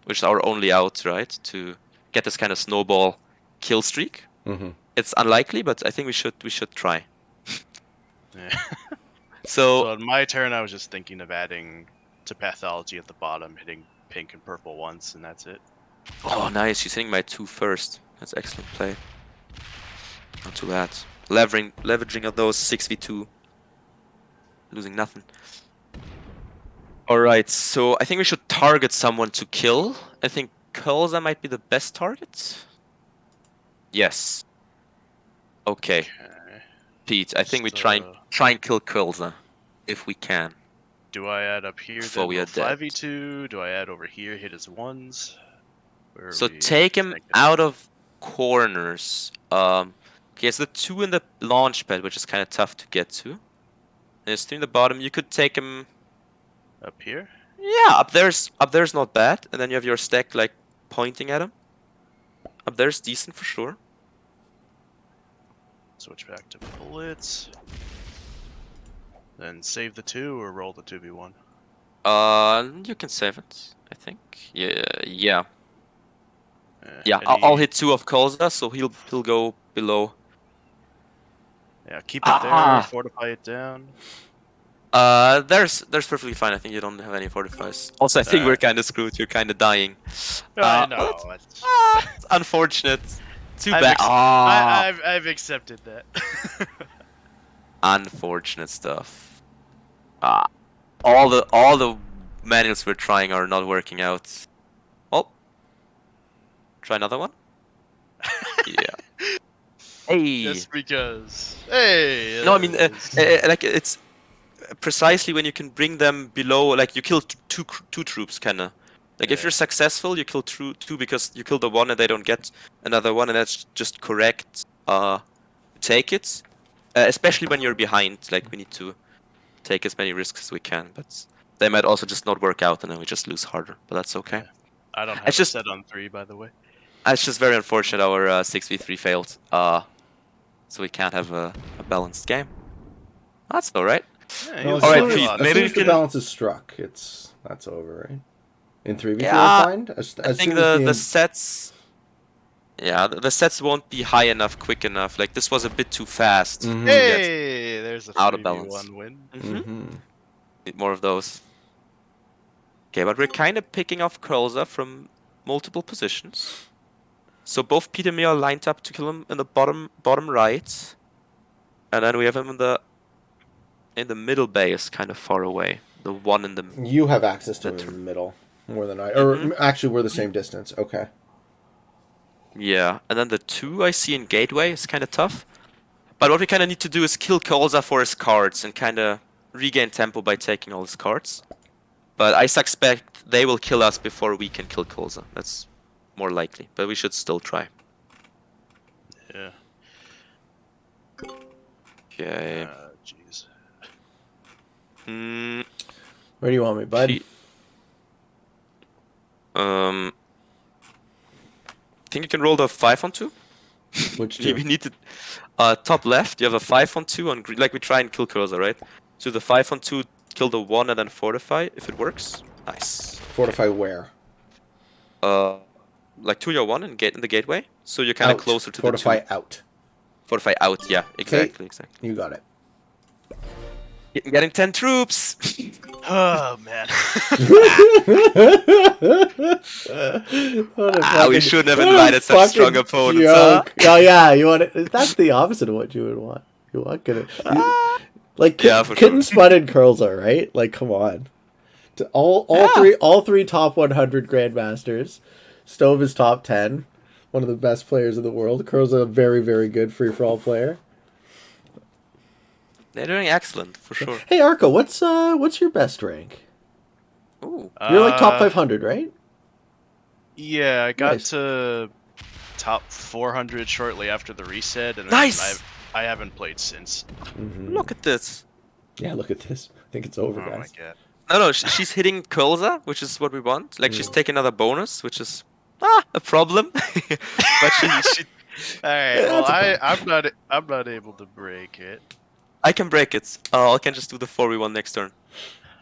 which is our only out, right? To get this kind of snowball kill streak. Mm-hmm. It's unlikely, but I think we should try. Yeah. So So on my turn, I was just thinking of adding to pathology at the bottom, hitting pink and purple once, and that's it. oh, nice. She's hitting my 2 first. That's excellent play. Not too bad. Leveraging on those 6v2. Losing nothing. Alright, so I think we should target someone to kill. I think Kulza might be the best target. Yes. Okay, Okay. Pete, I think we Just, try and kill Kulza. If we can. Do I add up here Before then we go are dead. 5v2? Do I add over here, hit his ones? Where are So we take him thinking? out of corners. Okay, so the 2 in the launch pad, which is kind of tough to get to. There's 3 in the bottom. You could take him. Up here? Yeah, up there's not bad, and then you have your stack like pointing at him. Up there's decent for sure. Switch back to blitz. Then save the 2 or roll the 2v1? You can save it, I think. Yeah. Eh, I'll any- hit 2 of Kulza, so he'll go below. Yeah, keep it there, Ah. fortify it down. There's perfectly fine. I think you don't have any fortifies. Also, I think we're Alright. kind of screwed. You're kind of dying. I well, know. it's unfortunate. Too I've bad. ex- Ah. I've accepted that. Unfortunate stuff. All the manuals we're trying are not working out. Oh, try another one. Yeah. Hey. Just because. Hey. No, I mean, like it's precisely when you can bring them below. Like you kill two troops, kinda. Like if Yeah. you're successful, you kill two because you kill the one and they don't get another one, and that's just correct. Take it. Especially when you're behind, like we need to take as many risks as we can, but they might also just not work out and then we just lose harder, but that's okay. I don't have It's it just- set on 3, by the way. It's just very unfortunate our 6v3 failed, so we can't have a balanced game. That's alright. Yeah, No, you as Alright, soon as- Pete, as maybe soon we as the can- balance is struck, that's over, right? In 3v3 Yeah, is fine? I think the sets... Yeah, the sets won't be high enough, quick enough. Like, this was a bit too fast. Mhm. Hey, there's a Out of 3v1 balance. win. Mm-hmm. Need more of those. Okay, but we're kind of picking off Kulza from multiple positions. So both Pete and me are lined up to kill him in the bottom right. And then we have him in the middle base, kind of far away. The one in the... You have access to The it in the middle more than I. Or Mhm. actually, we're the same distance. Okay. Yeah, and then the 2 I see in Gateway is kind of tough. But what we kind of need to do is kill Kulza for his cards and kind of regain tempo by taking all his cards. But I suspect they will kill us before we can kill Kulza. That's more likely, but we should still try. Yeah. Okay. Jeez. Where do you want me, bud? Think you can roll the 5 on 2? Which We two? need to... top left, you have a 5 on 2 on green. Like we try and kill Kulza, right? So the 5 on 2, kill the 1 and then fortify if it works. Nice. Fortify where? Like to your 1 and get in the gateway. So you're kind of Out. closer to Fortify the 2. out. Fortify out, yeah, exactly. You got it. Getting 10 troops! Oh, man. What a We fucking- shouldn't have what a invited such fucking strong opponents, huh? joke. Oh yeah, you want it? That's the opposite of what you would want. You want like Yeah, for kitten sure. spun and curls are right. Like come on, all three top 100 grandmasters. Stove is top 10, one of the best players in the world. Curls a very very good free for all player. They're doing excellent, for sure. Hey Arco, what's your best rank? Ooh. You're like top 500, right? Yeah, I got Nice. to top 400 shortly after the reset, and then Nice! I haven't played since. Look at this. Yeah, look at this. I think it's over, Oh my guys. god. No, she's hitting Kulza, which is what we want. Like, she's taking another bonus, which is a problem. But she All right. Yeah, Well, that's a I'm not able to break it. I can break it. I can just do the 4v1 next turn.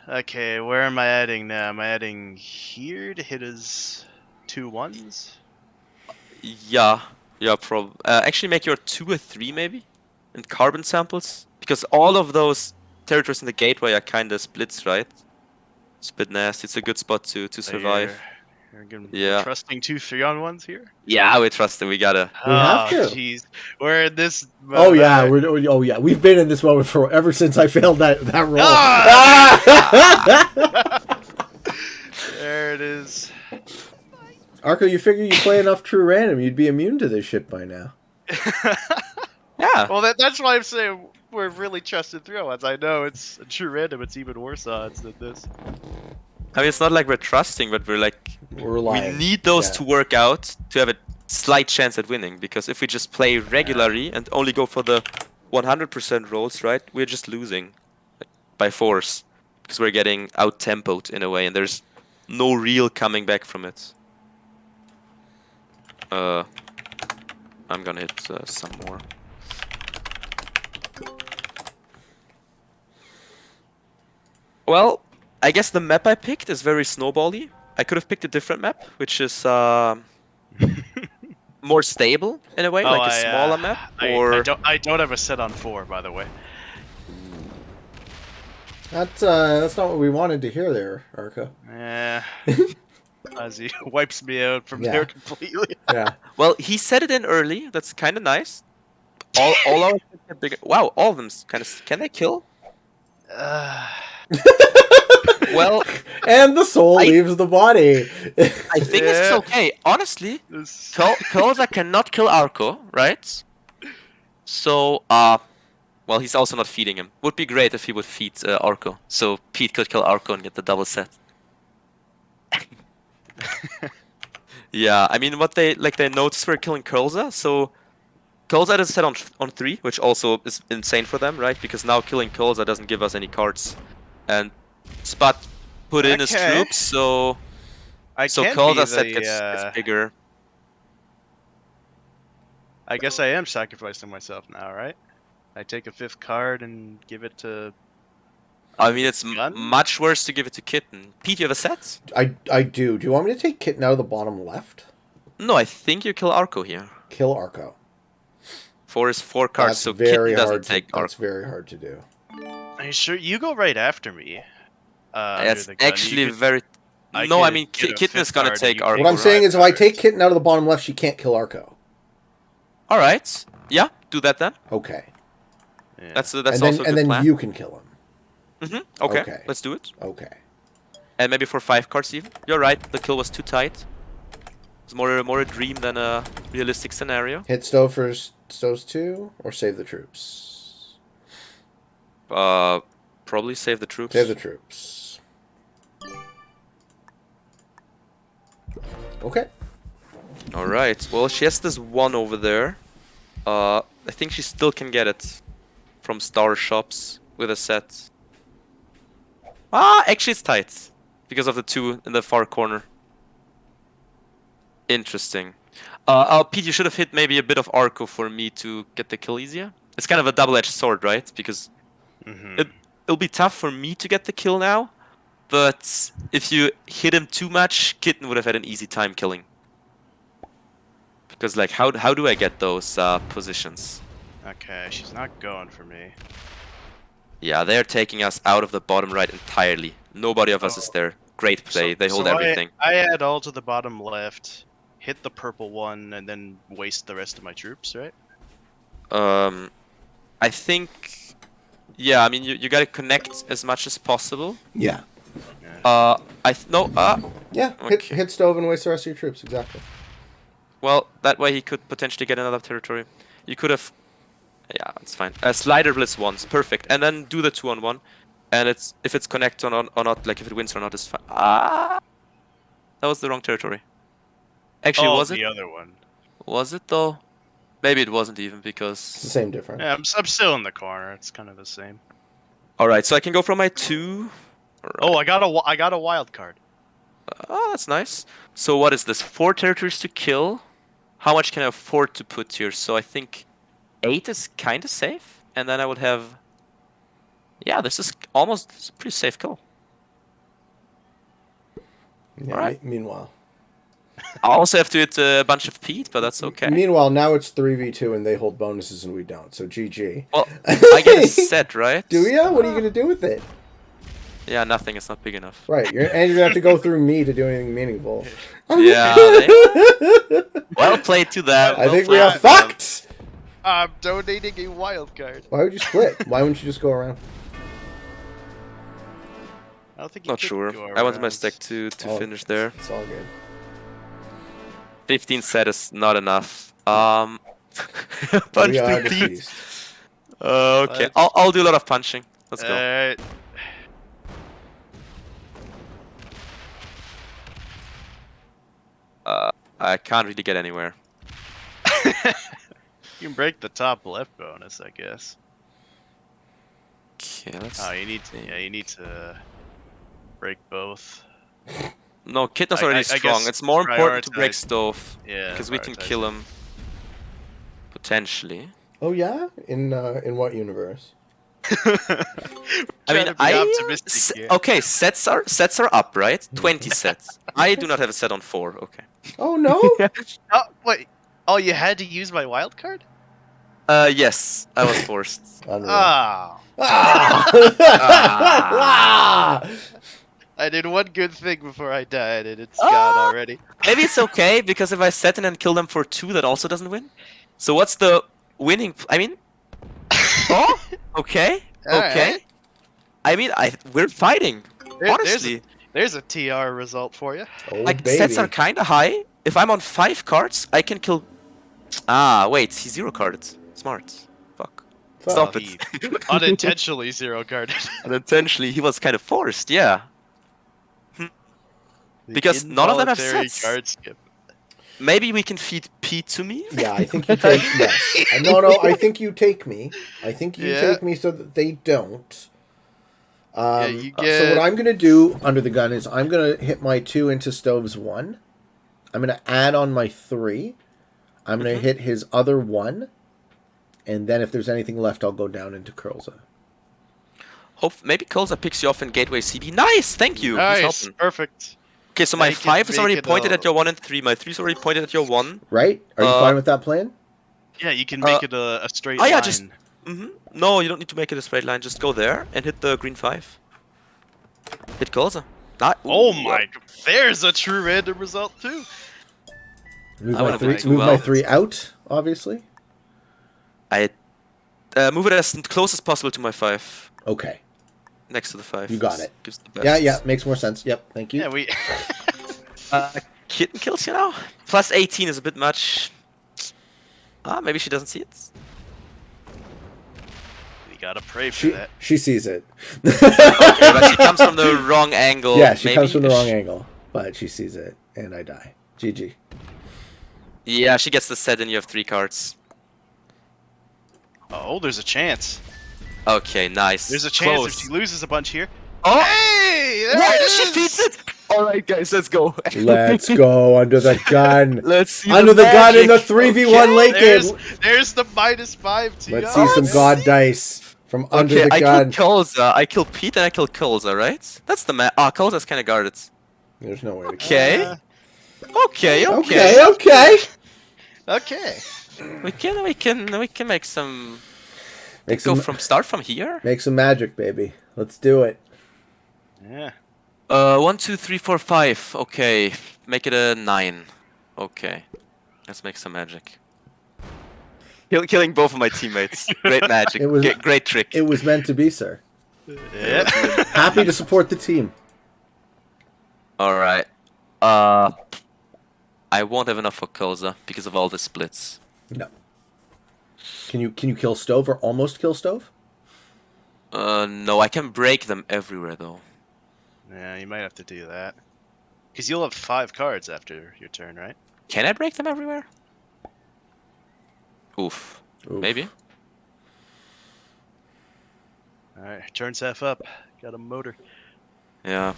Okay, where am I adding now? Am I adding here to hit his 2 1s? Yeah, actually, make your 2 or 3 maybe, and carbon samples, because all of those territories in the gateway are kind of splits, right? It's a bit nasty. It's a good spot to survive. We're trusting 2 3-on-1s here? Yeah, we trust it. We gotta. We have to. Jeez. We're in this. Oh yeah, we've been in this moment for ever since I failed that roll. There it is. Arco, you figure you play enough true random, you'd be immune to this shit by now. Yeah. Well, that's why I'm saying we're really trusted 3-on-1s. I know it's a true random. It's even worse odds than this. I mean, it's not like we're trusting, but we're relying. We need those to work out to have a slight chance at winning. Because if we just play regularly and only go for the 100% rolls, right, we're just losing by force. Because we're getting out-tempoed in a way, and there's no real coming back from it. I'm gonna hit some more. Well, I guess the map I picked is very snowbally. I could have picked a different map, which is more stable in a way, like a smaller map. Or I don't have a set on 4, by the way. That's not what we wanted to hear there, Arco. Yeah. As he wipes me out from there completely. Yeah. Well, he set it in early. That's kind of nice. All our bigger. Wow, all of them kind of. Can they kill? Well, and the soul leaves the body. I think this is okay. Honestly, Koza cannot kill Arco, right? So, well, he's also not feeding him. Would be great if he would feed Arco, so Pete could kill Arco and get the double set. Yeah, I mean, what they noticed we're killing Koza, so Koza is set on 3, which also is insane for them, right? Because now killing Koza doesn't give us any cards, and Spot put in his troops, so Koza's set gets bigger. I guess I am sacrificing myself now, right? I take a 5th card and give it to. I mean, it's much worse to give it to Kitten. Pete, you have a set? I do. Do you want me to take Kitten out of the bottom left? No, I think you kill Arco here. Kill Arco. 4 is 4 cards, that's so very Kitten doesn't hard take Arco. That's very hard to do. Are you sure? You go right after me. That's actually very... No, I mean, Kitten is going to take Arco. What I'm saying is if I take Kitten out of the bottom left, she can't kill Arco. Alright. Yeah, do that then. Okay. Yeah. That's and also a good then plan. You can kill him. Okay, let's do it. Okay. And maybe for 5 cards even. You're right, the kill was too tight. It's more a dream than a realistic scenario. Hit Stowe for Stowe's 2, or save the troops? Probably save the troops. Save the troops. Okay. Alright, well, she has this 1 over there. I think she still can get it from Star Shops with a set. Actually it's tight. Because of the 2 in the far corner. Interesting. Pete, you should have hit maybe a bit of Arco for me to get the kill easier. It's kind of a double-edged sword, right? Because it'll be tough for me to get the kill now. But if you hit him too much, Kitten would have had an easy time killing. Because, like, how do I get those positions? Okay, she's not going for me. Yeah, they're taking us out of the bottom right entirely. Nobody of us is there. Great play. They hold everything. I add all to the bottom left, hit the purple one, and then waste the rest of my troops, right? I think... Yeah, I mean, you gotta connect as much as possible. Yeah. Yeah, okay. hit Stove and waste the rest of your troops, exactly. Well, that way he could potentially get another territory. You could have... Yeah, it's fine. Slider Blitz once, perfect. And then do the 2-on-1. And if it's connect or not, like if it wins or not, it's fine. That was the wrong territory. Actually, was it? The other one. Was it though? Maybe it wasn't even because... It's the same difference. Yeah, I'm still in the corner. It's kind of the same. Alright, so I can go from my 2. Right. Oh, I got a wild card. Oh, that's nice. So what is this? 4 territories to kill? How much can I afford to put here? So I think 8 is kind of safe. And then I would have Yeah, this is almost a pretty safe kill. Yeah, Alright. Meanwhile. I also have to hit a bunch of Pete, but that's okay. Meanwhile, now it's 3v2 and they hold bonuses and we don't. So GG. Well, I get a set, right? Do ya? What are you gonna do with it? Yeah, nothing. It's not big enough. Right, and you're gonna have to go through me to do anything meaningful. Yeah. Well played to that. I think we played are to them. fucked. I'm donating a wild card. Why would you split? Why wouldn't you just go around? I don't think you Not could sure. go I want my around. stack to Oh, finish there. It's all good. 15 set is not enough. Punch We are to Pete. deceased. Okay, I'll do a lot of punching. Let's go. Alright. I can't really get anywhere. You can break the top left bonus, I guess. Okay, let's. Oh, you need to. Yeah, you need to break both. No, Kitna's I already guess strong. It's more important to break prioritize- Stove Yeah. because we can prioritize kill it. him potentially. Oh yeah? In what universe? I mean, Trying to be optimistic here. okay. Sets are up, right? 20 sets. I do not have a set on 4. Okay. Oh no? Oh wait! Oh, you had to use my wild card? Yes, I was forced. Unreal. Ah! Ah! I did one good thing before I died, and it's gone already. Maybe it's okay because if I set in and kill them for 2, that also doesn't win. So what's the winning? I mean, oh, okay, okay. Alright. I mean, we're fighting. Honestly, There's a TR result for you. Oh, like baby. sets are kind of high. If I'm on 5 cards, I can kill. Ah, wait, he's 0 carded. Smart. Fuck. Fuck. Stop He it. unintentionally zero carded. Unintentionally, he was kind of forced. Yeah. Because none of them have Involuntary sets. card skip. Maybe we can feed Pete to me. Yeah, I think you take yes. No, I think you take me. I think you Yeah. take me so that they don't. You So get- what I'm gonna do under the gun is I'm gonna hit my 2 into Stove's 1. I'm gonna add on my 3. I'm gonna hit his other 1, and then if there's anything left, I'll go down into Curlza. Maybe Kulza picks you off in Gateway CB. Nice, thank you. He's Nice, helping. perfect. Okay, so my Make it- 5 is already make it pointed a- at your 1 and 3. My 3 is already pointed at your 1. Right? Are you fine with that plan? Yeah, you can make it a straight oh line. yeah, just no, you don't need to make it a straight line. Just go there and hit the green 5. Hit Kulza. Oh my! There's a true random result too. Move I my wanna 3. do too Move my well. 3 out, obviously. I move it as close as possible to my 5. Okay. Next to the 5. You got it. Gives the best. Yeah, makes more sense. Yep, thank you. Yeah, we. Kitten kills you now. Plus 18 is a bit much. Maybe she doesn't see it. We gotta pray for that. She sees it. Okay, but she comes from the wrong angle. Yeah, she maybe. comes from the wrong angle, but she sees it, and I die. GG. Yeah, she gets the set and you have 3 cards. Oh, there's a chance. Okay, nice. There's a chance Close. if she loses a bunch here. Oh! Hey, there Yeah, it she is! feeds it! Alright guys, let's go. Let's go under the gun. Let's see Under the gun in the magic. 3v1 late There's, game. there's the -5 TR. Let's see some god dice from under Okay, the I gun. killed Kulza, I killed Pete, and I killed Kulza, right? That's the Kulza's kinda guarded. There's no way to Okay. Uh, Okay. Okay. Okay. We can make some Make go some start from here. make some magic, baby. Let's do it. Yeah. 1, 2, 3, 4, 5. Okay. Make it a 9. Okay. Let's make some magic. Killing both of my teammates. Great magic. It was- Great trick. It was meant to be, sir. Yeah. Happy to support the team. Alright. I won't have enough for Kulza because of all the splits. No. Can you kill Stove or almost kill Stove? No, I can break them everywhere though. Yeah, you might have to do that. Because you'll have 5 cards after your turn, right? Can I break them everywhere? Oof. Oof. Maybe. Alright, turn's half up. Got a motor. Yeah.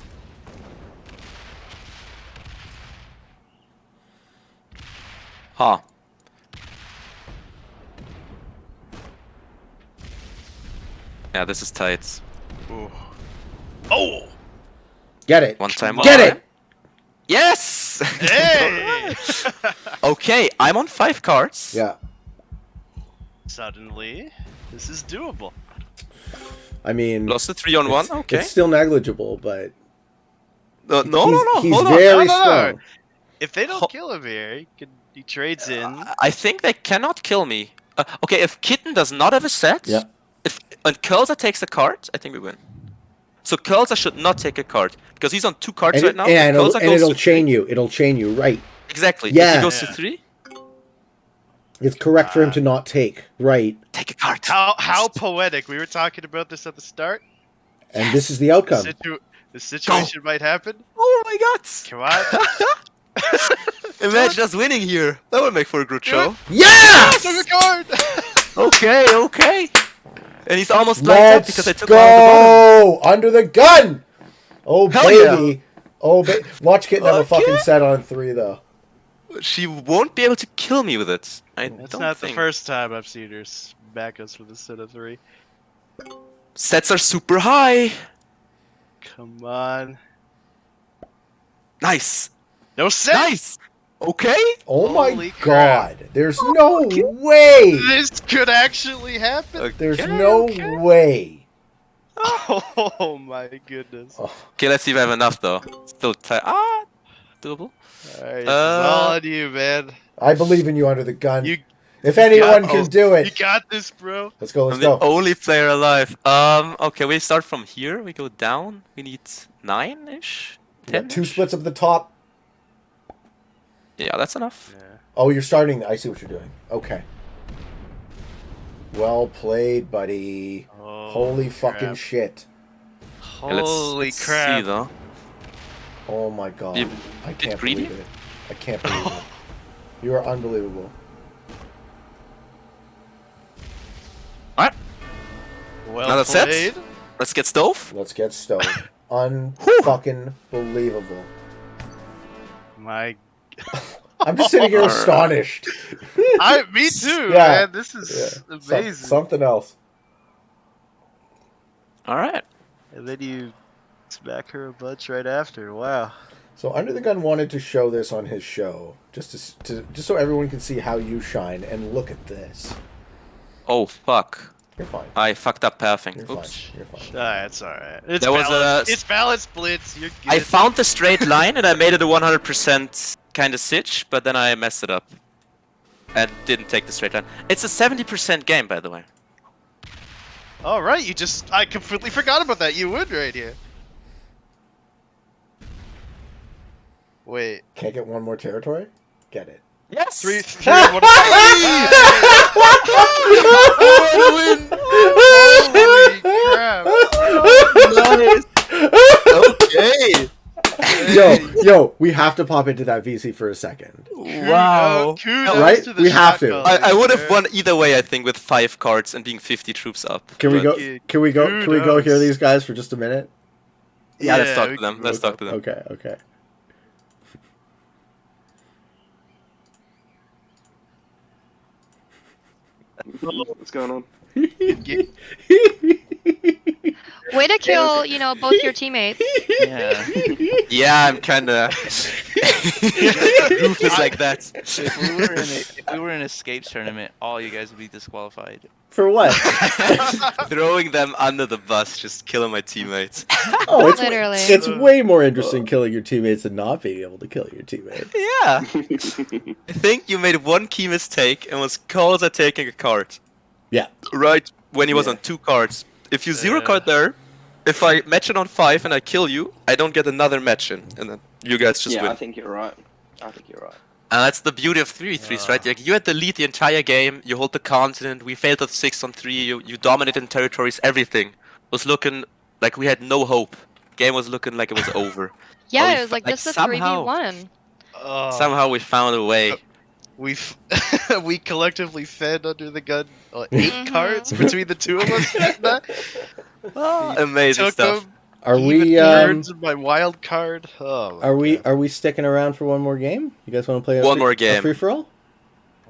Huh. Yeah, this is tight. Ooh. Oh! Get it. One time. Get it. Yes! Hey! Okay, I'm on 5 cards. Yeah. Suddenly, this is doable. I mean, Lost a 3-on-1. Okay. It's still negligible, but No. he's Hold on. very No. strong. If they don't kill him here, he trades in. I think they cannot kill me. Okay, if Kitten does not have a set, Yeah. and Curlza takes a card, I think we win. So Curlza should not take a card because he's on 2 cards right now. And Curlza goes it'll to chain 3. you. It'll chain you, right? Exactly. Yeah. If he goes to Yeah. 3, It's correct for him to not take, right? take a card. How poetic. We were talking about this at the start. And this is the outcome. The situation might happen. Oh my god! Come on. Imagine us winning here. That would make for a good show. Yeah! There's a card! Okay. And he's almost lined up Let's because I took one on the go! Under the gun! Oh, Hell baby. Oh, watch Kitten have a Okay. fucking set on 3, though. bottom. She won't be able to kill me with it. I That's don't not think. the first time I've seen her back us with a set of 3. Sets are super high. Come on. Nice. No set! Nice. Okay. Oh my Holy crap. god. There's no way! This could actually happen. There's Okay, no okay. way. Oh my goodness. Okay, let's see if I have enough though. Still tight. Doable. Alright, it's all Uh, on you, man. I believe in you under the gun. You If anyone got- can oh, do you it. got this, bro. Let's go, let's I'm the go. only player alive. Okay, we start from here. We go down. We need 9-ish. You got 2 10-ish. splits up the top. Yeah, that's enough. Oh, you're starting. I see what you're doing. Okay. Well played, buddy. Oh, Holy fucking crap. shit. Okay, Holy let's crap. See, though. Oh my god. You I bit can't greedy? believe it. I can't believe it. You are unbelievable. Alright, Well Another set? played. let's get stove. Let's get stoned. Unfucking believable. My I'm just sitting here astonished. me too, Yeah. man. This is Yeah. amazing. Something else. Alright. And then you smack her a bunch right after. Wow. So Under the Gun wanted to show this on his show, just so everyone can see how you shine. And look at this. Oh, fuck. You're fine. I fucked up pathing. You're Oops. fine. You're fine. That's alright. It's There was balanced. a- It's balanced blitz. You're good. I found the straight line and I made it a 100% kind of sitch, but then I messed it up. And didn't take the straight line. It's a 70% game, by the way. Alright, I completely forgot about that. You would right here. Wait. Can't get one more territory? Get it. Yes! 3 1 Holy crap. Okay! Yo, we have to pop into that VC for a second. Wow. Kudos Right? to the We have to. shotgun, I would have man. won either way, I think, with 5 cards and being 50 troops up. Can we But- go? Can we go? Can we go hear these guys for just a minute? Yeah, let's Yeah, talk we to them. can Let's talk to them. Okay. Okay. What's going on? Way to kill, both your teammates. Yeah. Yeah, I'm kinda ruthless like that. If we were in an escapes tournament, all you guys would be disqualified. For what? Throwing them under the bus, just killing my teammates. Oh, it's Literally. it's way more interesting killing your teammates than not being able to kill your teammates. Yeah. I think you made one key mistake and was called at taking a card. Yeah. Right when he was Yeah. on 2 cards. If you zero card there, if I match it on 5 and I kill you, I don't get another match in, and then you guys just Yeah, win. I think you're right. I think you're right. And that's the beauty of 3v3s, right? Like, you had the lead the entire game, you hold the continent, we failed at 6 on 3, you dominated territories, everything was looking like we had no hope. Game was looking like it was over. Yeah, we it was like like this is somehow- 3v1. Oh, Somehow we found a way. we collectively fed under the gun 8 Mhm. cards between the two of us. didn't that? Amazing Took stuff. them, Are even we turns in my wild card. Oh, my God. are we sticking around for one more game? You guys want to play One more game. free for all?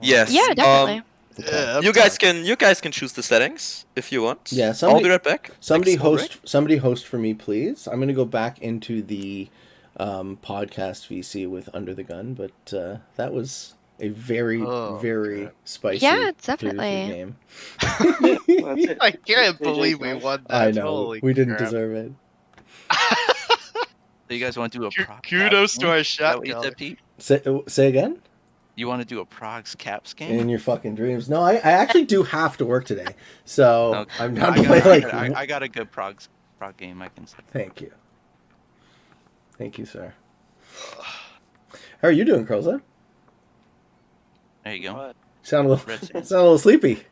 Yes. Yeah, definitely. Yeah, You guys can choose the settings if you want. Yeah, I'll be right back. Somebody Take a small somebody host for me, please. I'm going to go back into the podcast VC with Under the Gun, but that was a very, Oh, very God. spicy Yeah, 3-3 definitely. game. Yeah, well, that's it. I can't JJ's believe we nice. won that. I know. Holy We didn't crap. deserve it. So you guys want to do a prog Kudos caps to game? our Is that what you shot said, Pete? Say again? You want to do a progs caps In game? your fucking dreams. No, I actually do have to work today. So Okay. I'm down I to got, play I got a good prog game I can say. Thank you. Thank you, sir. How are you doing, Kroza? There you go. Right. Sound a little, Red sound a little sleepy.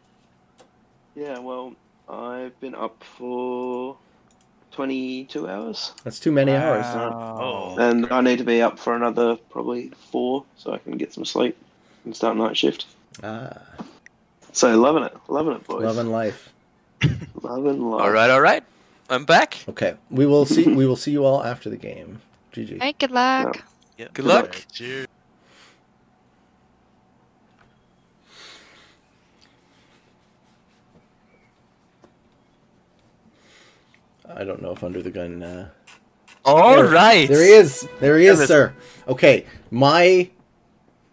Yeah, well, I've been up for 22 hours, That's too many hours. Wow. and I need to be up for another probably 4 so I can get some sleep and start night shift. Ah, So loving it, boys. loving life. Loving life. All right. I'm back. Okay, we will see you all after the game. GG. Alright, good luck. Yeah. Good luck. Cheers. I don't know if Under the Gun. All right. There he is. There he is, Yeah, sir. Okay, my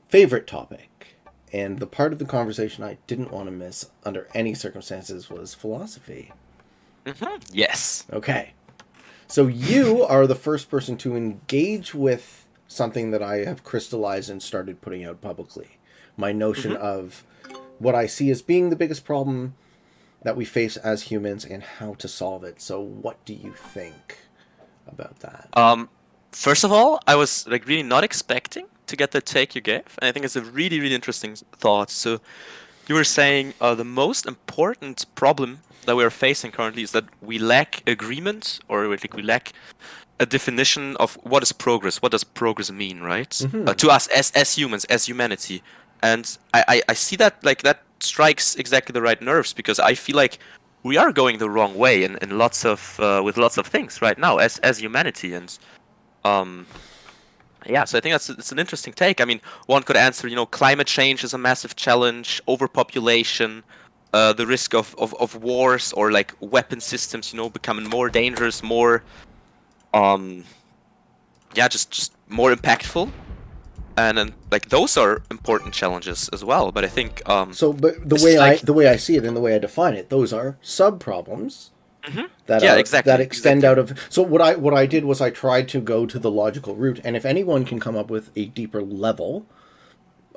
favorite topic, and the part of the conversation I didn't want to miss under any circumstances was philosophy. Yes. Okay. So you are the first person to engage with something that I have crystallized and started putting out publicly. My notion of what I see as being the biggest problem that we face as humans and how to solve it. So what do you think about that? First of all, I was like really not expecting to get the take you gave, and I think it's a really, really interesting thought. So you were saying the most important problem that we are facing currently is that we lack agreement, or like we lack a definition of what is progress. What does progress mean, right? To us as humans, as humanity. And I see that like that strikes exactly the right nerves, because I feel like we are going the wrong way in lots of with lots of things right now as humanity. And yeah, so I think it's an interesting take. I mean, one could answer, climate change is a massive challenge, overpopulation, the risk of wars, or like weapon systems, becoming more dangerous, more just more impactful. And then, like, those are important challenges as well. But I think But the it's way like- the way I see it and the way I define it, those are sub problems that Yeah, are, exactly, that extend out of. So what I did was I tried to go to the logical route, and if anyone can come up with a deeper level,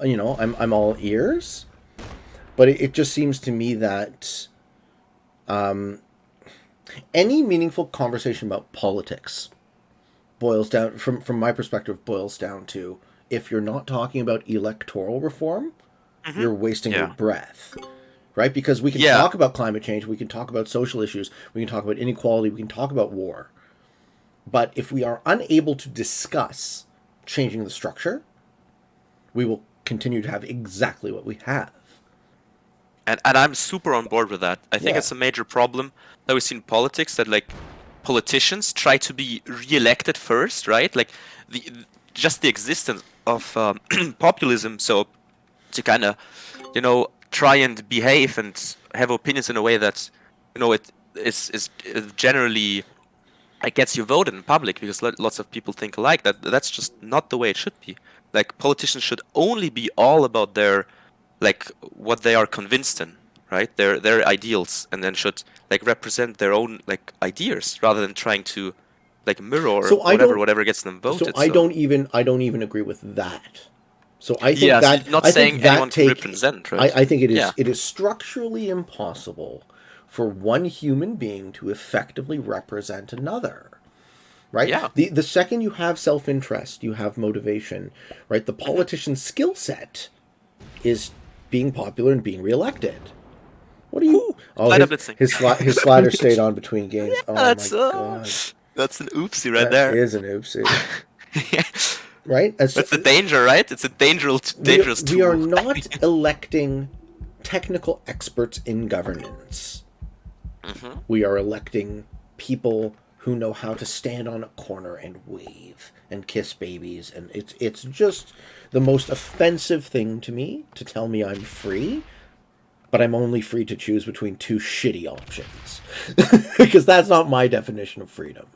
I'm all ears. But it just seems to me that any meaningful conversation about politics boils down, from my perspective, boils down to, if you're not talking about electoral reform, you're wasting your breath. Right? Because we can talk about climate change, we can talk about social issues, we can talk about inequality, we can talk about war. But if we are unable to discuss changing the structure, we will continue to have exactly what we have. And I'm super on board with that. I think it's a major problem that we see in politics, that like politicians try to be re-elected first, right? Like just the existence of populism, so to kind of, try and behave and have opinions in a way that, it is generally gets you voted in public, because lots of people think alike. That's just not the way it should be. Like, politicians should only be all about their, like, what they are convinced in, right? Their ideals, and then should like represent their own like ideas, rather than trying to like mirror whatever gets them voted. So I don't even agree with that. So I think so that not I saying think that anyone can represent, right? I think it is it is structurally impossible for one human being to effectively represent another. Right? Yeah. The second you have self-interest, you have motivation, right? The politician's skill set is being popular and being reelected. What are you? Oh, his slider stayed on between games. Oh my god. That's an oopsie right That there. is an oopsie. Right? That's the danger, right? It's a dangerous tool. We are not electing technical experts in governance. We are electing people who know how to stand on a corner and wave and kiss babies, and it's just the most offensive thing to me to tell me I'm free but I'm only free to choose between two shitty options. Because that's not my definition of freedom.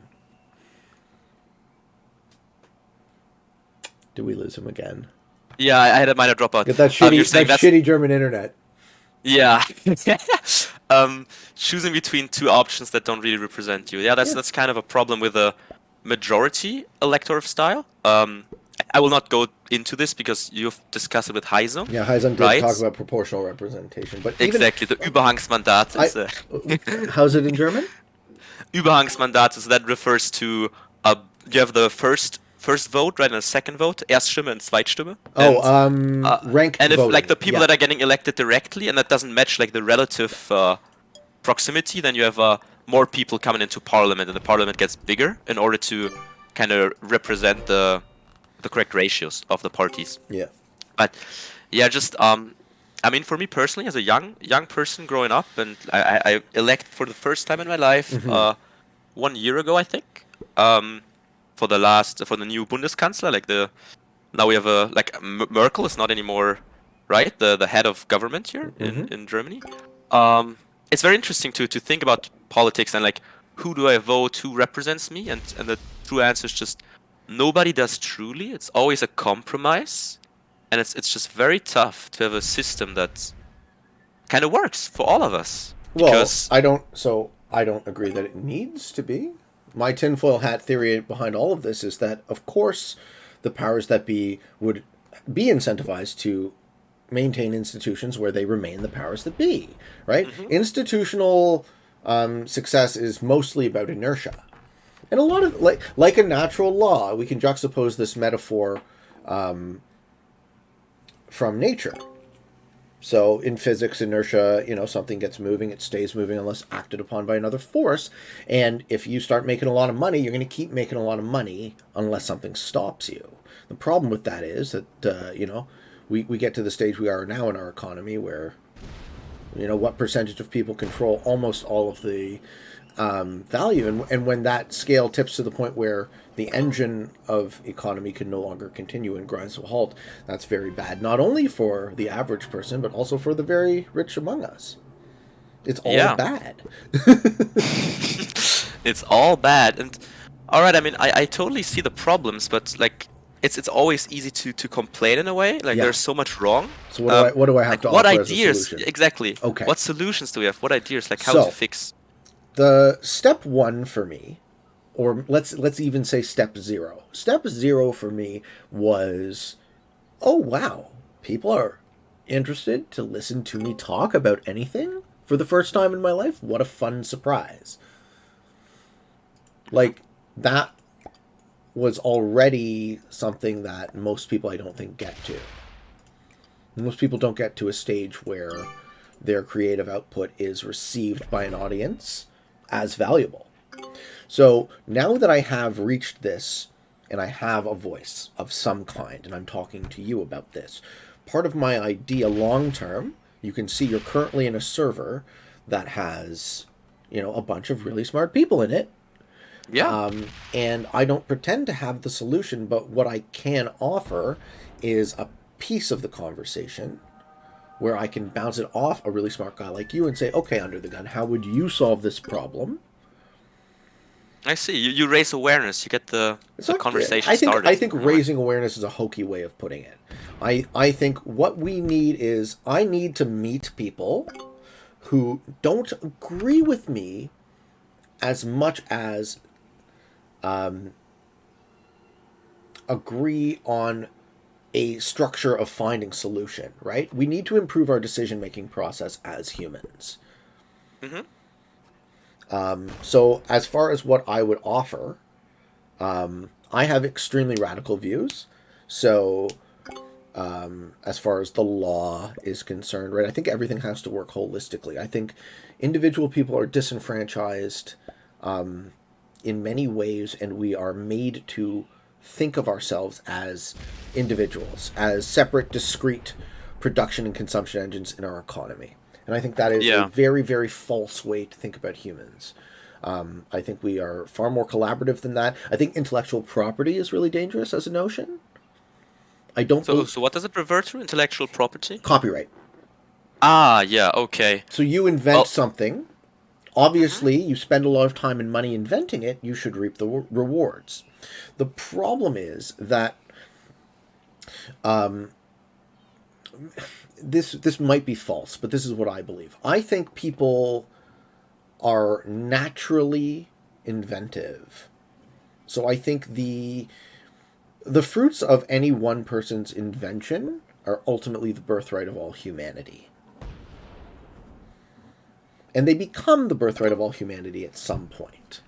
Did we lose him again? Yeah, I had a minor dropout. Get that You're saying shitty German internet. Yeah. Choosing between two options that don't really represent you. Yeah, that's kind of a problem with the majority electoral style. I will not go into this because you've discussed it with Heisung. Yeah, Heisung did right? talk about proportional representation, but exactly the Überhangsmandat is. How's it in German? Überhangsmandat is that refers to you have the first vote, right, and a second vote, Erststimme and Zweitstimme. Ranked and if voting. like the people that are getting elected directly and that doesn't match like the relative proximity, then you have more people coming into parliament, and the parliament gets bigger in order to kind of represent the correct ratios of the parties. Yeah. But yeah, just I mean, for me personally, as a young person growing up, and I elect for the first time in my life 1 year ago, I think. For the new Bundeskanzler, now we have Merkel is not anymore, right? The head of government here in Germany. It's very interesting to think about politics and like who do I vote, who represents me, and the true answer is just nobody does truly. It's always a compromise, and it's just very tough to have a system that kind of works for all of us. Well, I don't agree that it needs to be. My tinfoil hat theory behind all of this is that, of course, the powers that be would be incentivized to maintain institutions where they remain the powers that be, right? Institutional success is mostly about inertia. And a lot of, like a natural law, we can juxtapose this metaphor from nature. So in physics, inertia, something gets moving, it stays moving unless acted upon by another force. And if you start making a lot of money, you're going to keep making a lot of money unless something stops you. The problem with that is that, we get to the stage we are now in our economy where, what percentage of people control almost all of the value. And when that scale tips to the point where the engine of economy can no longer continue and grinds to a halt, that's very bad, not only for the average person, but also for the very rich among us. It's all bad. It's all bad. And all right, I mean, I totally see the problems, but it's always easy to complain in a way. There's so much wrong. So what do I have to offer as a solution? Exactly. Okay. What solutions do we have? What ideas? How to fix? The step one for me, or let's even say step zero. Step zero for me was, oh wow, people are interested to listen to me talk about anything for the first time in my life. What a fun surprise. That was already something that most people I don't think get to. Most people don't get to a stage where their creative output is received by an audience as valuable. So now that I have reached this and I have a voice of some kind and I'm talking to you about this, part of my idea long term, you can see you're currently in a server that has, a bunch of really smart people in it. Yeah. And I don't pretend to have the solution, but what I can offer is a piece of the conversation where I can bounce it off a really smart guy like you and say, okay, Under the Gun, how would you solve this problem? I see. You raise awareness. You get the conversation started. I think raising awareness is a hokey way of putting it. I think what we need is, I need to meet people who don't agree with me as much as agree on a structure of finding solution, right? We need to improve our decision-making process as humans. So as far as what I would offer, I have extremely radical views. So as far as the law is concerned, right, I think everything has to work holistically. I think individual people are disenfranchised in many ways, and we are made to think of ourselves as individuals, as separate, discrete production and consumption engines in our economy. And I think that is a very, very false way to think about humans. I think we are far more collaborative than that. I think intellectual property is really dangerous as a notion. I don't. So what does it revert to? Intellectual property? Copyright. Ah, yeah, okay. So you invent Well- something. Obviously, you spend a lot of time and money inventing it. You should reap the rewards. The problem is that this might be false, but this is what I believe. I think people are naturally inventive. So I think the fruits of any one person's invention are ultimately the birthright of all humanity. And they become the birthright of all humanity at some point.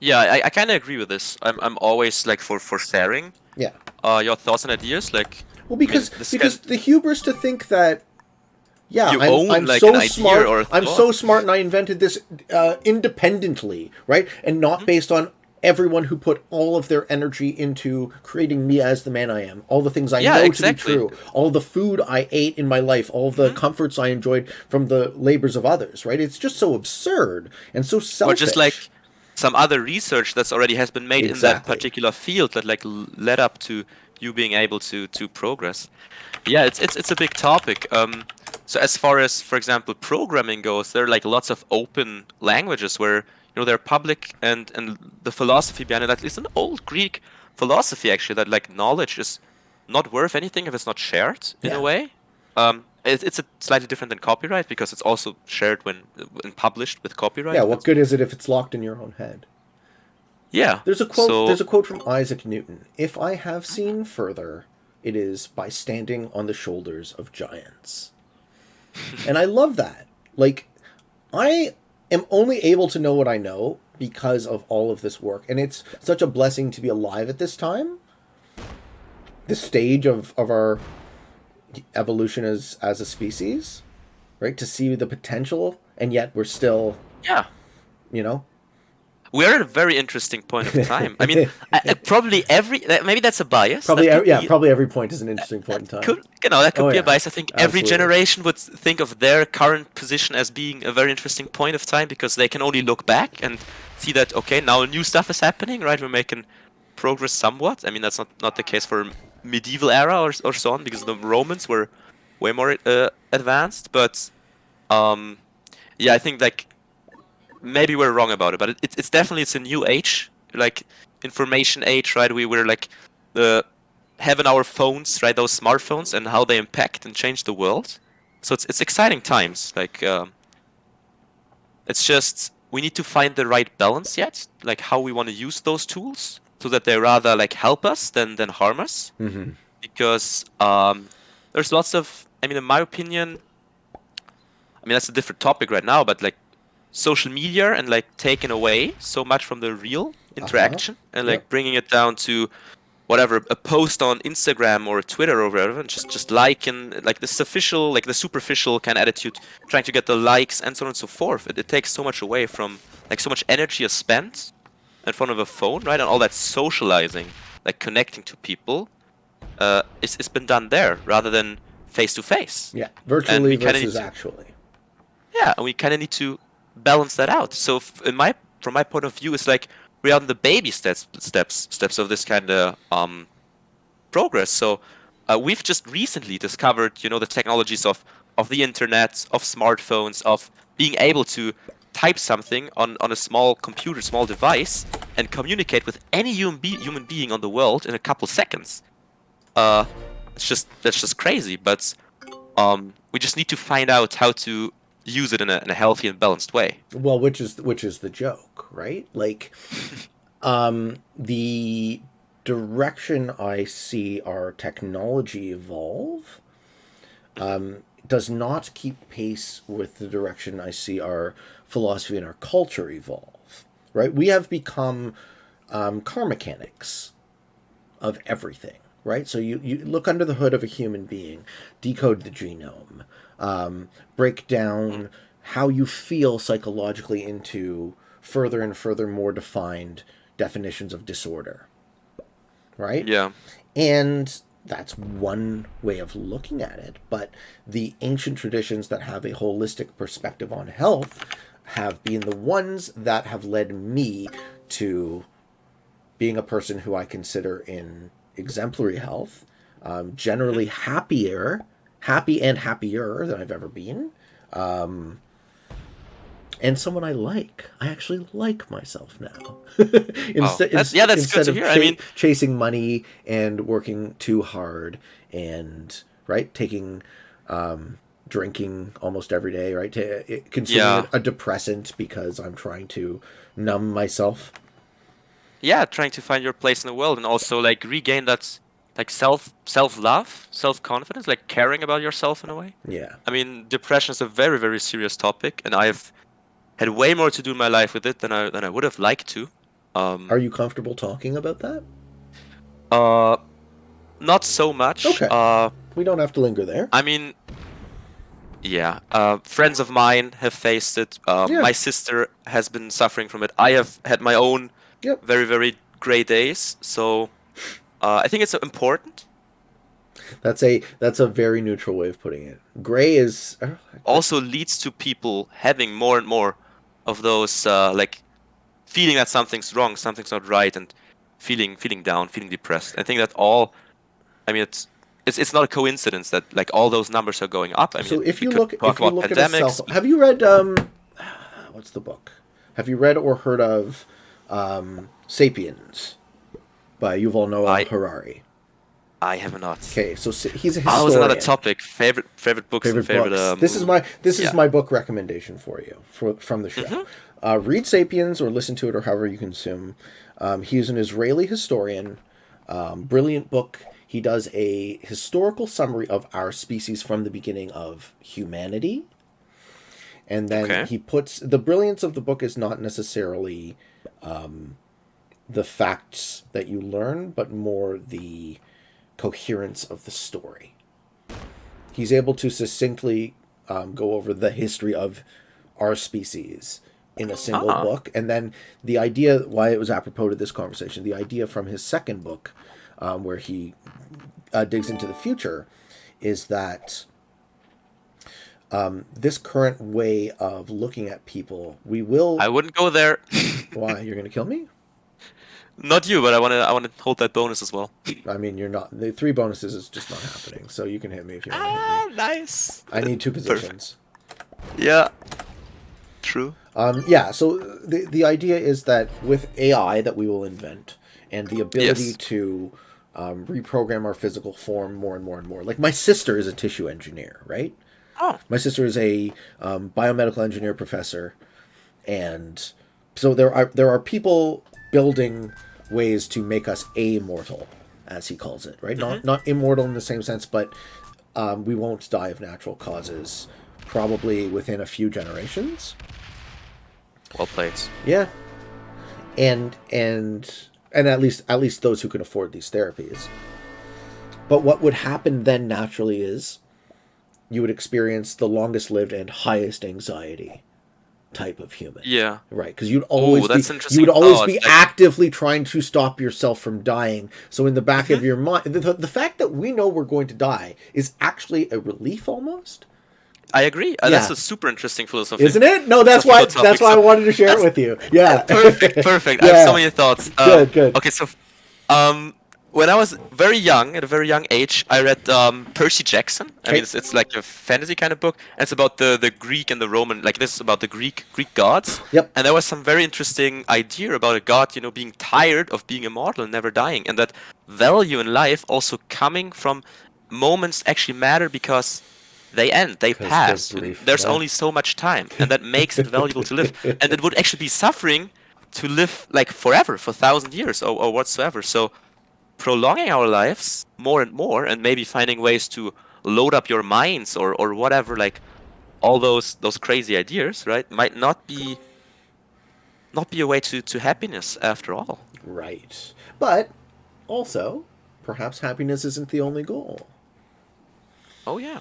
Yeah, I kind of agree with this. I'm always like for sharing Yeah. your thoughts and ideas. Like, Well, because I mean, this because can- the hubris to think that, yeah, You I'm, own, I'm like, so an idea smart. or a I'm thought. so smart, and I invented this independently, right? And not Mm-hmm. based on everyone who put all of their energy into creating me as the man I am. All the things I Yeah, know exactly. to be true. All the food I ate in my life. All the Mm-hmm. comforts I enjoyed from the labors of others. Right? It's just so absurd and so or selfish. just like some other research that's already has been made in that Exactly. particular field that like led up to you being able to progress. Yeah, it's a big topic. So as far as, for example, programming goes, there are like lots of open languages where they're public, and the philosophy behind it, at least an old Greek philosophy actually, that like knowledge is not worth anything if it's not shared in Yeah. a way. It's a slightly different than copyright because it's also shared when published with copyright. Yeah. What good is it if it's locked in your own head? Yeah. There's a quote. So, There's a quote from Isaac Newton. If I have seen further, it is by standing on the shoulders of giants. And I love that. Like, I am only able to know what I know because of all of this work, and it's such a blessing to be alive at this time. This stage of our evolution as a species, right? To see the potential, and yet we're still, yeah. we're at a very interesting point of time. I mean, probably maybe that's a bias. Probably, That could be- probably every point is an interesting point in time. that could Oh, be yeah. a bias. I think every Absolutely. generation would think of their current position as being a very interesting point of time because they can only look back and see that, okay, now new stuff is happening, right? We're making progress somewhat. I mean, that's not the case for medieval era or so on, because the Romans were way more advanced. But yeah, I think like maybe we're wrong about it, but it's definitely a new age, like information age, right? We were like having our phones, right? Those smartphones and how they impact and change the world. So it's exciting times. Like it's just we need to find the right balance yet, like how we want to use those tools so that they rather like help us than harm us. Mm-hmm. Because there's lots of, I mean, in my opinion, I mean that's a different topic right now, but like social media and like taking away so much from the real interaction and like Yep. bringing it down to whatever, a post on Instagram or Twitter or whatever, and just liking, like the superficial kind of attitude, trying to get the likes and so on and so forth. It takes so much away from, like, so much energy is spent in front of a phone, right? And all that socializing, like connecting to people, it's been done there rather than face to face. Yeah, And virtually we kinda versus need to- actually. Yeah, and we kind of need to balance that out. So from my point of view, it's like we're on the baby steps of this kind of progress. So we've just recently discovered, the technologies of the internet, of smartphones, of being able to type something on a small computer, small device, and communicate with any human being on the world in a couple seconds. That's just crazy. But we just need to find out how to use it in a healthy and balanced way. Well, which is the joke, right? Like, the direction I see our technology evolve does not keep pace with the direction I see our philosophy and our culture evolve, right? We have become car mechanics of everything, right? So you look under the hood of a human being, decode the genome, break down how you feel psychologically into further and further more defined definitions of disorder, right? Yeah. And that's one way of looking at it. But the ancient traditions that have a holistic perspective on health have been the ones that have led me to being a person who I consider in exemplary health, generally happier happy and happier than I've ever been. And someone I like. I actually like myself now. That's good to hear. I mean, chasing money and working too hard and taking drinking almost every day, right? Consuming a depressant because I'm trying to numb myself. Yeah, trying to find your place in the world and also like regain that like self-love, self-confidence, like caring about yourself in a way. Yeah. I mean, depression is a very, very serious topic, and I've had way more to do in my life with it than I would have liked to. Are you comfortable talking about that? Not so much. Okay. We don't have to linger there. I mean, yeah. Friends of mine have faced it. My sister has been suffering from it. I have had my own very, very grey days. So I think it's important. That's a very neutral way of putting it. Grey is also leads to people having more and more of those like feeling that something's wrong, something's not right, and feeling down, feeling depressed. I think that all. I mean, it's not a coincidence that like all those numbers are going up. I mean, so if you look at pandemics, have you read what's the book? Have you read or heard of *Sapiens* by Yuval Noah Harari? I have not. Okay, so he's a historian. That was another topic. Favorite books. This is my book recommendation for you from the show. Mm-hmm. Read *Sapiens* or listen to it or however you consume. He's an Israeli historian. Brilliant book. He does a historical summary of our species from the beginning of humanity. And then he puts... The brilliance of the book is not necessarily the facts that you learn, but more the coherence of the story. He's able to succinctly go over the history of our species in a single book. And then the idea, why it was apropos to this conversation, the idea from his second book, where he digs into the future, is that this current way of looking at people, I wouldn't go there. Why? You're going to kill me? Not you, but I want to hold that bonus as well. I mean, you're not. The 3 bonuses is just not happening, so you can hit me if you want to hit me. Nice. I need 2 positions. Perfect. Yeah. True. So the idea is that with AI that we will invent and the ability to reprogram our physical form more and more and more. Like my sister is a tissue engineer, right? Oh. My sister is a biomedical engineer professor, and so there are people building ways to make us amortal, as he calls it, right? Mm-hmm. Not immortal in the same sense, but we won't die of natural causes probably within a few generations. Well played. Yeah. And at least those who can afford these therapies. But what would happen then naturally is you would experience the longest lived and highest anxiety type of human. Yeah. Right, because you'd always be Like, actively trying to stop yourself from dying. So in the back of your mind, the fact that we know we're going to die is actually a relief almost. I agree. That's a super interesting philosophy, isn't it? No, that's why I wanted to share it with you. Yeah. Perfect. I have so many thoughts. Good. Okay, so when I was very young, at a very young age, I read Percy Jackson. I mean, it's like a fantasy kind of book. And it's about the Greek and the Roman. Like this is about the Greek gods. Yep. And there was some very interesting idea about a god, being tired of being immortal and never dying, and that value in life also coming from moments actually matter because they end, they pass. There's only so much time, and that makes it valuable to live. And it would actually be suffering to live like forever, for 1,000 years or whatsoever. So prolonging our lives more and more, and maybe finding ways to load up your minds or whatever, like all those crazy ideas, right, might not be a way to happiness after all. Right. But also, perhaps happiness isn't the only goal. Oh, yeah.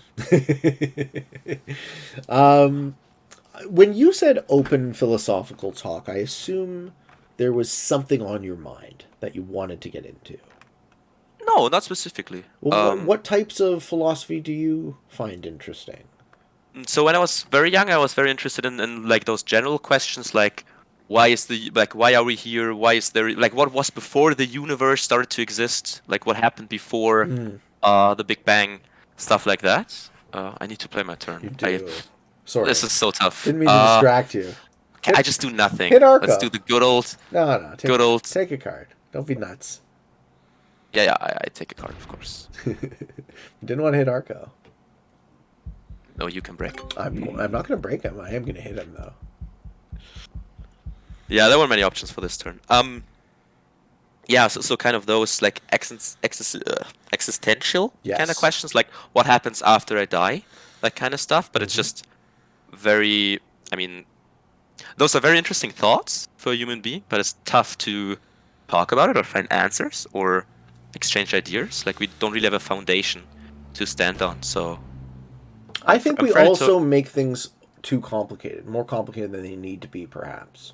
When you said open philosophical talk, I assume there was something on your mind that you wanted to get into. No, not specifically. Well, what types of philosophy do you find interesting? So when I was very young, I was very interested in like those general questions, like why are we here? Why is there, like, what was before the universe started to exist? Like what happened before the Big Bang? Stuff like that. I need to play my turn. You do. Sorry. This is so tough. Didn't mean to distract you. I just do nothing. Hit Arco. Let's do the good old. No. Good old. Take a card. Don't be nuts. Yeah, I take a card, of course. Didn't want to hit Arco. No, you can break. I'm not going to break him. I am going to hit him, though. Yeah, there were many options for this turn. Yeah, so kind of those like existential kind of questions, like what happens after I die, that kind of stuff. But it's just very, I mean, those are very interesting thoughts for a human being, but it's tough to talk about it or find answers or exchange ideas. Like we don't really have a foundation to stand on. So I think we also make things too complicated, more complicated than they need to be, perhaps.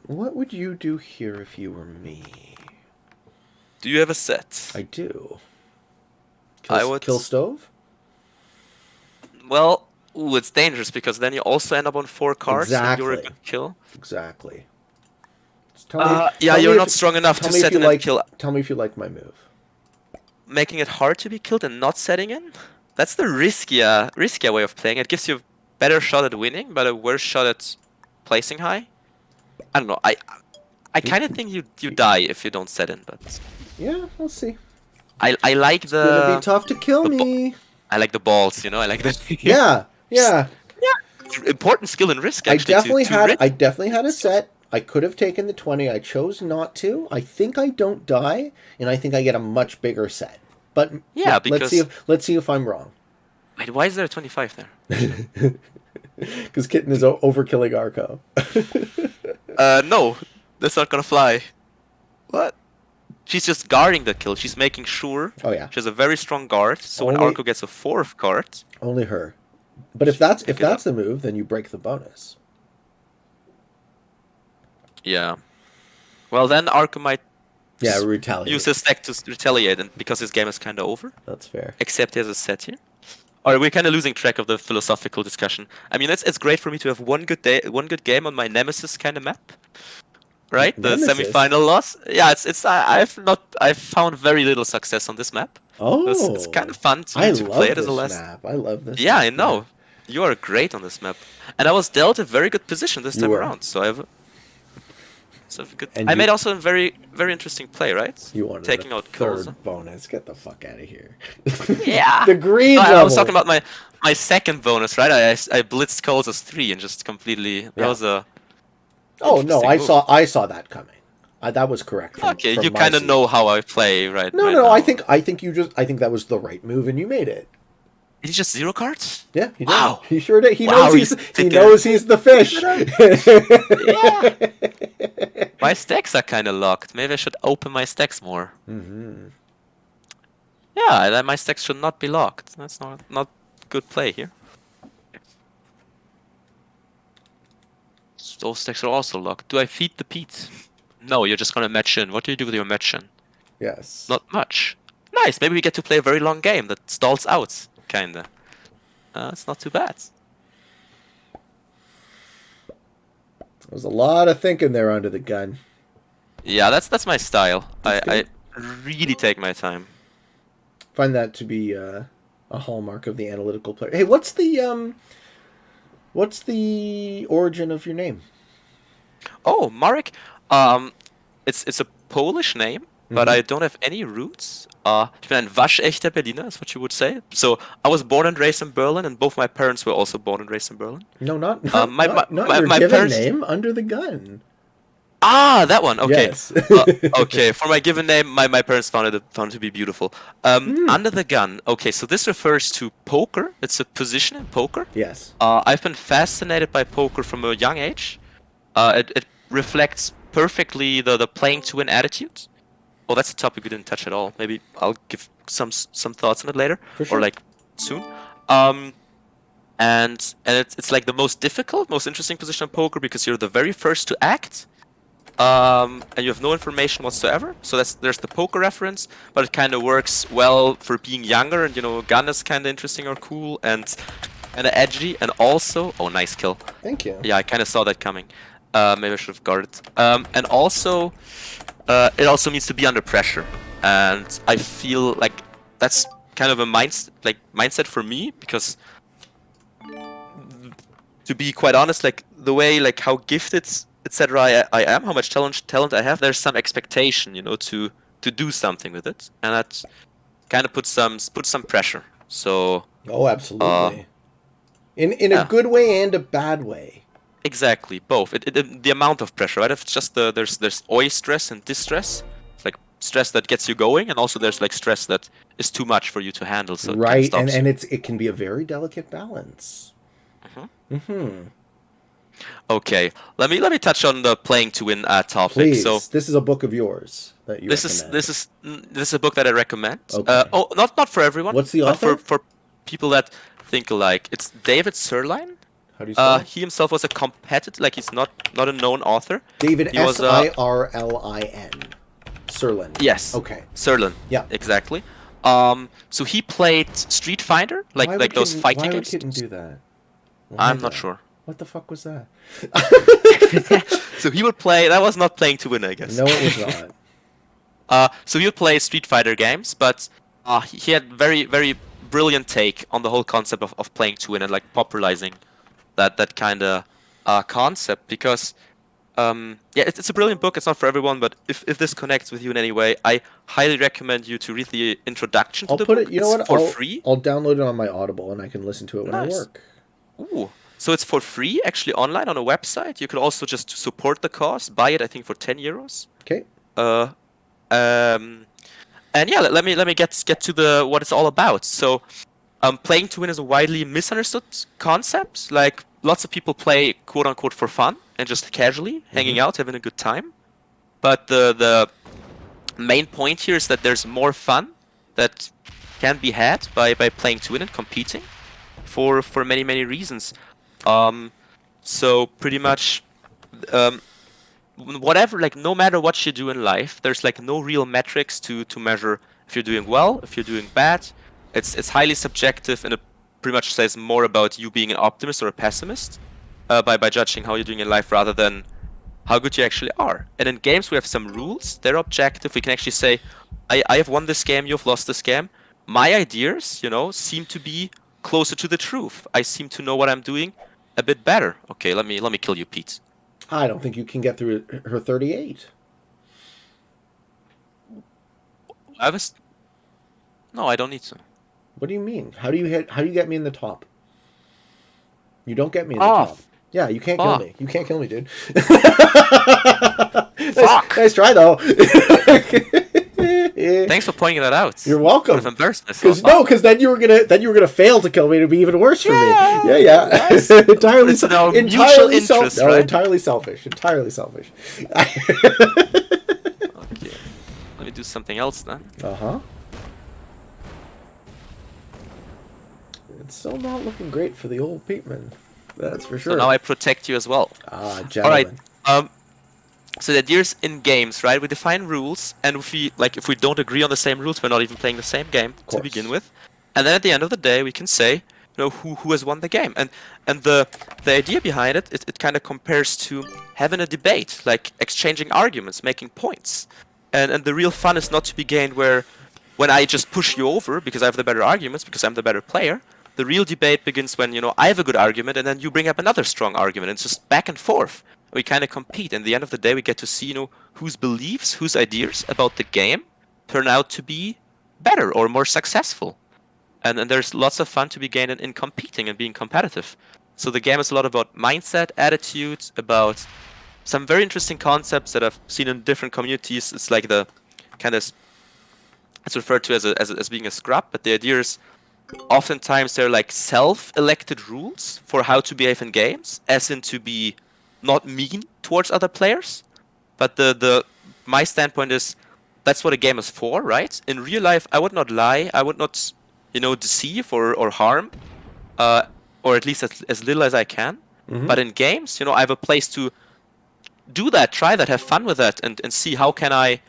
What would you do here if you were me? Do you have a set? I do. I would kill stove. Well, it's dangerous because then you also end up on 4 cards. Exactly. And you're a good kill. Exactly. Yeah, you're not strong enough to set in and kill. Tell me if you like my move. Making it hard to be killed and not setting in? That's the riskier way of playing. It gives you a better shot at winning, but a worse shot at placing high. I don't know. I kind of think you die if you don't set in, but yeah, we'll see. I like the. It's gonna be tough to kill me. I like the balls, you know. I like the. Yeah. Important skill and risk. Actually, I definitely had a set. I could have taken the 20. I chose not to. I think I don't die, and I think I get a much bigger set. But yeah, let's see if I'm wrong. Wait, why is there a 25 there? Because Kitten is overkilling Arco. No, that's not gonna fly. What? She's just guarding the kill. She's making sure. Oh yeah. She has a very strong guard. So when Arco gets a 4th card, only her. But if that's the move, then you break the bonus. Yeah. Well, then Arco might. Yeah, retaliate. Use his deck to retaliate, and because his game is kind of over. That's fair. Except he has a set here. Or we're kind of losing track of the philosophical discussion. I mean, it's great for me to have one good game on my nemesis kind of map, right? Nemesis? The semi-final loss. Yeah, I've found very little success on this map. Oh, it's kind of fun to play it as a last map. I love this. Yeah, I know. You are great on this map, and I was dealt a very good position this time around. So I made also a very, very interesting play, right? You wanted taking out third Koza. bonus. Get the fuck out of here. Yeah. The green no, level. I was talking about my second bonus, right? I blitzed Koza's 3 and just completely. That was a. Oh no! I saw that coming. That was correct. From You kind of know how I play, right? No, now. I think that was the right move, and you made it. Did he just 0 cards? Yeah, he did. Wow. He sure did. He Wow, knows he's the fish. Yeah. My stacks are kind of locked. Maybe I should open my stacks more. Yeah, my stacks should not be locked. That's not good play here. Those stacks are also locked. Do I feed the Pete? No, you're just gonna match in. What do you do with your match in? Yes. Not much. Nice. Maybe we get to play a very long game that stalls out, kinda. It's not too bad. There's a lot of thinking there under the gun. Yeah, that's my style. I really take my time. Find that to be a hallmark of the analytical player. Hey, what's the origin of your name? Oh, Marek. It's a Polish name, but I don't have any roots. Ich bin ein waschechter Berliner, is what you would say. So I was born and raised in Berlin, and both my parents were also born and raised in Berlin. No, not my your given parents... name, under the gun. Ah, that one. Okay. Yes. Okay. For my given name, my parents found it to be beautiful. Under the gun. Okay, so this refers to poker. It's a position in poker. Yes. I've been fascinated by poker from a young age. It reflects perfectly the playing to win attitude. Oh, that's a topic we didn't touch at all. Maybe I'll give some thoughts on it later, For sure. or like soon. And it's like the most difficult, most interesting position in poker because you're the very first to act. And you have no information whatsoever. So there's the poker reference, but it kind of works well for being younger, and gun is kind of interesting or cool and edgy, and also nice kill. Thank you. Yeah, I kind of saw that coming. Maybe I should have guarded. And also, it also needs to be under pressure. and I feel like that's kind of a mindset for me, because to be quite honest, like the way, like how gifted, etc. I am, how much talent I have, there's some expectation, to do something with it, and that kind of puts some pressure. So Oh, absolutely. In yeah. a good way and a bad way. Exactly, both. The amount of pressure, right? If it's just there's OI stress and distress, like stress that gets you going, and also there's like stress that is too much for you to handle. So Right, it kind of and it can be a very delicate balance. Okay, let me touch on the playing to win topic. Please, So this is a book of yours that you recommend. this is a book that I recommend. Okay. Not for everyone. What's the but author? for people that think alike. It's David Sirlin. How do you spell it? He himself was a competitor, like he's not a known author. David He was Sirlin. Sirlin. Yes. Okay. Sirlin. Yeah. Exactly. So he played Street Fighter, like those fighting games. Why would games. Kitten do that? I'm not sure. What the fuck was that? So he would play. That was not playing to win, I guess. No, it was not. So he would play Street Fighter games, but he had very, very brilliant take on the whole concept of playing to win and like popularizing that kind of concept, because it's a brilliant book. It's not for everyone, but if this connects with you in any way, I highly recommend you to read the introduction to the book. You know what? For free. I'll download it on my Audible and I can listen to it when I work. Ooh. So it's for free, actually, online on a website. You could also just support the cause, buy it, I think, for 10 euros. Okay. And yeah, let me get to what it's all about. So, playing to win is a widely misunderstood concept. Like, lots of people play quote unquote for fun and just casually hanging out, having a good time. But the main point here is that there's more fun that can be had by playing to win and competing for many reasons. So pretty much, whatever, like no matter what you do in life, there's like no real metrics to measure if you're doing well, if you're doing bad. It's highly subjective, and it pretty much says more about you being an optimist or a pessimist by judging how you're doing in life rather than how good you actually are. And in games we have some rules. They're objective. We can actually say, I have won this game, you've lost this game. My ideas, seem to be closer to the truth. I seem to know what I'm doing a bit better. Okay, let me kill you, Pete. I don't think you can get through her 38. No, I don't need to. What do you mean? How do you get me in the top? You don't get me in the top. Yeah, you can't kill me. You can't kill me, dude. Nice try, though. Thanks for pointing that out. You're welcome. I've embarrassed myself. Because then you were gonna fail to kill me. It'd be even worse for me. Yeah. Entirely mutual interest, No, right? entirely selfish. Entirely selfish. Okay. Let me do something else then. It's still not looking great for the old Peteman. That's for sure. So now I protect you as well. Gentlemen. All right. So the ideas in games, right? We define rules, and if we don't agree on the same rules, we're not even playing the same game to begin with. And then at the end of the day, we can say, who has won the game. And the idea behind it kind of compares to having a debate, like exchanging arguments, making points. And the real fun is not to be gained when I just push you over because I have the better arguments, because I'm the better player. The real debate begins when, I have a good argument and then you bring up another strong argument. It's just back and forth. We kind of compete. And at the end of the day, we get to see, whose beliefs, whose ideas about the game turn out to be better or more successful. And there's lots of fun to be gained in competing and being competitive. So the game is a lot about mindset, attitude, about some very interesting concepts that I've seen in different communities. It's like the kind of, it's referred to as being a scrub, but the idea is oftentimes they're like self-elected rules for how to behave in games, as in to be not mean towards other players. But my standpoint is that's what a game is for, right? In real life, I would not lie, I would not, deceive or harm, or at least as little as I can. But in games, I have a place to do that, try that, have fun with that, and see how can I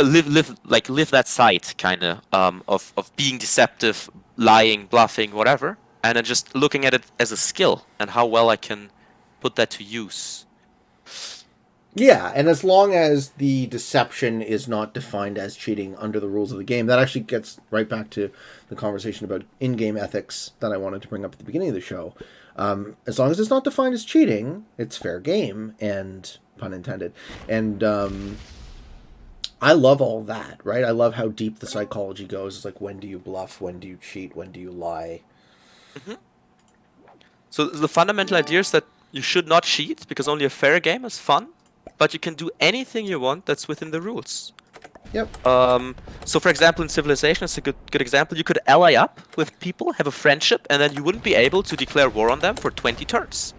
live that side kind of being deceptive, lying, bluffing, whatever, and then just looking at it as a skill and how well I can put that to use. Yeah, and as long as the deception is not defined as cheating under the rules of the game, that actually gets right back to the conversation about in-game ethics that I wanted to bring up at the beginning of the show. As long as it's not defined as cheating, it's fair game, and pun intended. And I love all that, right? I love how deep the psychology goes. It's like, when do you bluff? When do you cheat? When do you lie? Mm-hmm. So the fundamental idea is that you should not cheat, because only a fair game is fun, but you can do anything you want that's within the rules. Yep. So for example, in Civilization, it's a good example. You could ally up with people, have a friendship, and then you wouldn't be able to declare war on them for 20 turns.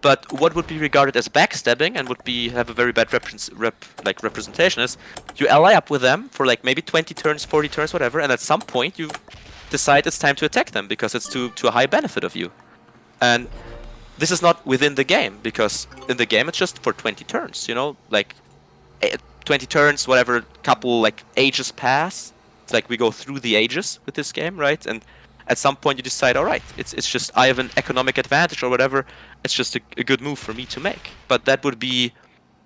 But what would be regarded as backstabbing and would have a very bad representation is you ally up with them for like maybe 20 turns, 40 turns, whatever, and at some point you decide it's time to attack them because it's to a high benefit of you. And this is not within the game, because in the game it's just for 20 turns, you know, like 20 turns, whatever, couple like ages pass. It's like we go through the ages with this game, right? And at some point you decide, all right, it's just I have an economic advantage or whatever. It's just a good move for me to make. But that would be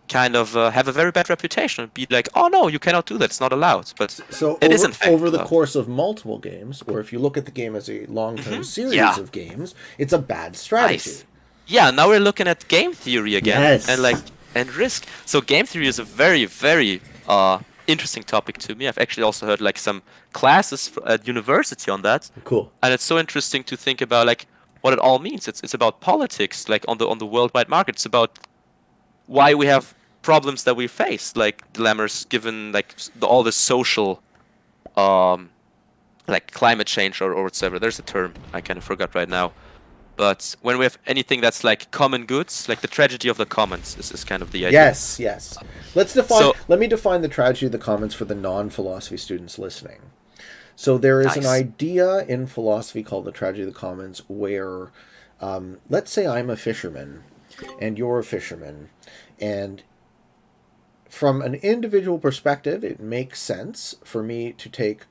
kind of have a very bad reputation. Be like, oh no, you cannot do that. It's not allowed. But so it is in fact over the allowed. Course of multiple games, or if you look at the game as a long-term series of games, it's a bad strategy. Nice. Yeah, now we're looking at game theory again, Yes. and risk. So game theory is a very, very interesting topic to me. I've actually also heard like some classes at university on that. Cool. And it's so interesting to think about like what it all means. It's about politics, like on the worldwide market. It's about why we have problems that we face, like dilemmas given like all the social, like climate change or whatever. There's a term I kind of forgot right now. But when we have anything that's like common goods, like the tragedy of the commons is kind of the idea. Yes, yes. Let me define the tragedy of the commons for the non-philosophy students listening. So there is an idea in philosophy called the tragedy of the commons where, let's say I'm a fisherman and you're a fisherman, and from an individual perspective, it makes sense for me to take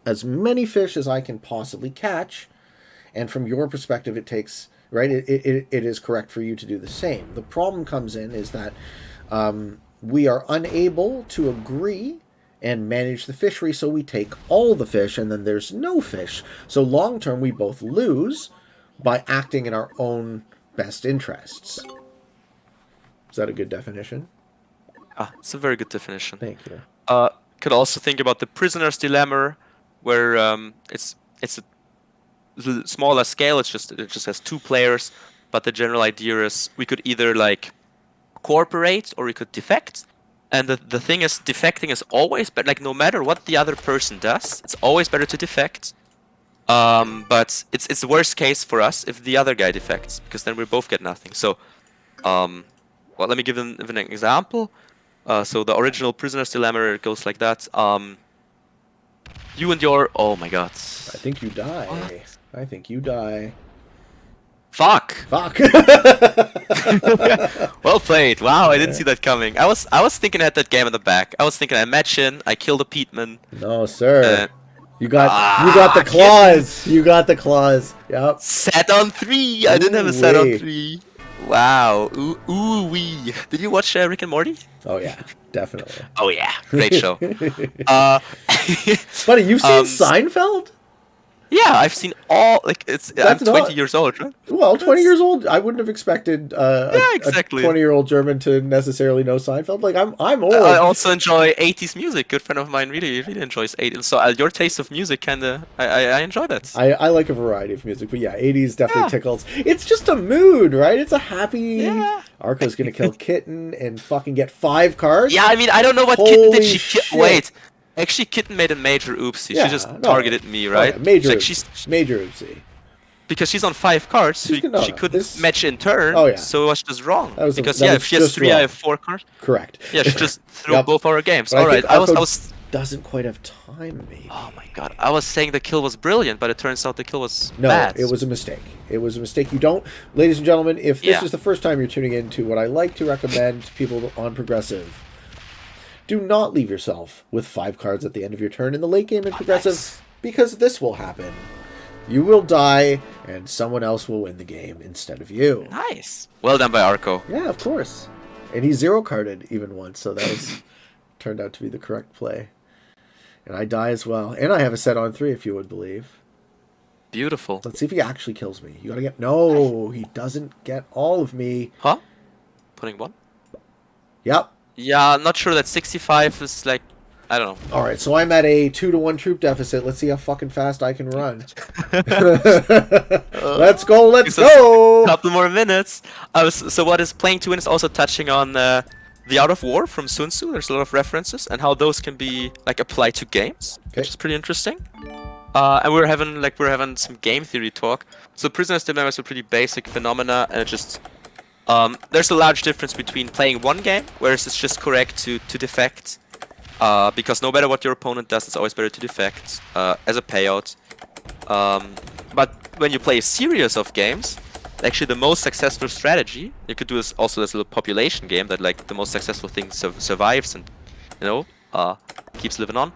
as many fish as I can possibly catch. And from your perspective, it takes, right, it is correct for you to do the same. The problem comes in is that we are unable to agree and manage the fishery, so we take all the fish, and then there's no fish. So long term, we both lose by acting in our own best interests. Is that a good definition? It's a very good definition. Thank you. Could also think about the prisoner's dilemma, where it's a smaller scale. It just has 2 players, but the general idea is we could either like cooperate or we could defect. And the thing is, defecting is always better. Like no matter what the other person does, it's always better to defect. But it's the worst case for us if the other guy defects, because then we both get nothing. So, well, let me give an example. So the original prisoner's dilemma goes like that. You and your... Oh my god. I think you die. What? I think you die. Fuck! Fuck! Well played. Wow, I didn't see that coming. I was thinking I had that game in the back. I was thinking I match in, I kill the Peatman. No, sir. You got the claws. You got the claws. Yep. Set on 3. I didn't have a set on 3. Wow. Ooh wee. Did you watch Rick and Morty? Oh yeah, definitely. Oh yeah, great show. Buddy, you've seen Seinfeld? Yeah, I've seen all. Like I'm 20 years old, right? Well, 20 years old. I wouldn't have expected a 20-year-old German to necessarily know Seinfeld. Like I'm old. I also enjoy 80s music. Good friend of mine really enjoys 80s. So your taste of music kinda, I enjoy that. I like a variety of music, but yeah, 80s definitely tickles. It's just a mood, right? It's a happy. Yeah. Arco's gonna kill Kitten and fucking get 5 cards. Yeah, I mean I don't know what Kitten did. She wait. Actually, Kitten made a major oopsie. Yeah, she just targeted me, right? Major oopsie. Because she's on 5 cards, she couldn't match in turn. Oh, yeah. So it was just wrong. Because if she has 3, wrong. I have 4 cards. Correct. Yeah, she just threw both our games. But all right, I was doesn't quite have time, maybe. Oh my god, I was saying the kill was brilliant, but it turns out the kill was bad. bad. It was a mistake. It was a mistake. You don't, ladies and gentlemen, if this is the first time you're tuning in to what I like to recommend to people on Progressive, do not leave yourself with 5 cards at the end of your turn in the late game in Progressive, because this will happen. You will die, and someone else will win the game instead of you. Nice. Well done by Arco. Yeah, of course. And he zero carded even once, so that was turned out to be the correct play. And I die as well. And I have a set on 3, if you would believe. Beautiful. Let's see if he actually kills me. You gotta get... No, he doesn't get all of me. Huh? Putting 1? Yep. Yeah, I'm not sure that 65 is like... I don't know. Alright, so I'm at a 2-to-1 troop deficit. Let's see how fucking fast I can run. Let's go, let's go! Couple more minutes. So what is playing to win is also touching on the Art of War from Sun Tzu. There's a lot of references and how those can be like applied to games, which is pretty interesting. And we're having some game theory talk. So Prisoner's Dilemma is a pretty basic phenomena, and it just there's a large difference between playing one game, whereas it's just correct to defect. Because no matter what your opponent does, it's always better to defect as a payout. But when you play a series of games, actually the most successful strategy, you could do this also as a little population game that like the most successful thing survives and keeps living on,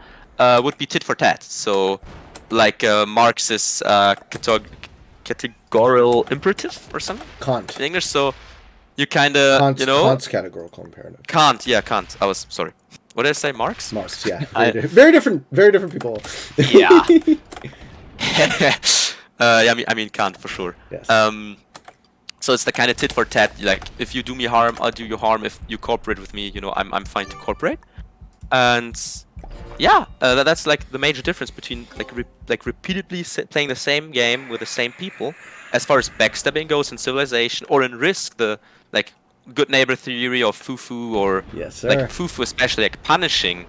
would be tit for tat. So like Marx's categorical imperative or something? Kant. In English, so you kind of, Kant's categorical imperative. Kant, I was, sorry. What did I say, Marx? Marx, yeah. Very different people. Yeah. I mean Kant for sure. Yes. So it's the kind of tit for tat, like if you do me harm, I'll do you harm. If you cooperate with me, I'm fine to cooperate. And yeah, that's like the major difference between like repeatedly playing the same game with the same people, as far as backstabbing goes in Civilization or in Risk, the like good neighbor theory of Fufu, or yes, sir. like Fufu especially, like punishing,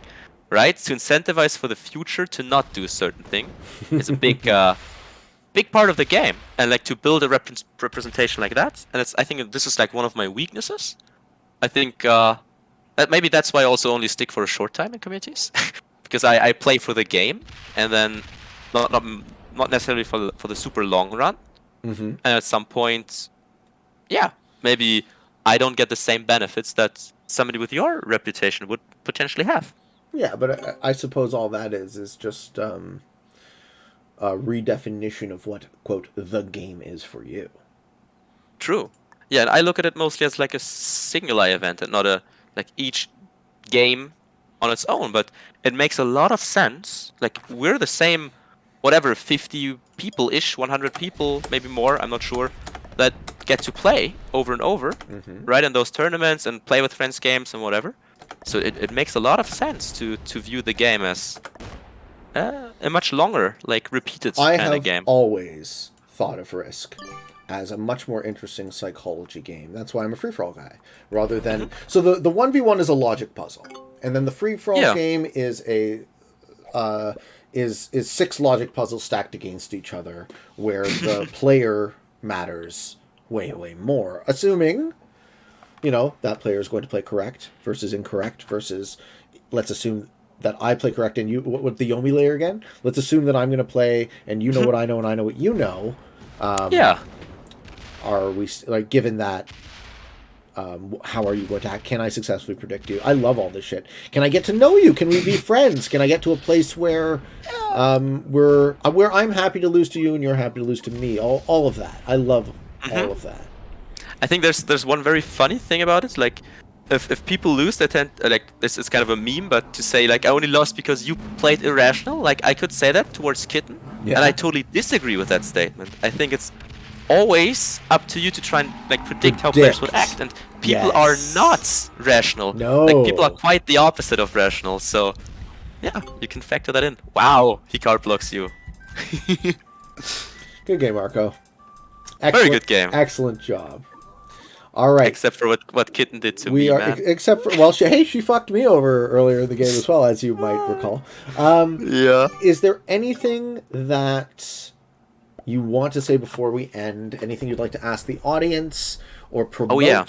right, to incentivize for the future to not do a certain thing. It's a big big part of the game, and like to build a representation like that, and I think this is like one of my weaknesses. I think that maybe that's why I also only stick for a short time in communities, because I play for the game, and then not necessarily for the super long run. And at some point, yeah, maybe I don't get the same benefits that somebody with your reputation would potentially have. Yeah, but I suppose all that is just a redefinition of what, quote, the game is for you. True. Yeah, and I look at it mostly as like a singular event and not a like each game on its own, but it makes a lot of sense. Like we're the same, whatever, 50 people-ish, 100 people, maybe more, I'm not sure, that get to play over and over, right, in those tournaments and play with friends games and whatever. So it makes a lot of sense to view the game as a much longer, like, repeated kind of game. I have always thought of Risk as a much more interesting psychology game. That's why I'm a free-for-all guy, rather than... So the 1v1 is a logic puzzle, and then the free-for-all game is a... is 6 logic puzzles stacked against each other, where the player matters way more, assuming that player is going to play correct versus incorrect versus, let's assume that I play correct and you, what the Yomi layer again, let's assume that I'm going to play and you know what I know and I know what you know. Are we like, given that, how are you going to act? Can I successfully predict you? I love all this shit. Can I get to know you? Can we be friends? Can I get to a place where where I'm happy to lose to you and you're happy to lose to me? All of that. I love all of that. I think there's one very funny thing about it. Like, if people lose, they tend like, this is kind of a meme, but to say like I only lost because you played irrational. Like I could say that towards Kitten, and I totally disagree with that statement. I think it's always up to you to try and like predict how players would act, and people are not rational. No, like people are quite the opposite of rational. So yeah, you can factor that in. Wow, he card blocks you. Good game, Marco. Very good game. Excellent job. All right. Except for what Kitten did to me, man. Except for, well, she fucked me over earlier in the game as well, as you might recall. Yeah. Is there anything that you want to say before we end? Anything you'd like to ask the audience or promote? Oh, yeah.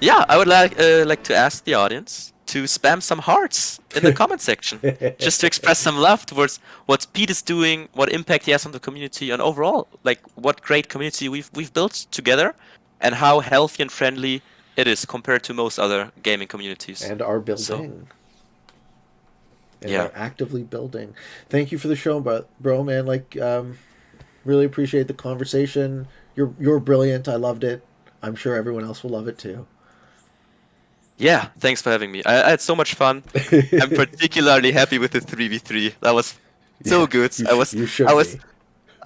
Yeah, I would like to ask the audience to spam some hearts in the comment section, just to express some love towards what Pete is doing, what impact he has on the community, and overall, like, what great community we've built together, and how healthy and friendly it is compared to most other gaming communities. And are building. Are actively building. Thank you for the show, bro, man. Like, really appreciate the conversation. You're brilliant. I loved it. I'm sure everyone else will love it too. Yeah, thanks for having me. I had so much fun. I'm particularly happy with the 3v3. That was so Yeah, good. you should I was be.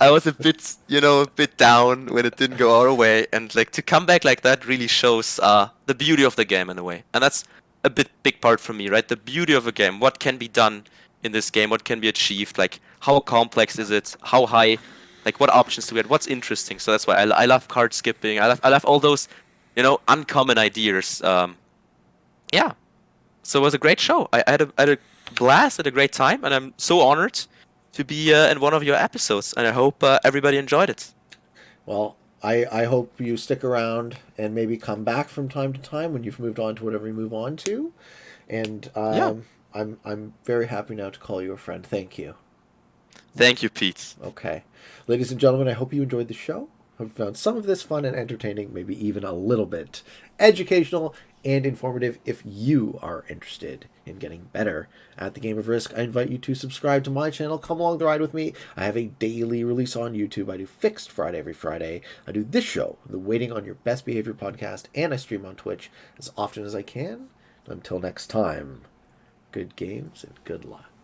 I was a bit, a bit down when it didn't go our way, and like to come back like that really shows the beauty of the game in a way, and that's a big part for me, right? The beauty of a game, what can be done in this game, what can be achieved, like how complex is it, how high, like what options do we have, what's interesting. So that's why I love card skipping. I love all those, uncommon ideas. Yeah, so it was a great show. I had a blast, had a great time, and I'm so honored to be in one of your episodes, and I hope everybody enjoyed it. Well, I hope you stick around and maybe come back from time to time when you've moved on to whatever you move on to. And Yeah. I'm very happy now to call you a friend. Thank you. Thank you, Pete. Okay. Ladies and gentlemen, I hope you enjoyed the show. Hope you found some of this fun and entertaining, maybe even a little bit educational and informative. If you are interested in getting better at the game of Risk, I invite you to subscribe to my channel. Come along the ride with me. I have a daily release on YouTube. I do Fixed Friday every Friday. I do this show, the Waiting on Your Best Behavior podcast, and I stream on Twitch as often as I can. Until next time, good games and good luck.